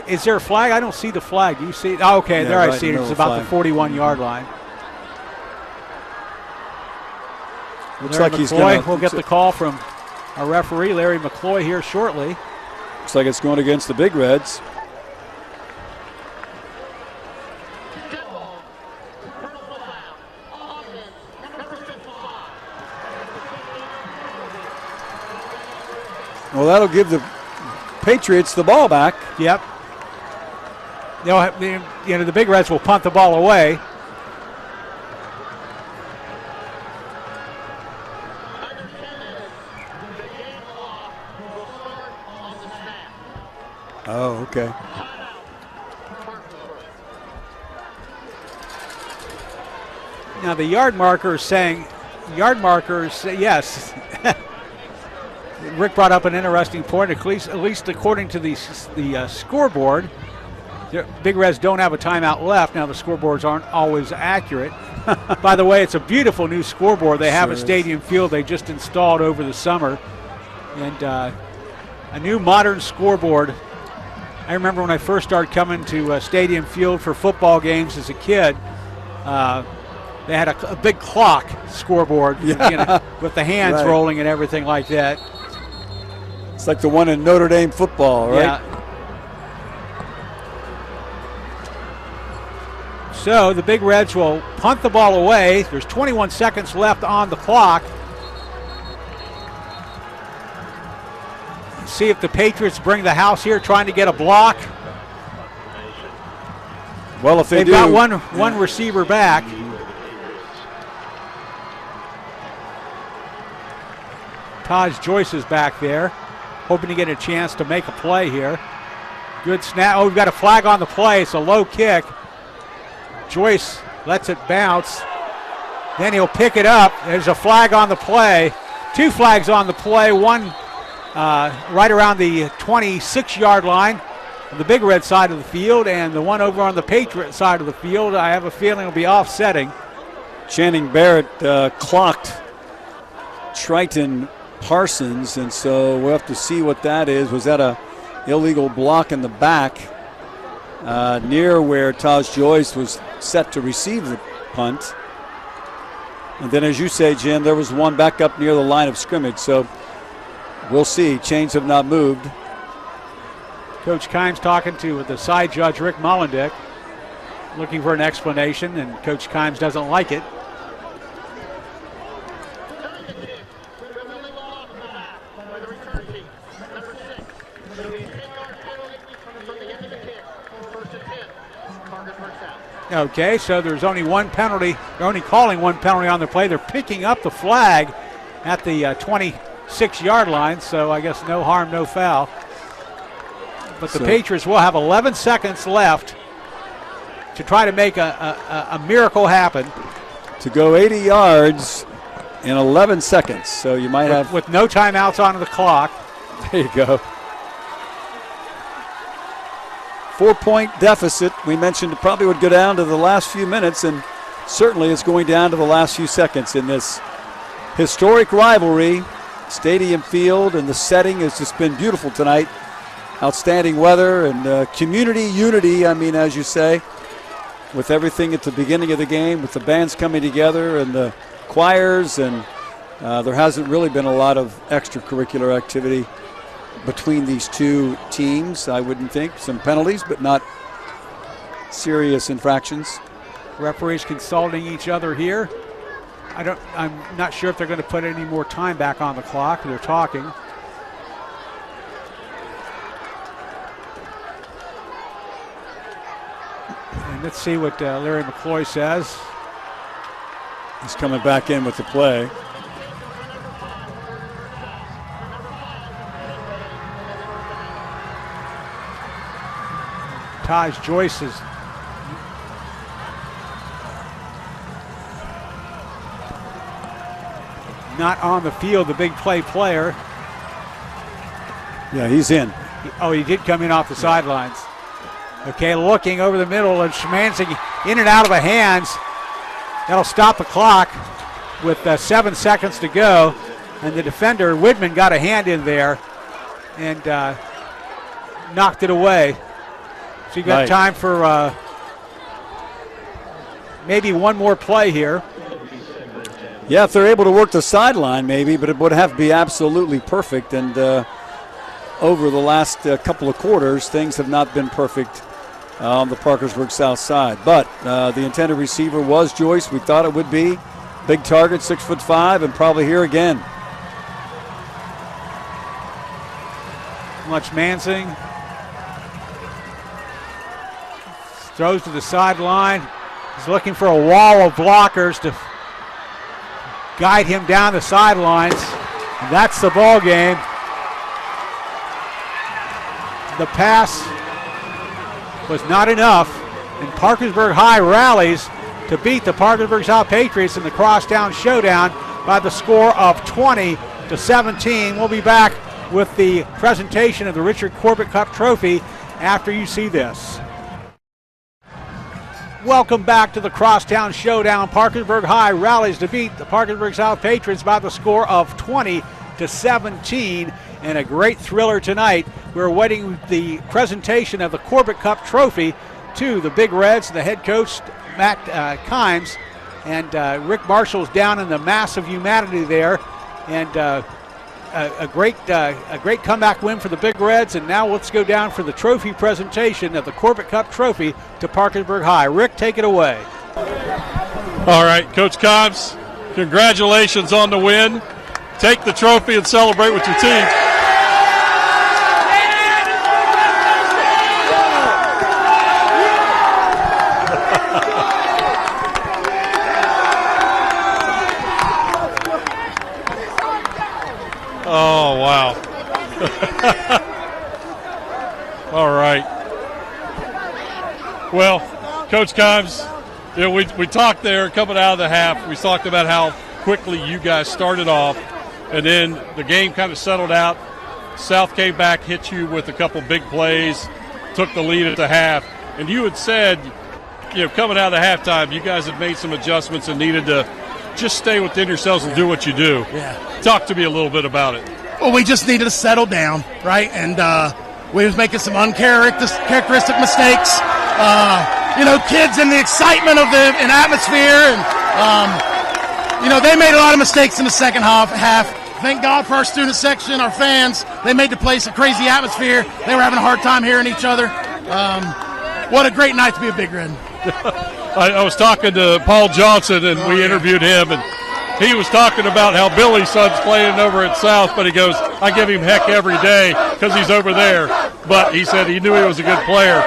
Is there a flag? I don't see the flag. Do you see it? Oh, okay,
Yeah,
there
right
I see
in
it.
the
It's
middle
about
of
the 41-yard line.
Looks
Larry
like he's
McCloy,
going to.
we'll get the call from our referee, Larry McCloy, here shortly.
Looks like it's going against the Big Reds. Well, that'll give the Patriots the ball back.
Yep. The Big Reds will punt the ball away.
Oh, okay.
Now the yard marker is saying, yes. Rick brought up an interesting point, at least according to the scoreboard. The Big Reds don't have a timeout left. Now the scoreboards aren't always accurate. By the way, it's a beautiful new scoreboard they have at Stadium Field. They just installed over the summer. And a new modern scoreboard. I remember when I first started coming to Stadium Field for football games as a kid, they had a big clock scoreboard with the hands rolling and everything like that.
It's like the one in Notre Dame football, right?
Yeah. So the Big Reds will punt the ball away. There's 21 seconds left on the clock. See if the Patriots bring the house here, trying to get a block.
Well, if
they've got one receiver back. Taj Joyce is back there, hoping to get a chance to make a play here. Good snap. Oh, we've got a flag on the play. It's a low kick. Joyce lets it bounce. Then he'll pick it up. There's a flag on the play. Two flags on the play. One right around the 26-yard line on the Big Red side of the field, and the one over on the Patriot side of the field, I have a feeling will be offsetting.
Channing Barrett clocked Triton Parsons, and so we'll have to see what that is. Was that a illegal block in the back near where Taj Joyce was set to receive the punt? And then, as you say, Jim, there was one back up near the line of scrimmage, so we'll see. Chains have not moved.
Coach Kimes talking to the side judge, Rick Mollendick, looking for an explanation, and Coach Kimes doesn't like it. Okay, so there's only one penalty. They're only calling one penalty on the play. They're picking up the flag at the 26-yard line, so I guess no harm, no foul. But the Patriots will have 11 seconds left to try to make a miracle happen.
To go 80 yards in 11 seconds, so you might have...
With no timeouts on the clock.
There you go. 4-point deficit. We mentioned it probably would go down to the last few minutes, and certainly it's going down to the last few seconds in this historic rivalry. Stadium Field and the setting has just been beautiful tonight. Outstanding weather and community unity, I mean, as you say, with everything at the beginning of the game, with the bands coming together and the choirs, and there hasn't really been a lot of extracurricular activity between these two teams, I wouldn't think. Some penalties, but not serious infractions.
Referees consulting each other here. I'm not sure if they're going to put any more time back on the clock. They're talking. And let's see what Larry McCloy says.
He's coming back in with the play.
Taj Joyce is not on the field, the big play player.
Yeah, he's in.
Oh, he did come in off the sidelines. Okay, looking over the middle, and Szymanski in and out of the hands. That'll stop the clock with 7 seconds to go. And the defender, Widman, got a hand in there and knocked it away. So you got time for maybe one more play here.
Yeah, if they're able to work the sideline maybe, but it would have to be absolutely perfect. And over the last couple of quarters, things have not been perfect on the Parkersburg South side. But the intended receiver was Joyce. We thought it would be. Big target, 6'5", and probably here again.
Much Mansing. Throws to the sideline. He's looking for a wall of blockers to guide him down the sidelines. And that's the ball game. The pass was not enough, and Parkersburg High rallies to beat the Parkersburg South Patriots in the Crosstown Showdown by the score of 20-17. We'll be back with the presentation of the Richard Corbett Cup Trophy after you see this. Welcome back to the Crosstown Showdown. Parkersburg High rallies to beat the Parkersburg South Patriots by the score of 20-17. And a great thriller tonight. We're awaiting the presentation of the Corbett Cup Trophy to the Big Reds, the head coach, Matt Kimes, and Rick Marshall's down in the mass of humanity there. And a great comeback win for the Big Reds. And now let's go down for the trophy presentation of the Corbett Cup Trophy to Parkersburg High. Rick, take it away.
All right, Coach Kimes, congratulations on the win. Take the trophy and celebrate with your team. Oh, wow. All right. Well, Coach Kimes, you know, we talked there coming out of the half. We talked about how quickly you guys started off, and then the game kind of settled out. South came back, hit you with a couple big plays, took the lead at the half. And you had said, you know, coming out of the halftime, you guys had made some adjustments and needed to just stay within yourselves and do what you do.
Yeah.
Talk to me a little bit about it.
Well, we just needed to settle down, right? And we was making some uncharacteristic mistakes. You know, kids in the excitement of the atmosphere, and you know, they made a lot of mistakes in the second half. Thank God for our student section, our fans. They made the place a crazy atmosphere. They were having a hard time hearing each other. What a great night to be a Big Red.
I was talking to Paul Johnson, and we interviewed him, and he was talking about how Billy's son's playing over at South, but he goes, I give him heck every day because he's over there. But he said he knew he was a good player.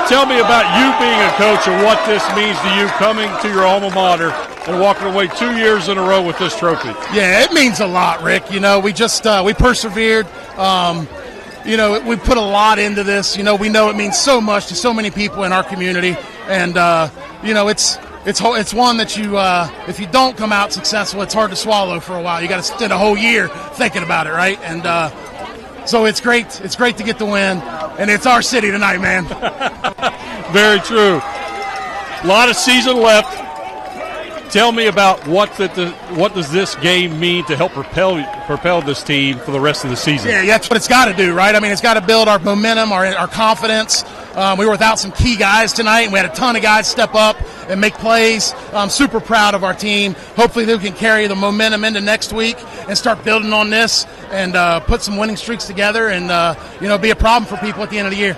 Tell me about you being a coach and what this means to you coming to your alma mater and walking away 2 years in a row with this trophy.
Yeah, it means a lot, Rick. You know, we just we persevered. You know, we put a lot into this. You know, we know it means so much to so many people in our community. And, you know, it's one that you, if you don't come out successful, it's hard to swallow for a while. You got to spend a whole year thinking about it, right? And so it's great. It's great to get the win. And it's our city tonight, man.
Very true. A lot of season left. Tell me about what does this game mean to help propel this team for the rest of the season?
Yeah, that's what it's got to do, right? I mean, it's got to build our momentum, our confidence. We were without some key guys tonight, and we had a ton of guys step up and make plays. I'm super proud of our team. Hopefully they can carry the momentum into next week and start building on this and put some winning streaks together and, you know, be a problem for people at the end of the year.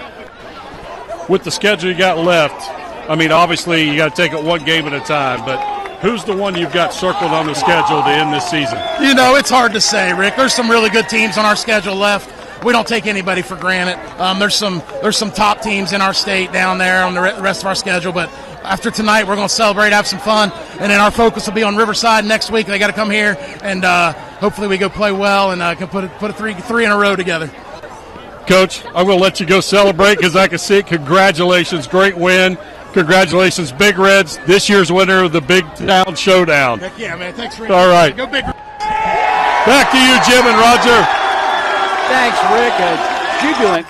With the schedule you got left, I mean, obviously you got to take it one game at a time, but who's the one you've got circled on the schedule to end this season?
You know, it's hard to say, Rick. There's some really good teams on our schedule left. We don't take anybody for granted. There's some top teams in our state down there on the rest of our schedule, but after tonight we're going to celebrate, have some fun, and then our focus will be on Riverside next week. They got to come here, and hopefully we go play well and can put a three in a row together.
Coach, I'm going to let you go celebrate because I can see it. Congratulations, great win. Congratulations, Big Reds, this year's winner of the Big Town Showdown.
Heck yeah, man. Thanks, Rick.
All right.
Go Big Reds.
Back to you, Jim and Roger.
Thanks, Rick. Jubilant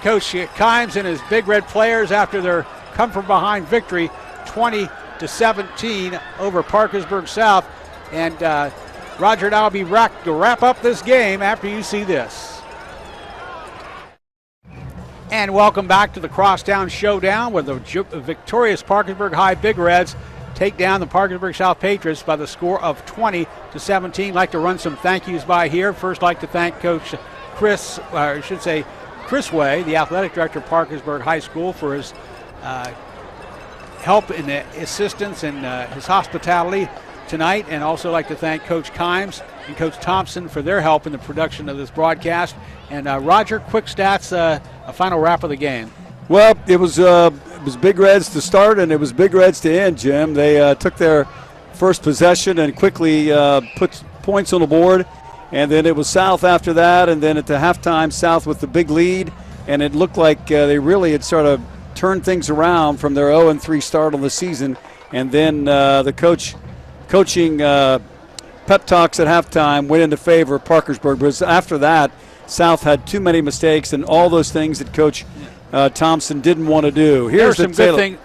Coach Kimes and his Big Red players after their come from behind victory, 20-17 over Parkersburg South. And Roger and I will be back to wrap up this game after you see this. And welcome back to the Crosstown Showdown, where the victorious Parkersburg High Big Reds take down the Parkersburg South Patriots by the score of 20-17. Like to run some thank yous by here. First, like to thank Coach Chris Way, the athletic director of Parkersburg High School, for his help and assistance and his hospitality tonight. And also like to thank Coach Kimes and Coach Thompson for their help in the production of this broadcast. And Roger, quick stats, a final wrap of the game.
Well, it was Big Reds to start, and it was Big Reds to end, Jim. They took their first possession and quickly put points on the board. And then it was South after that, and then at the halftime, South with the big lead. And it looked like they really had sort of turned things around from their 0-3 start on the season. And then the coaching pep talks at halftime went into favor of Parkersburg. But after that, South had too many mistakes and all those things that Coach Thompson didn't want to do.
Here's some good things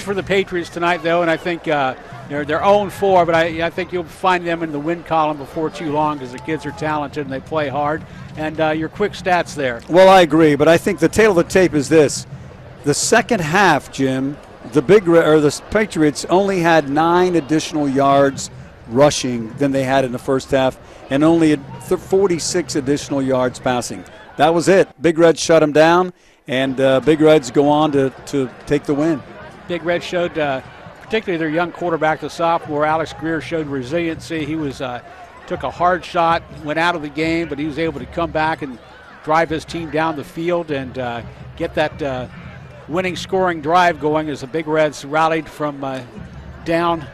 for the Patriots tonight, though, and I think they're 0-4, but I think you'll find them in the win column before too long because the kids are talented and they play hard. And your quick stats there.
Well, I agree, but I think the tail of the tape is this. The second half, Jim, the Patriots only had 9 additional yards rushing than they had in the first half, and only 46 additional yards passing. That was it. Big Reds shut them down, and Big Reds go on to take the win.
Big Reds showed, particularly their young quarterback, the sophomore Alex Greer, showed resiliency. He was took a hard shot, went out of the game, but he was able to come back and drive his team down the field and get that winning scoring drive going as the Big Reds rallied from down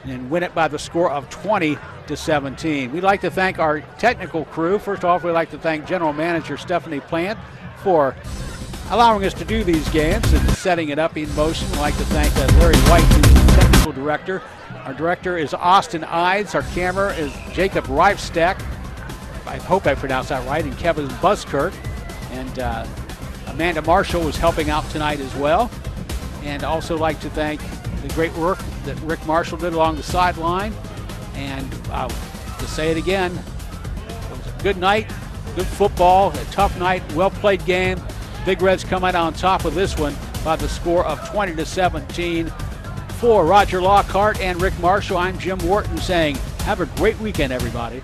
and win it by the score of 20-17. We'd like to thank our technical crew. First off, we'd like to thank General Manager Stephanie Plant for allowing us to do these games and setting it up in motion. We'd like to thank Larry White, who's the technical director. Our director is Austin Ides. Our camera is Jacob Reifstack. I hope I pronounced that right. And Kevin Buskirk. And Amanda Marshall was helping out tonight as well. And also like to thank the great work that Rick Marshall did along the sideline. And to say it again, it was a good night, good football, a tough night, well-played game. Big Reds come out on top of this one by the score of 20-17. For Roger Lockhart and Rick Marshall, I'm Jim Wharton saying, have a great weekend, everybody.